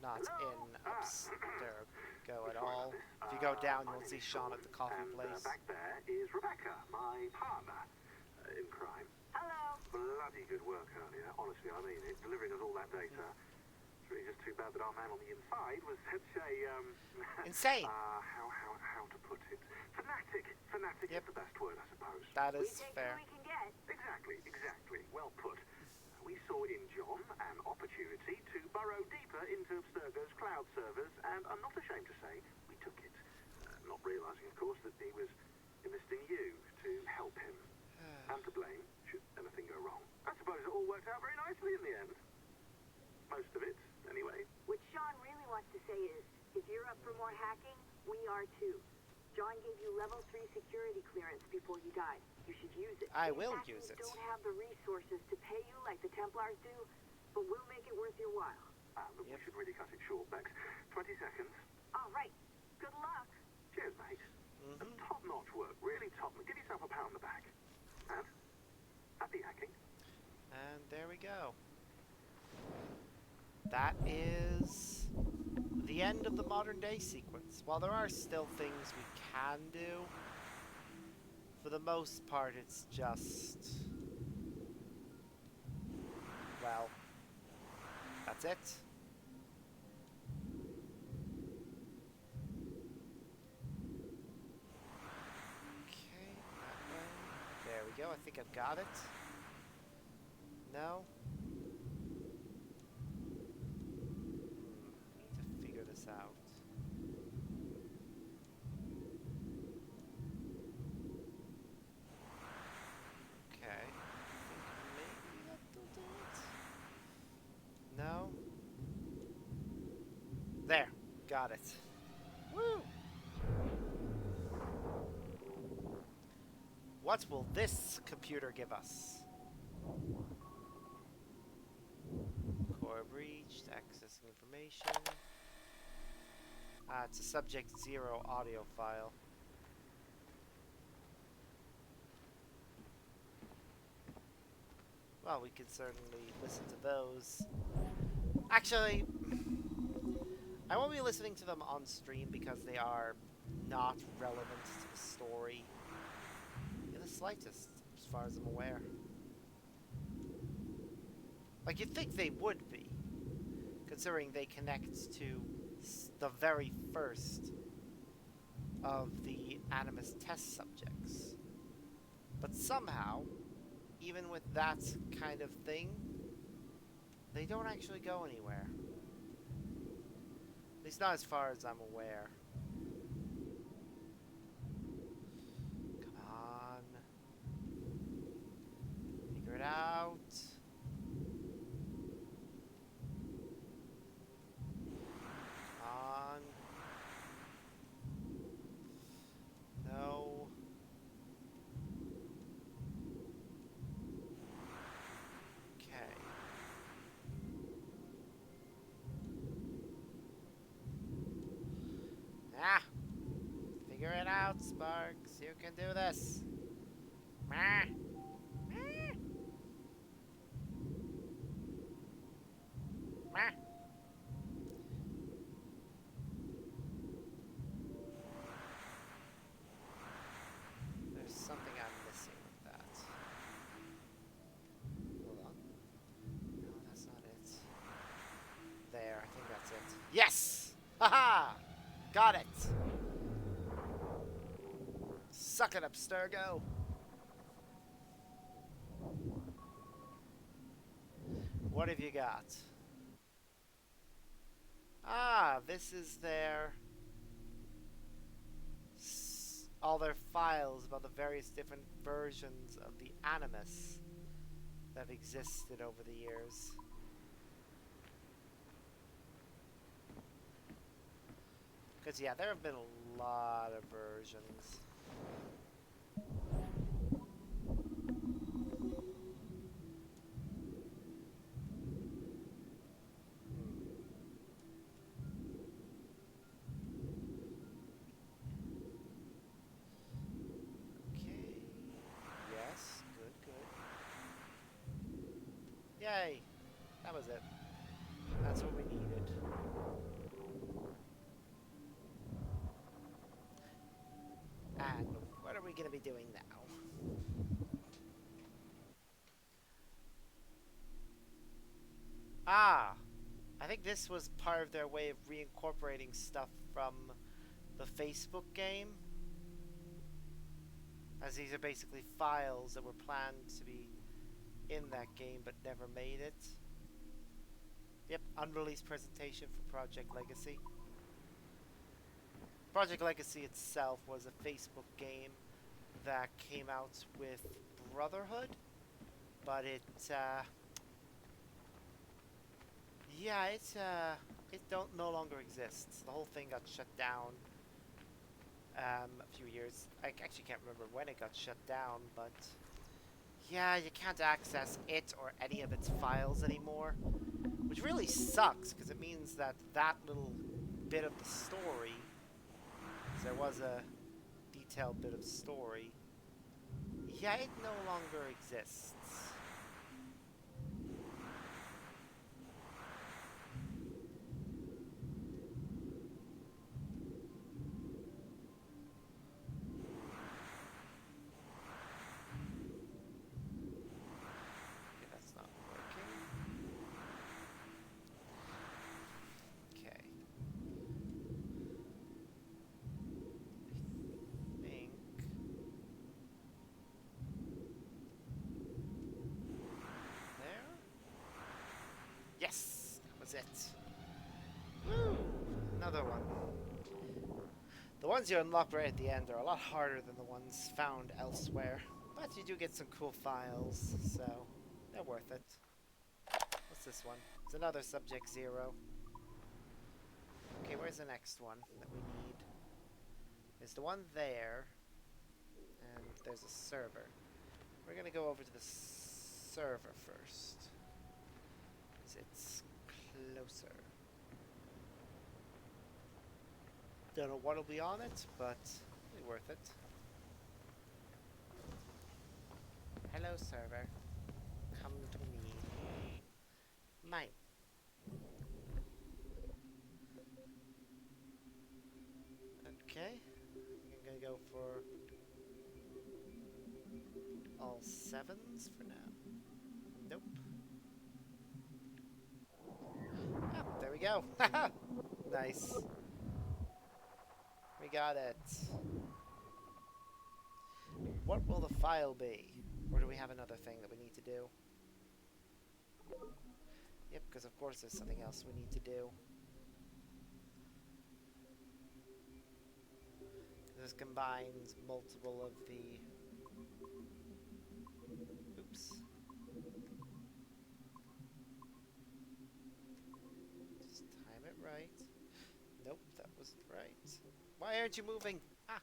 not in Abstergo at all. If you go down, you'll see Sean at the coffee place. Back there is Rebecca, my partner in crime. Hello! Bloody good work earlier. Honestly, I mean it. Delivering us all that data. It's really just too bad that our man on the inside was such a insane. How to put it? Fanatic. Fanatic is the best word, I suppose. That is fair. Exactly. Well put. We saw in John an opportunity to burrow deeper into Abstergo's cloud servers, and I'm not ashamed to say we took it. Not realizing, of course, that he was enlisting you to help him. And to blame, should anything go wrong. I suppose it all worked out very nicely in the end. Most of it, anyway. What Sean really wants to say is, if you're up for more hacking, We are too. John gave you level 3 security clearance before you died. You should use it. I will use it. We don't have the resources to pay you like the Templars do, but we'll make it worth your while. Look, we should really cut it short, Bex. 20 seconds. All right. Good luck. Cheers, mate. Top-notch work. Really top. Give yourself a pat on the back. And happy hacking. And there we go. That is the end of the modern day sequence. While there are still things we can do, for the most part it's just... well, that's it. Okay, that way. There we go, I think I've got it. No? Need to figure this out. Okay. I think maybe that'll do it. No? There. Got it. Woo! What will this computer give us? Core breached, accessing information. It's a subject 0 audio file. Well, we can certainly listen to those. Actually, I won't be listening to them on stream because they are not relevant to the story in the slightest, as far as I'm aware. Like, you'd think they would be, considering they connect to the very first of the Animus test subjects. But somehow, even with that kind of thing, they don't actually go anywhere. At least not as far as I'm aware. Come on. Figure it out. On. No. Okay. Ah! Figure it out, Sparks. You can do this. Meh. Meh. Meh. There's something I'm missing with that. Hold on. No, that's not it. There, I think that's it. Yes! Haha! Got it! Suck it up, Sturgo! What have you got? Ah, this is their... all their files about the various different versions of the Animus that have existed over the years. Because, yeah, there have been a lot of versions. Okay. Yes, good, good. Yay! That was it. That's what we needed. And what are we going to be doing now? Ah! I think this was part of their way of reincorporating stuff from the Facebook game. As these are basically files that were planned to be in that game but never made it. Yep, unreleased presentation for Project Legacy. Project Legacy itself was a Facebook game that came out with Brotherhood, but it no longer exists. The whole thing got shut down a few years. I actually can't remember when it got shut down, but yeah, you can't access it or any of its files anymore, which really sucks because it means that that little bit of the story, 'cause there was a detailed bit of story, yeah, it no longer exists. Yes, that was it. Woo! Another one. The ones you unlock right at the end are a lot harder than the ones found elsewhere, but you do get some cool files, so they're worth it. What's this one? It's another Subject 0. Okay, where's the next one that we need? There's the one there, and there's a server. We're gonna go over to the server first. It's closer. Don't know what'll be on it, but it'll be worth it. Hello, server. Come to me. Mine. Okay. I think I'm gonna go for all 7s for now. Nope. Ah, there we go. Nice. We got it. What will the file be? Or do we have another thing that we need to do? Yep, because of course there's something else we need to do. This combines multiple of the... Oops. Just time it right. Nope, that wasn't right. Why aren't you moving? Ah!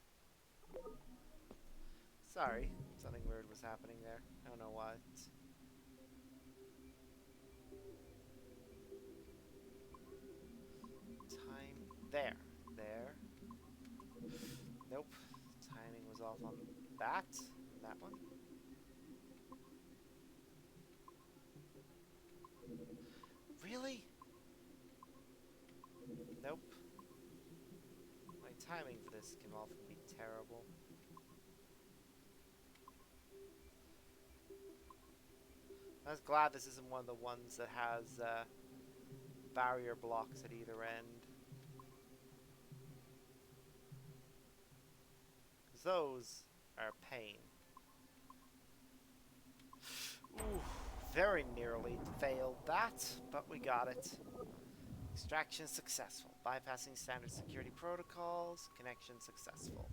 Sorry, something weird was happening there. I don't know what. Time. There. There. Nope. Timing was off on that. And that one. Really? Nope. My timing for this can often be terrible. I was glad this isn't one of the ones that has barrier blocks at either end. Because those are a pain. Ooh, very nearly failed that, but we got it. Extraction successful. Bypassing standard security protocols. Connection successful.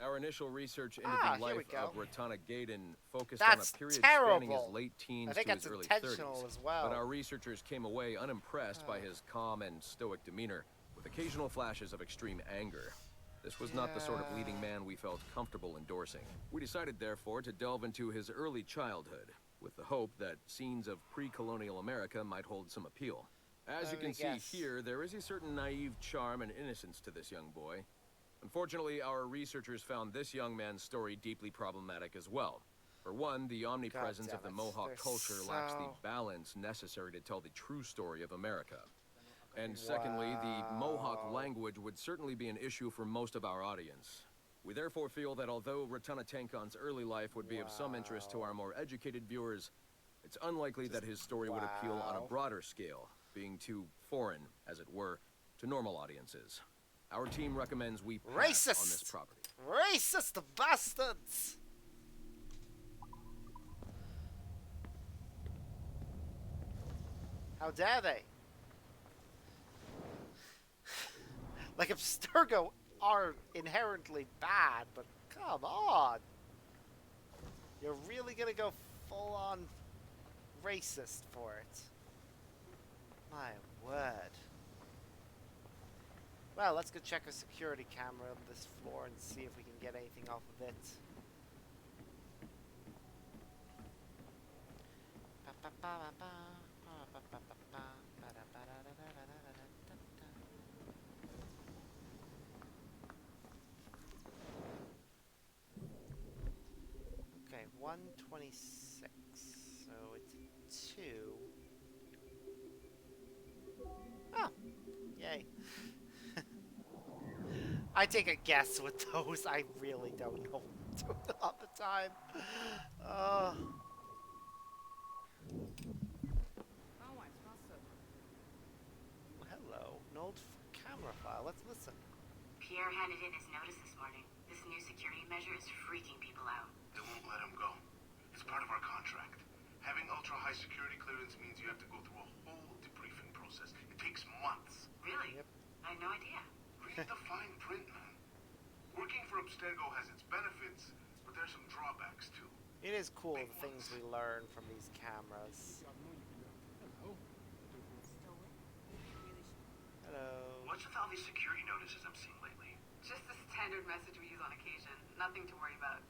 Our initial research into the life of Ratana Gaiden focused on a period spanning his late teens to his early 30s. As well. But our researchers came away unimpressed by his calm and stoic demeanor, with occasional flashes of extreme anger. This was not the sort of leading man we felt comfortable endorsing. We decided, therefore, to delve into his early childhood, with the hope that scenes of pre-colonial America might hold some appeal. As you can see here, there is a certain naive charm and innocence to this young boy. Unfortunately, our researchers found this young man's story deeply problematic as well. For one, the omnipresence of the Mohawk culture lacks the balance necessary to tell the true story of America. And secondly, the Mohawk language would certainly be an issue for most of our audience. We therefore feel that although Ratana Tenkon's early life would be of some interest to our more educated viewers, it's unlikely that his story would appeal on a broader scale, being too foreign, as it were, to normal audiences. Our team recommends we pass on this property. Racist bastards! How dare they? Like, Abstergo are inherently bad, but come on! You're really gonna go full-on racist for it? My word. Well, let's go check a security camera on this floor and see if we can get anything off of it. Okay, 126. So it's 2. Oh, yay. I take a guess with those. I really don't know what I'm doing all the time. Hello, an old camera file. Let's listen. Pierre handed in his notice this morning. This new security measure is freaking people out. They won't let him go. It's part of our contract. Having ultra-high security clearance means you have to go through a whole debriefing process. It takes months. Really? Yep. I had no idea. Read the fine print, man. Working for Abstergo has its benefits, but there's some drawbacks, too. It is cool the things we learn from these cameras. Hello. What's with all these security notices I'm seeing lately? Just the standard message we use on occasion. Nothing to worry about.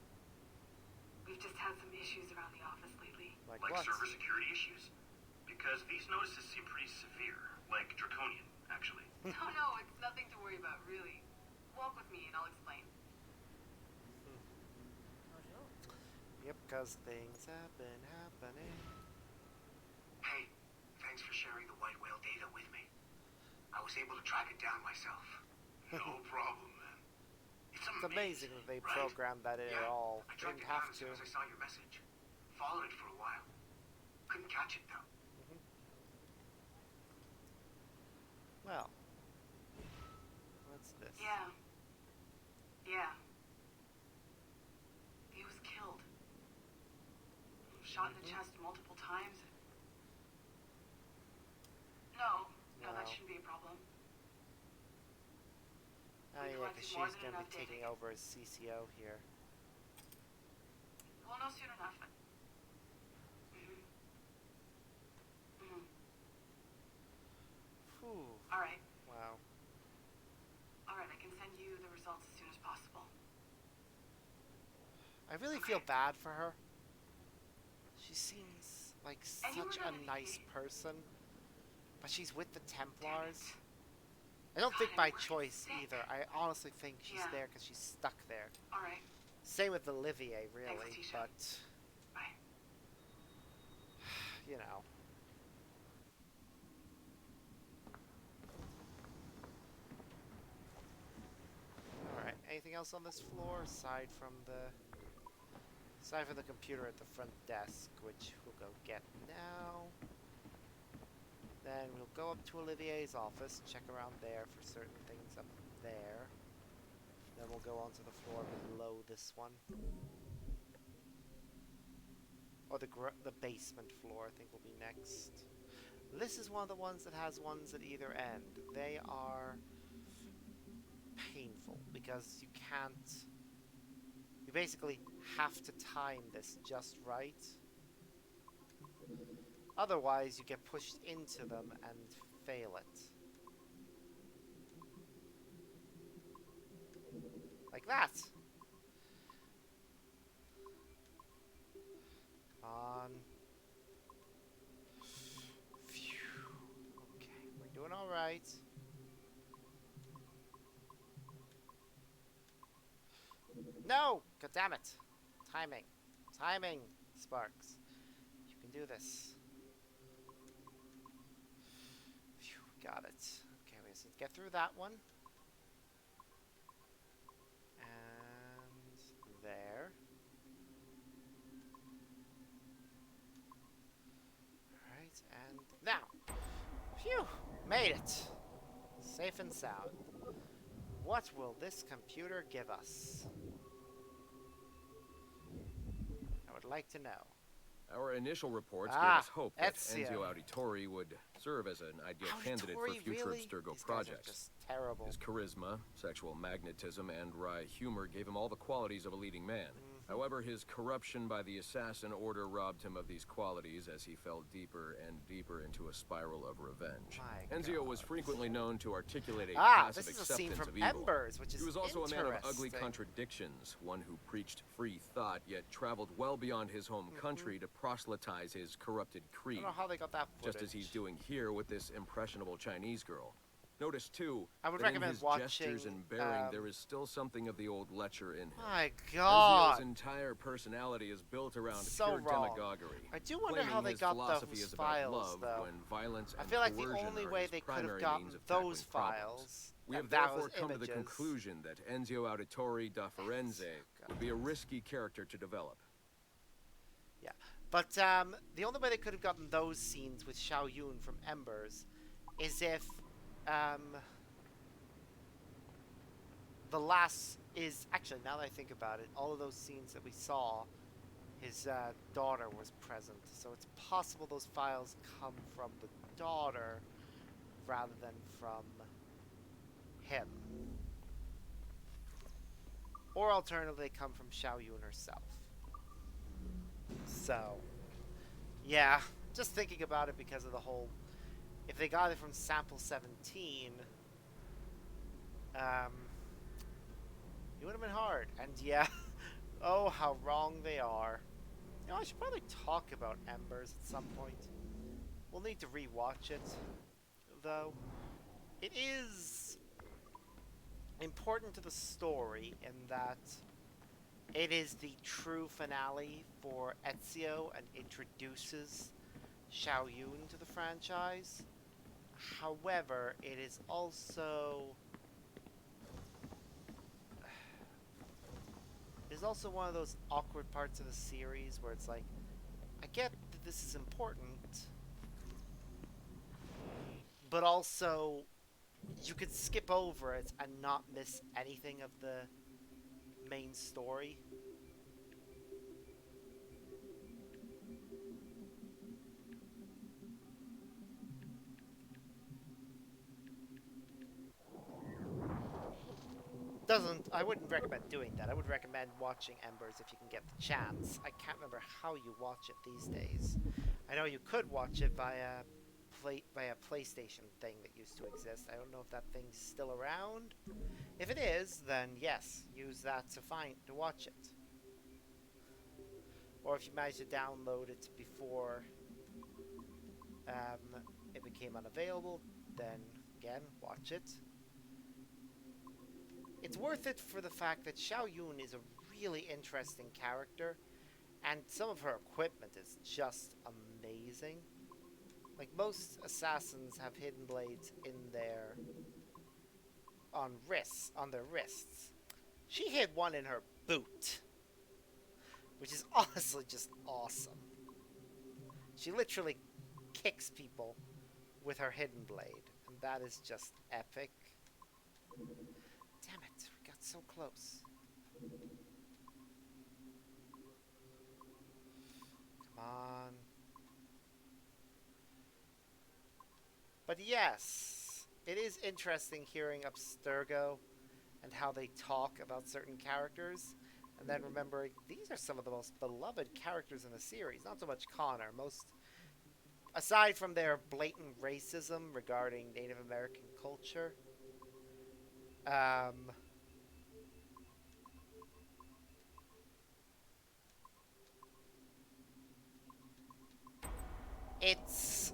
We've just had some issues around the office lately. Like what? Server security issues? Because these notices seem pretty severe. Like draconian, actually. No, it's nothing to worry about, really. Walk with me and I'll explain. Yep, because things have been happening. Hey, thanks for sharing the white whale data with me. I was able to track it down myself. No problem, man. It's amazing that they programmed that in at all. I tracked it down as soon as I saw your message. Followed it for a while. Couldn't catch it, though. Well, what's this? Yeah. He was killed. Shot in the chest multiple times. No, that shouldn't be a problem. Oh yeah, because she's going to be taking over as CCO here. We'll know soon enough. Alright. Wow. Alright, I can send you the results as soon as possible. I really feel bad for her. She seems like such a nice person. But she's with the Templars. I don't think by choice either. I honestly think she's there because she's stuck there. Alright. Same with Olivier, really. Thanks, but, bye. You know. Alright, anything else on this floor aside from the computer at the front desk, which we'll go get now. Then we'll go up to Olivier's office, check around there for certain things up there. Then we'll go onto the floor below this one. Or the basement floor, I think, will be next. This is one of the ones that has ones at either end. They are painful because you can't... You basically have to time this just right. Otherwise, you get pushed into them and fail it. Like that. Come on. Phew. Okay, we're doing all right. No! God damn it. Timing. Timing, Sparks. You can do this. Phew, got it. Okay, we just need to get through that one. And there. Alright, and now. Phew! Made it. Safe and sound. What will this computer give us? I would like to know. Our initial reports gave us hope that Ezio. Enzio Auditori would serve as an ideal candidate for future really? Abstergo These projects. guys are just terrible. His charisma, sexual magnetism, and wry humor gave him all the qualities of a leading man. However, his corruption by the assassin order robbed him of these qualities as he fell deeper and deeper into a spiral of revenge. Enzio was frequently known to articulate a passive this is a scene acceptance from of evil. Embers, which is He was also a man of ugly interesting. contradictions, one who preached free thought, yet traveled well beyond his home country to proselytize his corrupted I creed. don't know how they got that footage. Just as he's doing here with this impressionable Chinese girl. Notice, too, I would that in recommend his watching, gestures and bearing, there is still something of the old lecher in him. My God. Ezio's entire personality is built around So pure wrong. demagoguery. I do wonder claiming how they his got philosophy those is about files, love though. when violence I and feel like the coercion only are way his they could have primary gotten means of those tackling problems. files, We have and that therefore was come to the images. conclusion that Enzio Auditore da Firenze would be a risky character to develop. Yeah, but the only way they could have gotten those scenes with Xiao Yun from Embers is if the last is actually, now that I think about it, all of those scenes that we saw, his daughter was present, so it's possible those files come from the daughter rather than from him, or alternatively they come from Xiao Yun herself. So, yeah, just thinking about it because of the whole, if they got it from sample 17, it would have been hard. And yeah, oh, how wrong they are. You know, I should probably talk about Embers at some point. We'll need to rewatch it, though. It is important to the story in that it is the true finale for Ezio and introduces Xiao Yun to the franchise. However, it is also one of those awkward parts of the series where it's like, I get that this is important, but also you could skip over it and not miss anything of the main story. I wouldn't recommend doing that. I would recommend watching Embers if you can get the chance. I can't remember how you watch it these days. I know you could watch it via PlayStation thing that used to exist. I don't know if that thing's still around. If it is, then yes, use that to watch it. Or if you manage to download it before it became unavailable, then again, watch it. It's worth it for the fact that Xiao Yun is a really interesting character, and some of her equipment is just amazing. Like, most assassins have hidden blades on their wrists. She hid one in her boot, which is honestly just awesome. She literally kicks people with her hidden blade, and that is just epic. Damn it, we got so close. Come on. But yes, it is interesting hearing Abstergo and how they talk about certain characters, and then remembering these are some of the most beloved characters in the series. Not so much Connor. Aside from their blatant racism regarding Native American culture, it's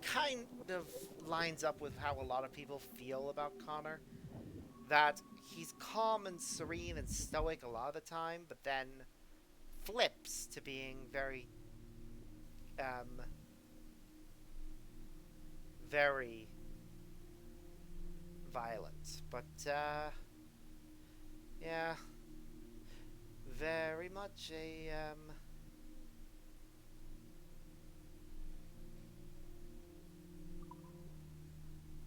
kind of lines up with how a lot of people feel about Connor. That he's calm and serene and stoic a lot of the time, but then flips to being very, very violent. But, yeah, very much a,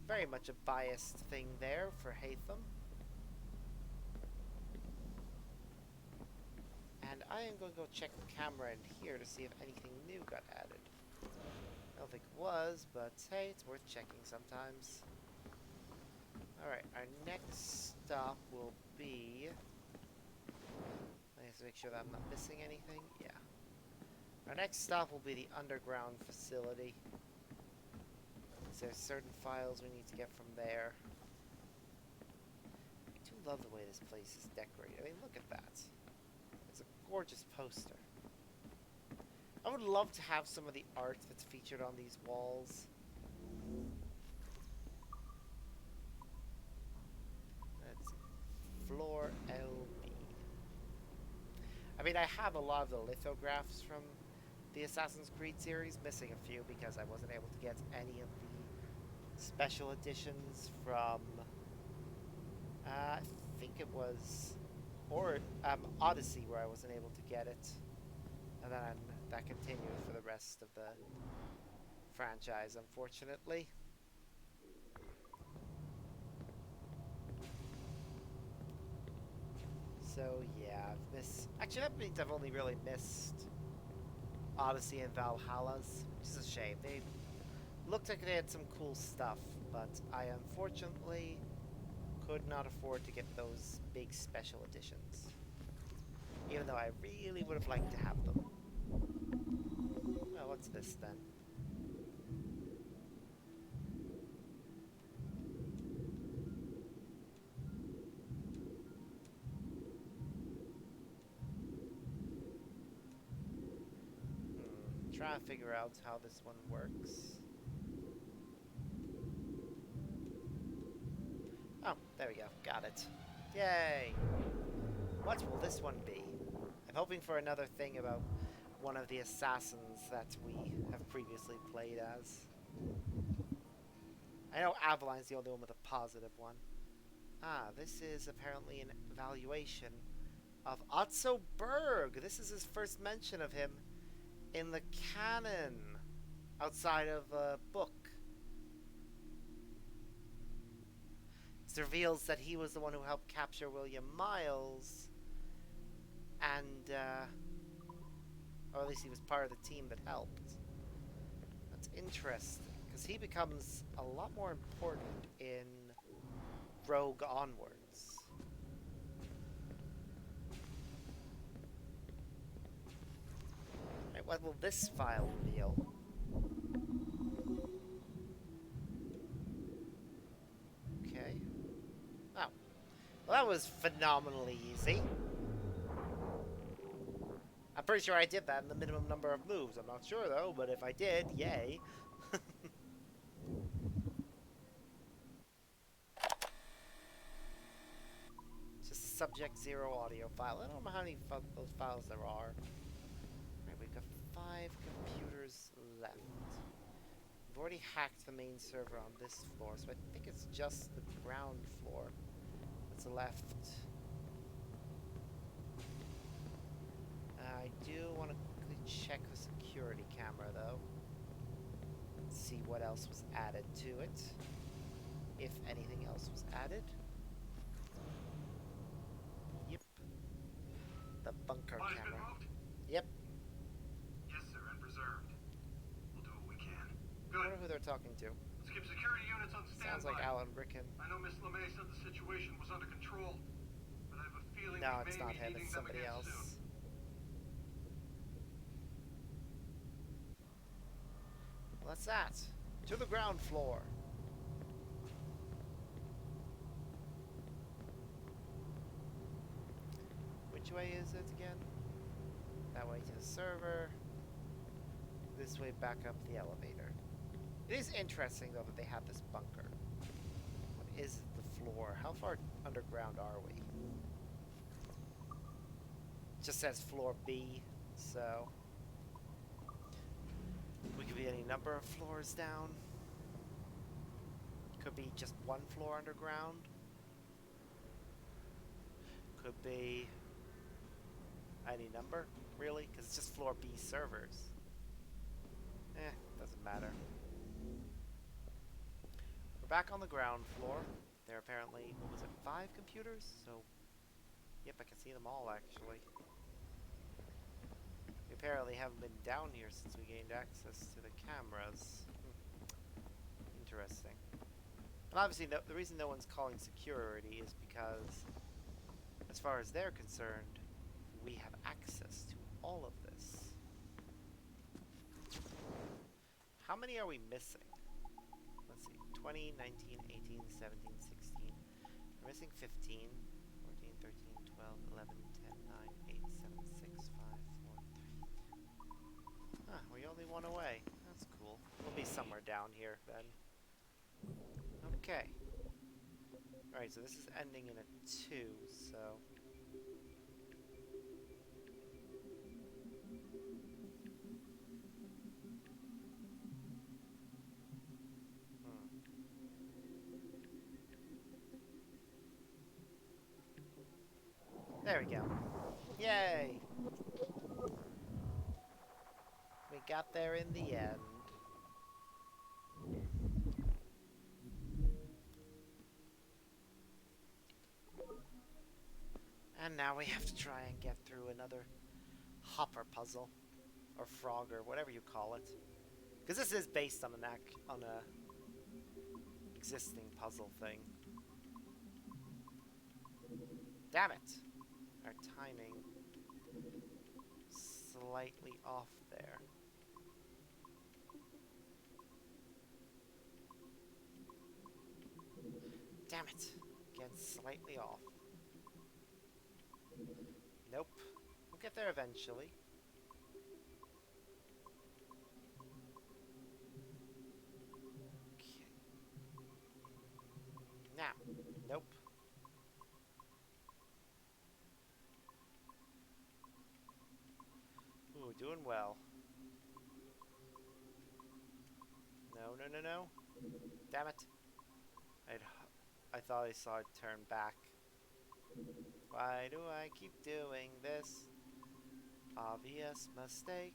very much a biased thing there for Hatham. And I am going to go check the camera in here to see if anything new got added. I don't think it was, but hey, it's worth checking sometimes. Alright, our next stop will be... So make sure that I'm not missing anything. Yeah. Our next stop will be the underground facility. There's certain files we need to get from there. I do love the way this place is decorated. I mean, look at that. It's a gorgeous poster. I would love to have some of the art that's featured on these walls. Let's see. Floor LB. I mean, I have a lot of the lithographs from the Assassin's Creed series, missing a few because I wasn't able to get any of the special editions from, I think it was Odyssey where I wasn't able to get it. And then that continued for the rest of the franchise, unfortunately. So yeah, I've missed... Actually, that means I've only really missed Odyssey and Valhalla's, which is a shame. They looked like they had some cool stuff, but I unfortunately could not afford to get those big special editions. Even though I really would have liked to have them. Oh, what's this then? Trying to figure out how this one works. Oh, there we go. Got it. Yay! What will this one be? I'm hoping for another thing about one of the assassins that we have previously played as. I know Avaline's the only one with a positive one. Ah, this is apparently an evaluation of Otso Berg. This is his first mention of him in the canon, outside of a book. It reveals that he was the one who helped capture William Miles, and, or at least he was part of the team that helped. That's interesting, because he becomes a lot more important in Rogue onwards. Right, what will this file reveal? Okay. Oh. Well, that was phenomenally easy. I'm pretty sure I did that in the minimum number of moves. I'm not sure, though, but if I did, yay. Just a subject 0 audio file. I don't know how many those files there are. Right, we've got 5 computers left. We've already hacked the main server on this floor, so I think it's just the ground floor that's left. I do want to quickly check the security camera, though. See what else was added to it. If anything else was added. Yep. The bunker camera. Yep. Yes, sir, and preserved. We'll do what we can. I wonder who they're talking to. Let's keep security units on standby. Sounds like Alan Rickon. I know Miss LeMay said the situation was under control, but I have a feeling no, we it's may not be him. needing It's them somebody again else. soon. What's that? To the ground floor. Which way is it again? That way to the server. This way back up the elevator. It is interesting, though, that they have this bunker. What is the floor? How far underground are we? It just says floor B, so... we could be any number of floors down. Could be just one floor underground. Could be any number, really, because it's just floor B servers. Doesn't matter. We're back on the ground floor. There are apparently, what was it, 5 computers? So, yep, I can see them all, actually. We apparently haven't been down here since we gained access to the cameras. Interesting. And obviously, the reason no one's calling security is because, as far as they're concerned, we have access to all of this. How many are we missing? Let's see. 20, 19, 18, 17, 16. We're missing 15, 14, 13, 12, 11, 10, 9, 8, 7, 6, 5, 4, 3. Huh, we only one away. That's cool. We'll be somewhere down here then. Okay. Alright, so this is ending in a 2, so... There we go. Yay! We got there in the end. And now we have to try and get through another hopper puzzle. Or frog, or whatever you call it. Because this is based on a existing puzzle thing. Damn it! Our timing slightly off there. Damn it! Again, slightly off. Nope. We'll get there eventually. Okay. Now. Nope. Ooh, doing well. No, no, no, no. Damn it. I thought I saw it turn back. Why do I keep doing this? Obvious mistake.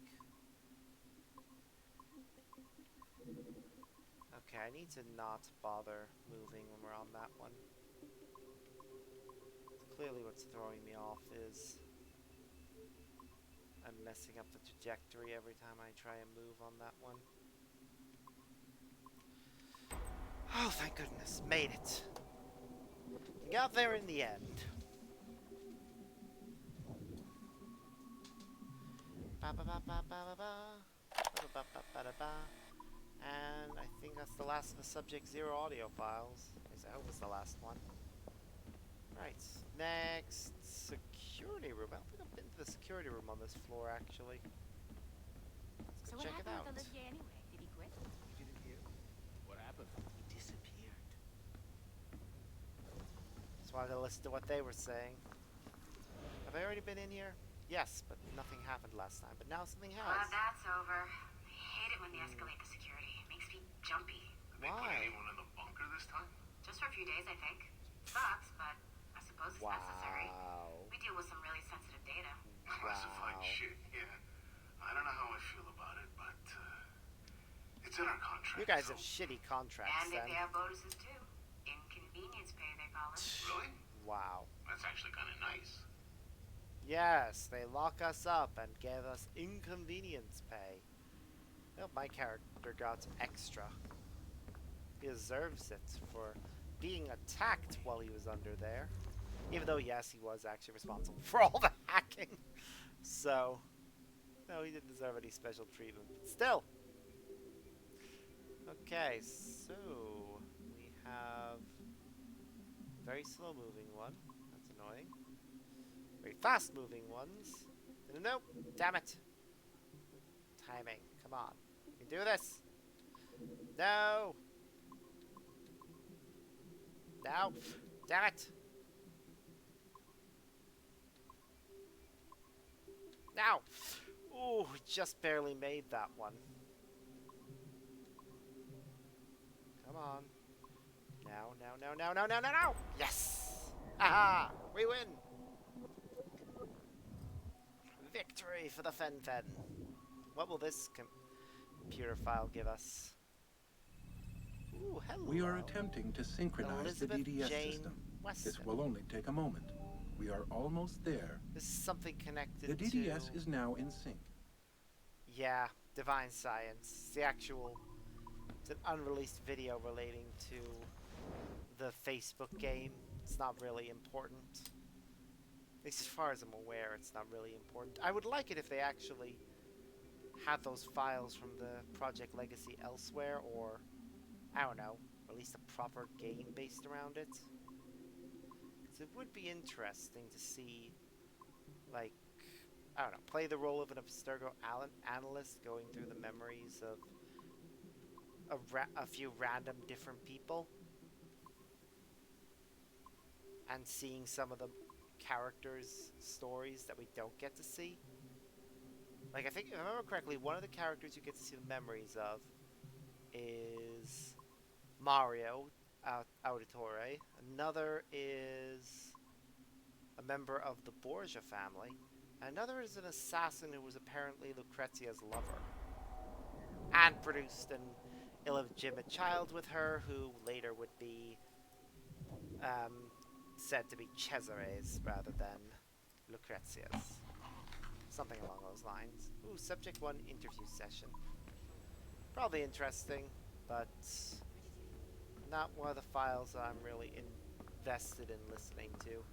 Okay, I need to not bother moving when we're on that one. Clearly what's throwing me off is I'm messing up the trajectory every time I try and move on that one. Oh, thank goodness. Made it. We got there in the end. And I think that's the last of the Subject Zero audio files. At least I hope it's the last one. Right, next, security room. I don't think I've been to the security room on this floor, actually. Let's go check it out. With Olivier anyway? Did he quit? You didn't hear? What happened? He disappeared. Just wanted to listen to what they were saying. Have I already been in here? Yes, but nothing happened last time. But now something has. That's over. I hate it when they escalate the security. It makes me jumpy. Did they put anyone in the bunker this time? Just for a few days, I think. Sucks, but I suppose it's necessary. We deal with some really sensitive data. Classified shit, yeah. I don't know how I feel about it, but it's in our contract. You guys have shitty contracts, And they pay out bonuses too. Inconvenience pay, they call it. Really? Wow. That's actually kind of nice. Yes, they lock us up and give us inconvenience pay. Well, my character got extra. He deserves it for being attacked while he was under there. Even though, yes, he was actually responsible for all the hacking. So, no, he didn't deserve any special treatment. But still. Okay, so we have very slow moving one. That's annoying. Very fast moving ones. Nope. Damn it. Timing. Come on. You can do this. No. No. Damn it. Now. Ooh, we just barely made that one. Come on. Now, now, now, now, now, now, now, now. Yes. Aha. We win. Victory for the Fen-Fen. What will this computer file give us? Ooh, hello. We are attempting to synchronize Elizabeth the DDS Jane system. Weston. This will only take a moment. We are almost there. This is something connected The to... DDS is now in sync. Yeah, Divine Science. The actual... It's an unreleased video relating to the Facebook game. It's not really important. least as far as I'm aware, it's not really important. I would like it if they actually had those files from the Project Legacy elsewhere, or, I don't know, release a proper game based around it. Because it would be interesting to see, like, I don't know, play the role of an Abstergo analyst going through the memories of a few random different people. And seeing some of the characters' stories that we don't get to see. Like, I think, if I remember correctly, one of the characters you get to see the memories of is Mario Auditore. Another is a member of the Borgia family. And another is an assassin who was apparently Lucrezia's lover. And produced an illegitimate child with her, who later would be said to be Cesare's rather than Lucrezia's. Something along those lines. Ooh, subject 1 interview session. Probably interesting, but not one of the files that I'm really invested in listening to.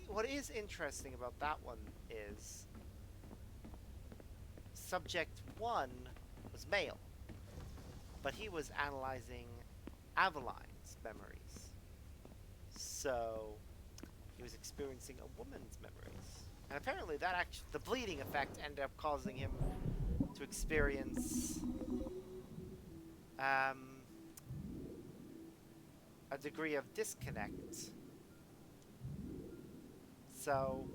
What is interesting about that one is subject 1 was male, but he was analyzing Aveline's memories. So he was experiencing a woman's memories. And apparently that the bleeding effect ended up causing him to experience a degree of disconnect. So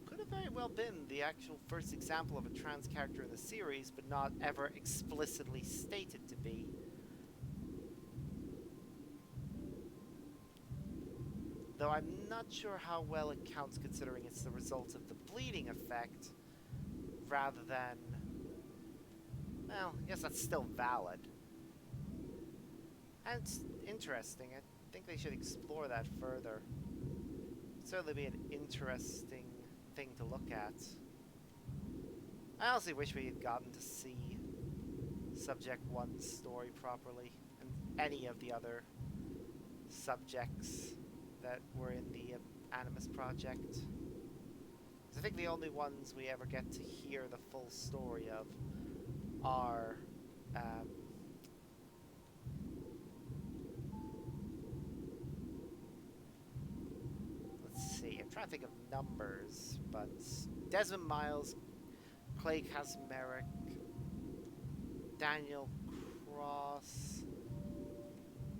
could have very well been the actual first example of a trans character in the series, but not ever explicitly stated to be. Though I'm not sure how well it counts, considering it's the result of the bleeding effect rather than... Well, I guess that's still valid. And it's interesting. I think they should explore that further. It'd certainly be an interesting thing to look at. I honestly wish we had gotten to see Subject 1's story properly, and any of the other subjects that were in the Animus project. 'Cause I think the only ones we ever get to hear the full story of are let's see, I'm trying to think of numbers, but Desmond Miles, Clay Kazmarek, Daniel Cross,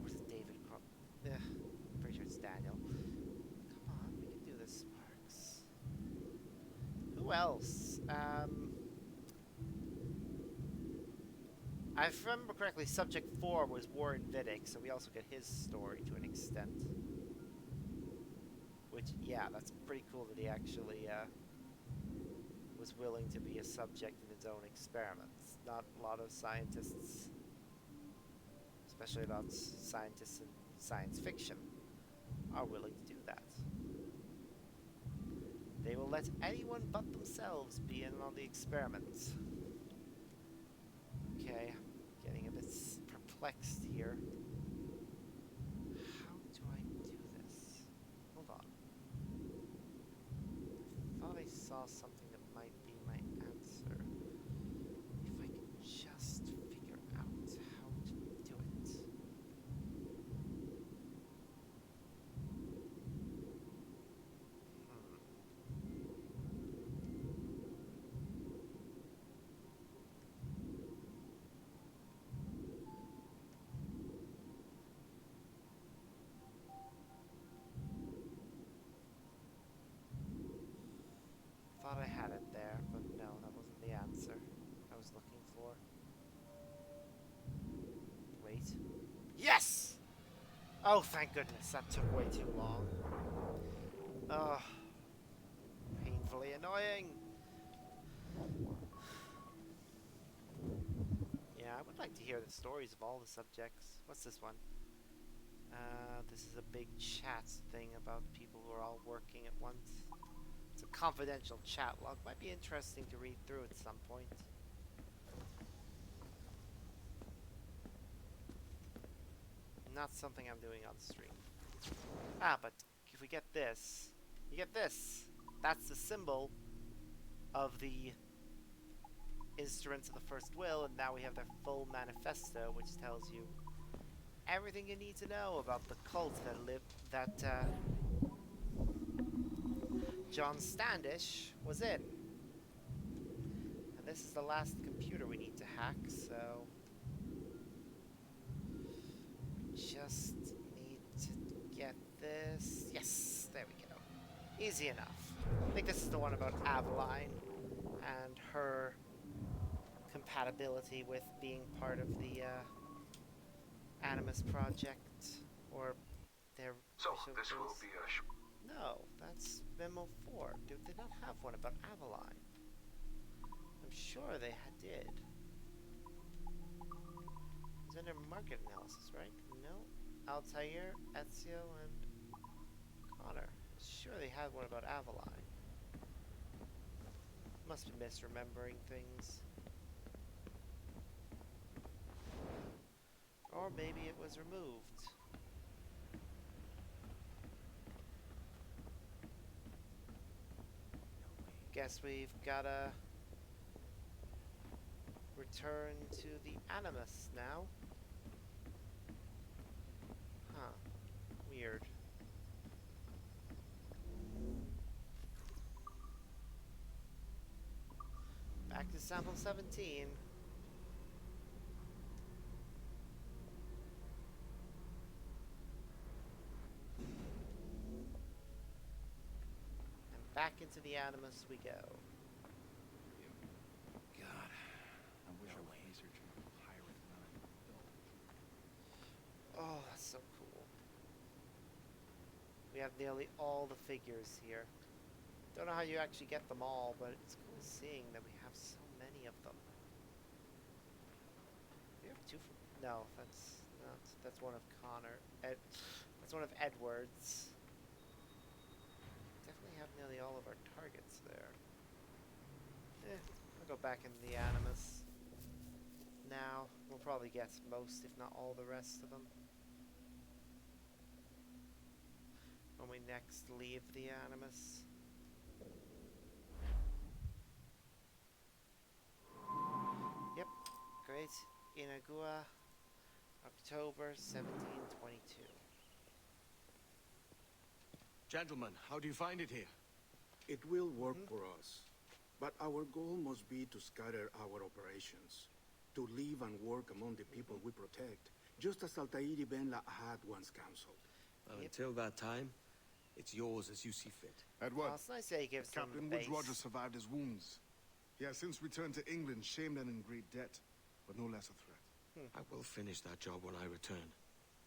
or is it David Cross? I'm pretty sure it's Daniel. Come on, we can do this, Sparks. Who else? If I remember correctly, Subject 4 was Warren Vidic, so we also get his story to an extent. Which, yeah, that's pretty cool that he actually was willing to be a subject in his own experiments. Not a lot of scientists, especially a lot of scientists in science fiction, are willing to do that. They will let anyone but themselves be in on the experiments. Okay, I'm getting a bit perplexed here. How do I do this? Hold on. I thought I saw something that might be my answer. If I can just figure out how to do it. Thought I had it there, but no, that wasn't the answer I was looking for. Wait. Yes! Oh, thank goodness, that took way too long. Ugh. Painfully annoying. Yeah, I would like to hear the stories of all the subjects. What's this one? This is a big chat thing about people who are all working at once. It's a confidential chat log. Might be interesting to read through at some point. Not something I'm doing on stream. Ah, but if we get this, you get this. That's the symbol of the instruments of the first will, and now we have their full manifesto, which tells you everything you need to know about the cult that John Standish was in. And this is the last computer we need to hack, so we just need to get this. Yes, there we go. Easy enough. I think this is the one about Aveline and her compatibility with being part of the Animus project, or their... So, this will be a... No, that's Memo 4. Did they not have one about Aveline? I'm sure they did. It's under market analysis, right? No. Altair, Ezio, and Connor. Sure they had one about Aveline. Must be misremembering things. Or maybe it was removed. Guess we've gotta return to the Animus now. Huh. Weird. Back to sample 17. Back into the Animus we go. God, I wish I were researching a pirate, not a dog. Oh, that's so cool. We have nearly all the figures here. Don't know how you actually get them all, but it's cool seeing that we have so many of them. We have two. No, that's not. That's one of Connor. That's one of Edward's. Definitely have nearly all of our targets there. I'll go back into the Animus. Now, we'll probably get most, if not all, the rest of them. When we next leave the Animus. Yep, great. Inagua, October 1722. Gentlemen, how do you find it here? It will work for us. But our goal must be to scatter our operations. To live and work among the people we protect. Just as Altair Ben Lahad once counseled. Until that time, it's yours as you see fit. Edward, it's nice that he gives Captain them Woods base. Rogers survived his wounds. He has since returned to England, shamed and in great debt, but no less a threat. I will finish that job when I return.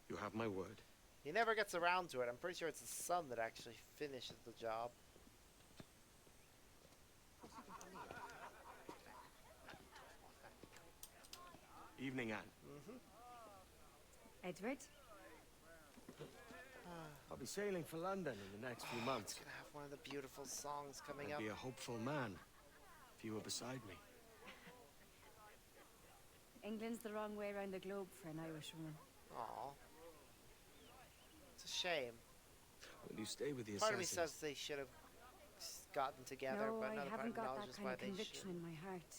You have my word. He never gets around to it. I'm pretty sure it's his son that actually finishes the job. Evening, Anne. Edward? I'll be sailing for London in the next few months. It's gonna have one of the beautiful songs coming I'd up. be a hopeful man if you were beside me. England's the wrong way around the globe for an Irish woman. Aw. It's a shame. Will you stay with the Part of me assassins? says they should have gotten together, No, but I another part haven't got that acknowledges kind why of they conviction should. in my heart.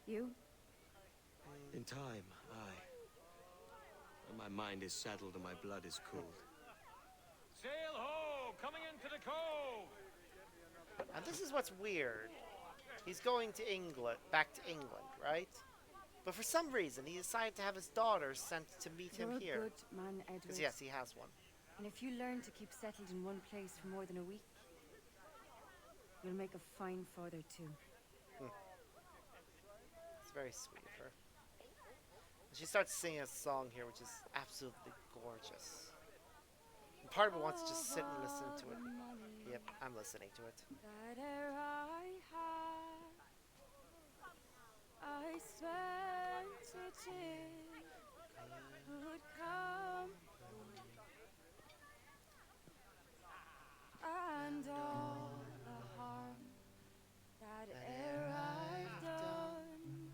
You? In time, aye. When my mind is settled and my blood is cooled. Sail ho! Coming into the cove! And this is what's weird. He's going to England, back to England, right? But for some reason, he decided to have his daughter sent to meet You're him a here. good man, Edward. Because yes, he has one. And if you learn to keep settled in one place for more than a week, you'll make a fine father too. It's very sweet of her. And she starts singing a song here, which is absolutely gorgeous. And part of me wants to just sit and listen to it. Yep, I'm listening to it. That ere I had, I spent it in good company, and all the harm that ere I've done.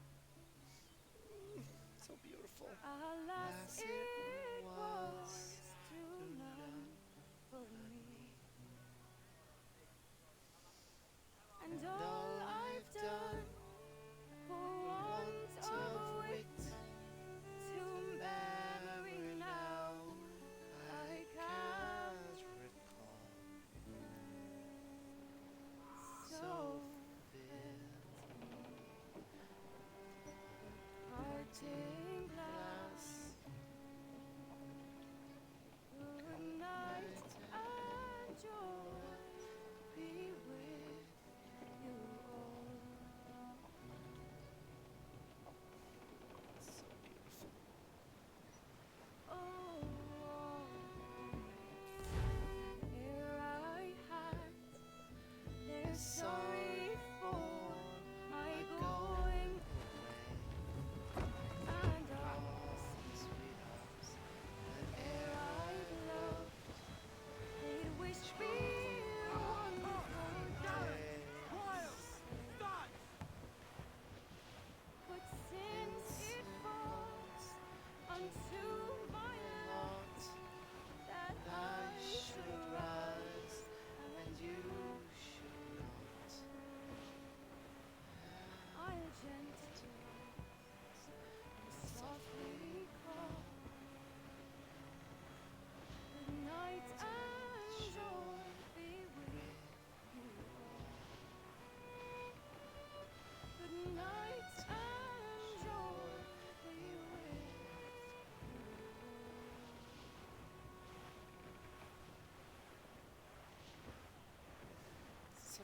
So beautiful. Alas, it was too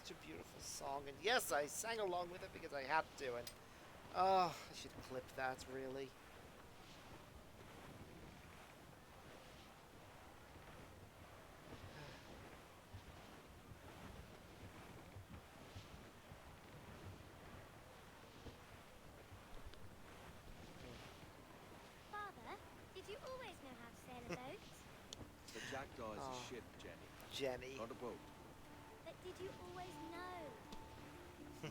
such a beautiful song, and yes, I sang along with it because I had to, and oh, I should clip that, really. Father, did you always know how to sail a boat? The Jackdaw is a ship, Jenny. Jenny. Not a boat. But did you always know?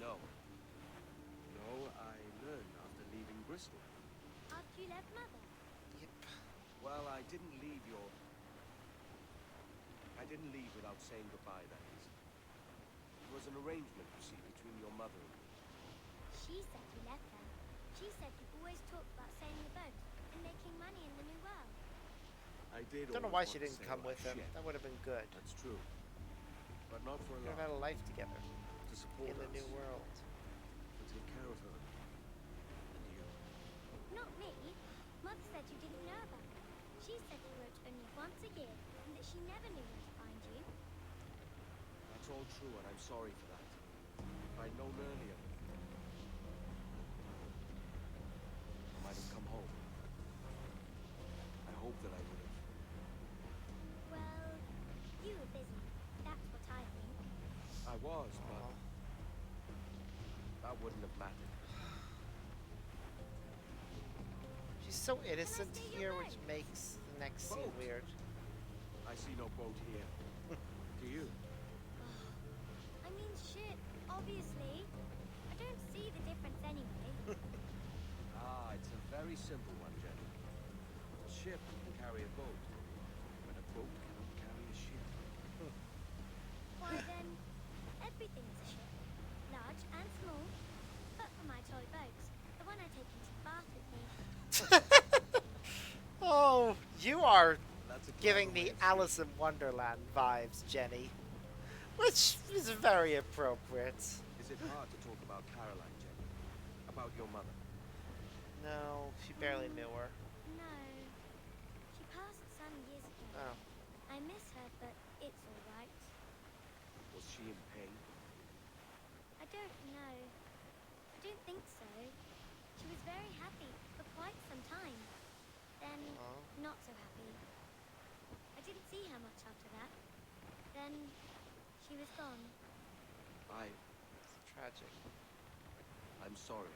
No. No, I learned after leaving Bristol. After you left Mother? Well, I didn't leave without saying goodbye, that is. It was an arrangement, you see, between your mother and me. She said you left her. She said you always talked about sailing a boat and making money in the New World. I did. Don't know why she didn't come with him. Ship. That would have been good. That's true. But not for a Could long. have had a life together To support in the us. New World. To take care of her. And you. Not me. Mother said you didn't know about her. She said you wrote only once a year and that she never knew where to find you. That's all true, and I'm sorry for that. If I'd known earlier, I might have come home. I hope that I would have. Well, you were busy. That's what I think. I was, but that wouldn't have mattered. She's so innocent here, which makes the next scene weird. I see no boat here. Do you? I mean, shit, obviously. I don't see the difference anyway. It's a very simple one, Jenny. A ship can carry a boat, but a boat cannot carry a ship. Why then, everything is a ship. Large and small. But for my toy boats, the one I take into the bath with me. Oh, you are That's a giving clever me way of Alice in Wonderland vibes, Jenny. Which is very appropriate. Is it hard to talk about Caroline, Jenny? About your mother? No, she barely knew her. No. She passed some years ago. Oh. I miss her, but it's alright. Was she in pain? I don't know. I don't think so. She was very happy for quite some time. Then, not so happy. I didn't see her much after that. Then, she was gone. It's tragic. I'm sorry.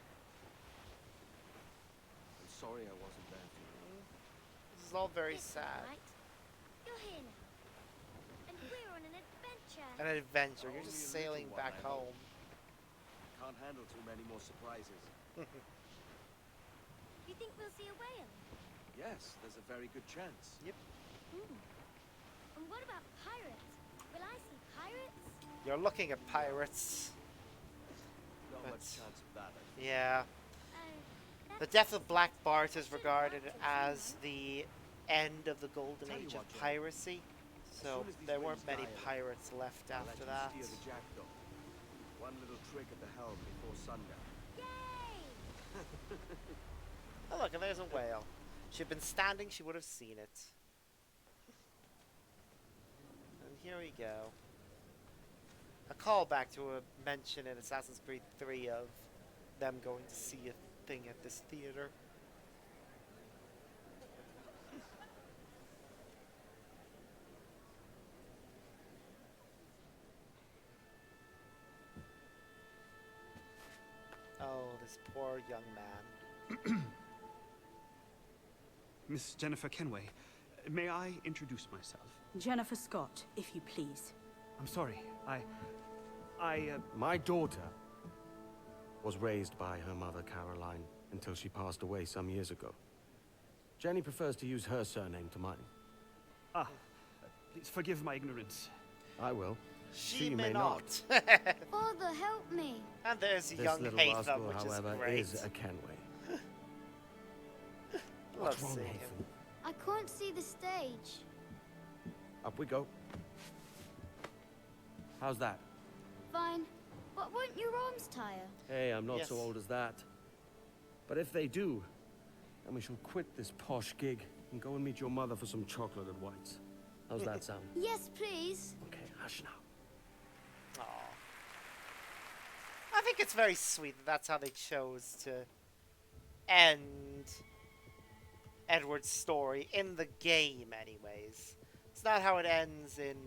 I'm sorry I wasn't there for you. This is all very It's sad. alright. You're here now. And we're on an adventure. An adventure. You're Only just a little sailing one, back I hope. home. Can't handle too many more surprises. You think we'll see a whale? Yes, there's a very good chance. Yep. And what about pirates? Will I see pirates? You're looking at pirates. Not But- much chance of that. I think. Yeah. Oh, The death of Black Bart is regarded as the end of the golden Tell you age what, of Jenny. piracy. So soon as these there weren't winds many die out, pirates left I'll let after you that. steer the Jackdaw. One little trick at the helm before sundown. yay! Oh look, and there's a whale. She'd been standing, she would have seen it. And here we go. A callback to a mention in Assassin's Creed 3 of them going to see a thing at this theater. Oh, this poor young man. Miss Jennifer Kenway, may I introduce myself? Jennifer Scott, if you please. I'm sorry, My daughter was raised by her mother, Caroline, until she passed away some years ago. Jenny prefers to use her surname to mine. Please forgive my ignorance. I will. She may not. Father, help me. And there's This young little Hatham, rascal, which however, is great. is a Kenway. Love What's wrong, seeing him. Nathan? I can't see the stage. Up we go. How's that? Fine. But won't your arms tire? Hey, I'm not so Yes. old as that. But if they do, then we shall quit this posh gig and go and meet your mother for some chocolate and whites. How's that sound? Yes, please. Okay, hush now. Aw. I think it's very sweet that that's how they chose to end Edward's story in the game, anyways. It's not how it ends in.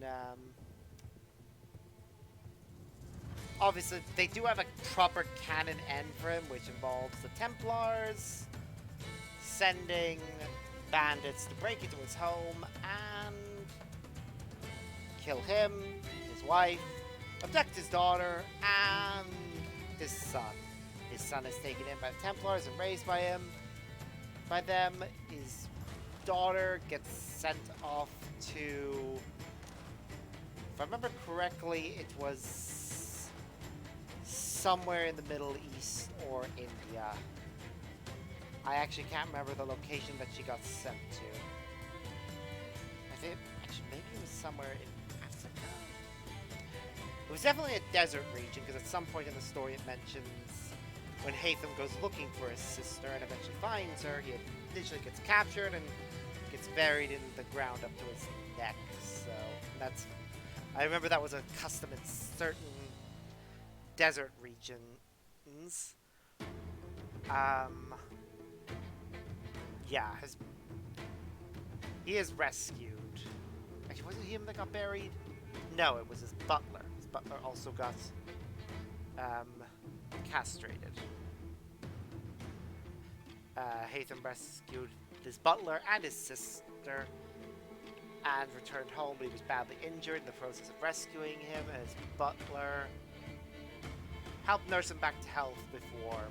Obviously, they do have a proper canon end for him, which involves the Templars sending bandits to break into his home and kill him, his wife, abduct his daughter, and his son. His son is taken in by the Templars and raised by him. By them, his daughter gets sent off to, if I remember correctly, it was somewhere in the Middle East or India. I actually can't remember the location that she got sent to. I think, actually, maybe it was somewhere in Africa. It was definitely a desert region, because at some point in the story it mentions when Haytham goes looking for his sister and eventually finds her, he initially gets captured and gets buried in the ground up to his neck. So that's, I remember that was a custom in certain desert regions. Yeah, he is rescued. Actually, was it him that got buried? No, it was his butler. His butler also got castrated. Haytham rescued his butler and his sister and returned home, but he was badly injured in the process of rescuing him, and his butler helped nurse him back to health before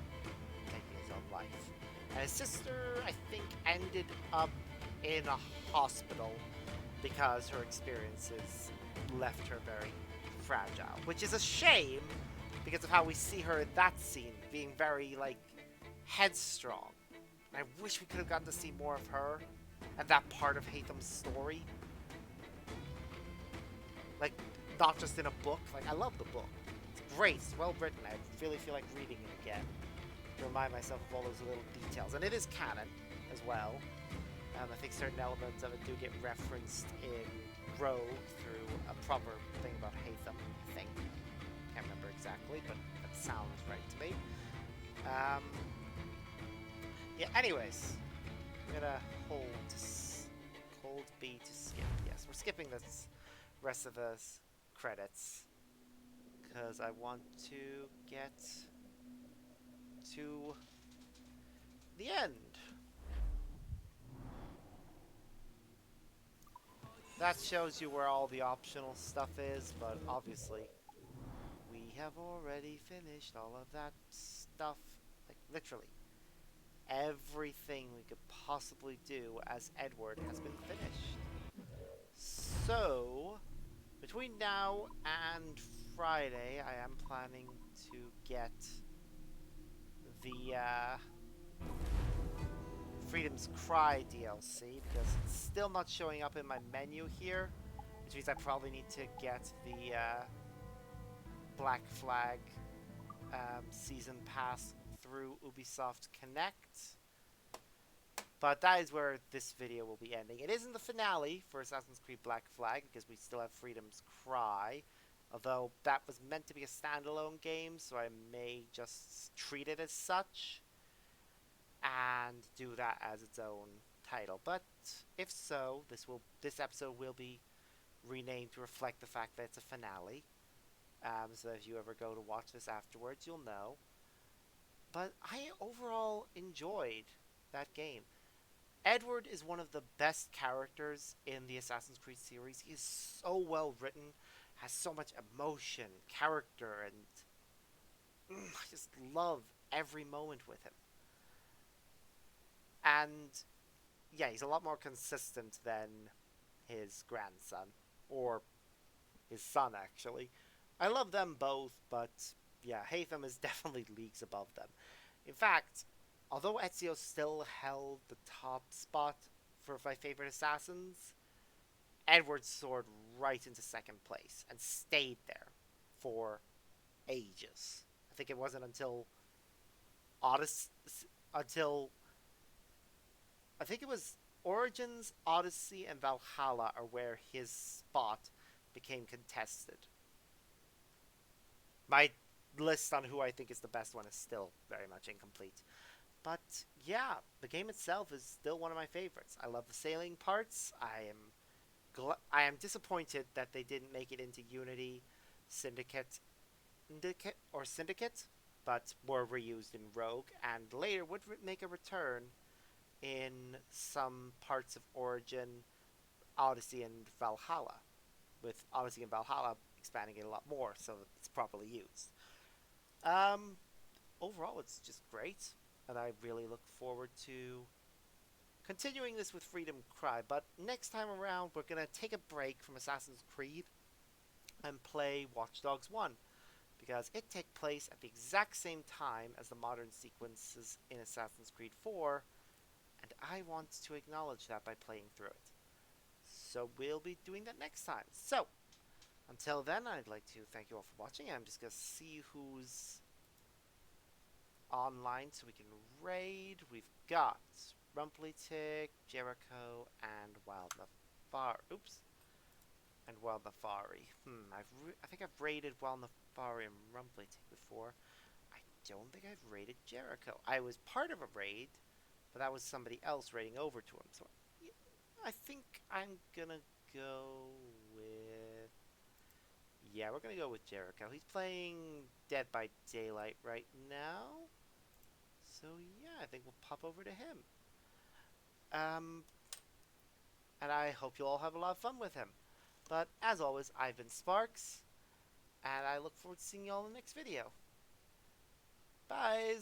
taking his own life. And his sister, I think, ended up in a hospital because her experiences left her very fragile, which is a shame because of how we see her in that scene, being very, like, headstrong. I wish we could have gotten to see more of her and that part of Haytham's story. Like, not just in a book. Like, I love the book. It's great. It's well written. I really feel like reading it again to remind myself of all those little details. And it is canon as well. I think certain elements of it do get referenced in Rogue through a proper thing about Haytham, I think. Can't remember exactly, but that sounds right to me. Yeah, anyways. I'm gonna hold B to skip. Yes, we're skipping this rest of the credits because I want to get to the end. That shows you where all the optional stuff is, but obviously we have already finished all of that stuff. Like, literally everything we could possibly do as Edward has been finished. So, between now and Friday, I am planning to get the Freedom's Cry DLC, because it's still not showing up in my menu here, which means I probably need to get the Black Flag Season Pass through Ubisoft Connect. But that is where this video will be ending. It isn't the finale for Assassin's Creed Black Flag, because we still have Freedom's Cry, although that was meant to be a standalone game, so I may just treat it as such and do that as its own title. But if so, this episode will be renamed to reflect the fact that it's a finale. So if you ever go to watch this afterwards, you'll know. But I overall enjoyed that game. Edward is one of the best characters in the Assassin's Creed series. He is so well written, has so much emotion, character, and I just love every moment with him. And yeah, he's a lot more consistent than his grandson, or his son actually. I love them both, but yeah, Haytham is definitely leagues above them. In fact, although Ezio still held the top spot for my favorite assassins, Edward soared right into second place and stayed there for ages. I think it wasn't until I think it was Origins, Odyssey, and Valhalla are where his spot became contested. My list on who I think is the best one is still very much incomplete. But yeah, the game itself is still one of my favorites. I love the sailing parts. I am disappointed that they didn't make it into Unity, Syndicate, but were reused in Rogue, and later would make a return in some parts of Origin, Odyssey, and Valhalla, with Odyssey and Valhalla expanding it a lot more so that it's properly used. Overall, it's just great, and I really look forward to continuing this with Freedom Cry. But next time around, we're going to take a break from Assassin's Creed and play Watch Dogs 1, because it takes place at the exact same time as the modern sequences in Assassin's Creed 4, and I want to acknowledge that by playing through it. So we'll be doing that next time. So, until then, I'd like to thank you all for watching. I'm just going to see who's online so we can raid. We've got Rumpleytick, Jericho, and Wild Nafari. Oops. And Wild Nafari. I think I've raided Wild Nafari and Rumpleytick before. I don't think I've raided Jericho. I was part of a raid, but that was somebody else raiding over to him. So I think I'm gonna go with... Yeah, we're gonna go with Jericho. He's playing Dead by Daylight right now. So yeah, I think we'll pop over to him. And I hope you all have a lot of fun with him. But as always, I've been Sparks, and I look forward to seeing you all in the next video. Bye!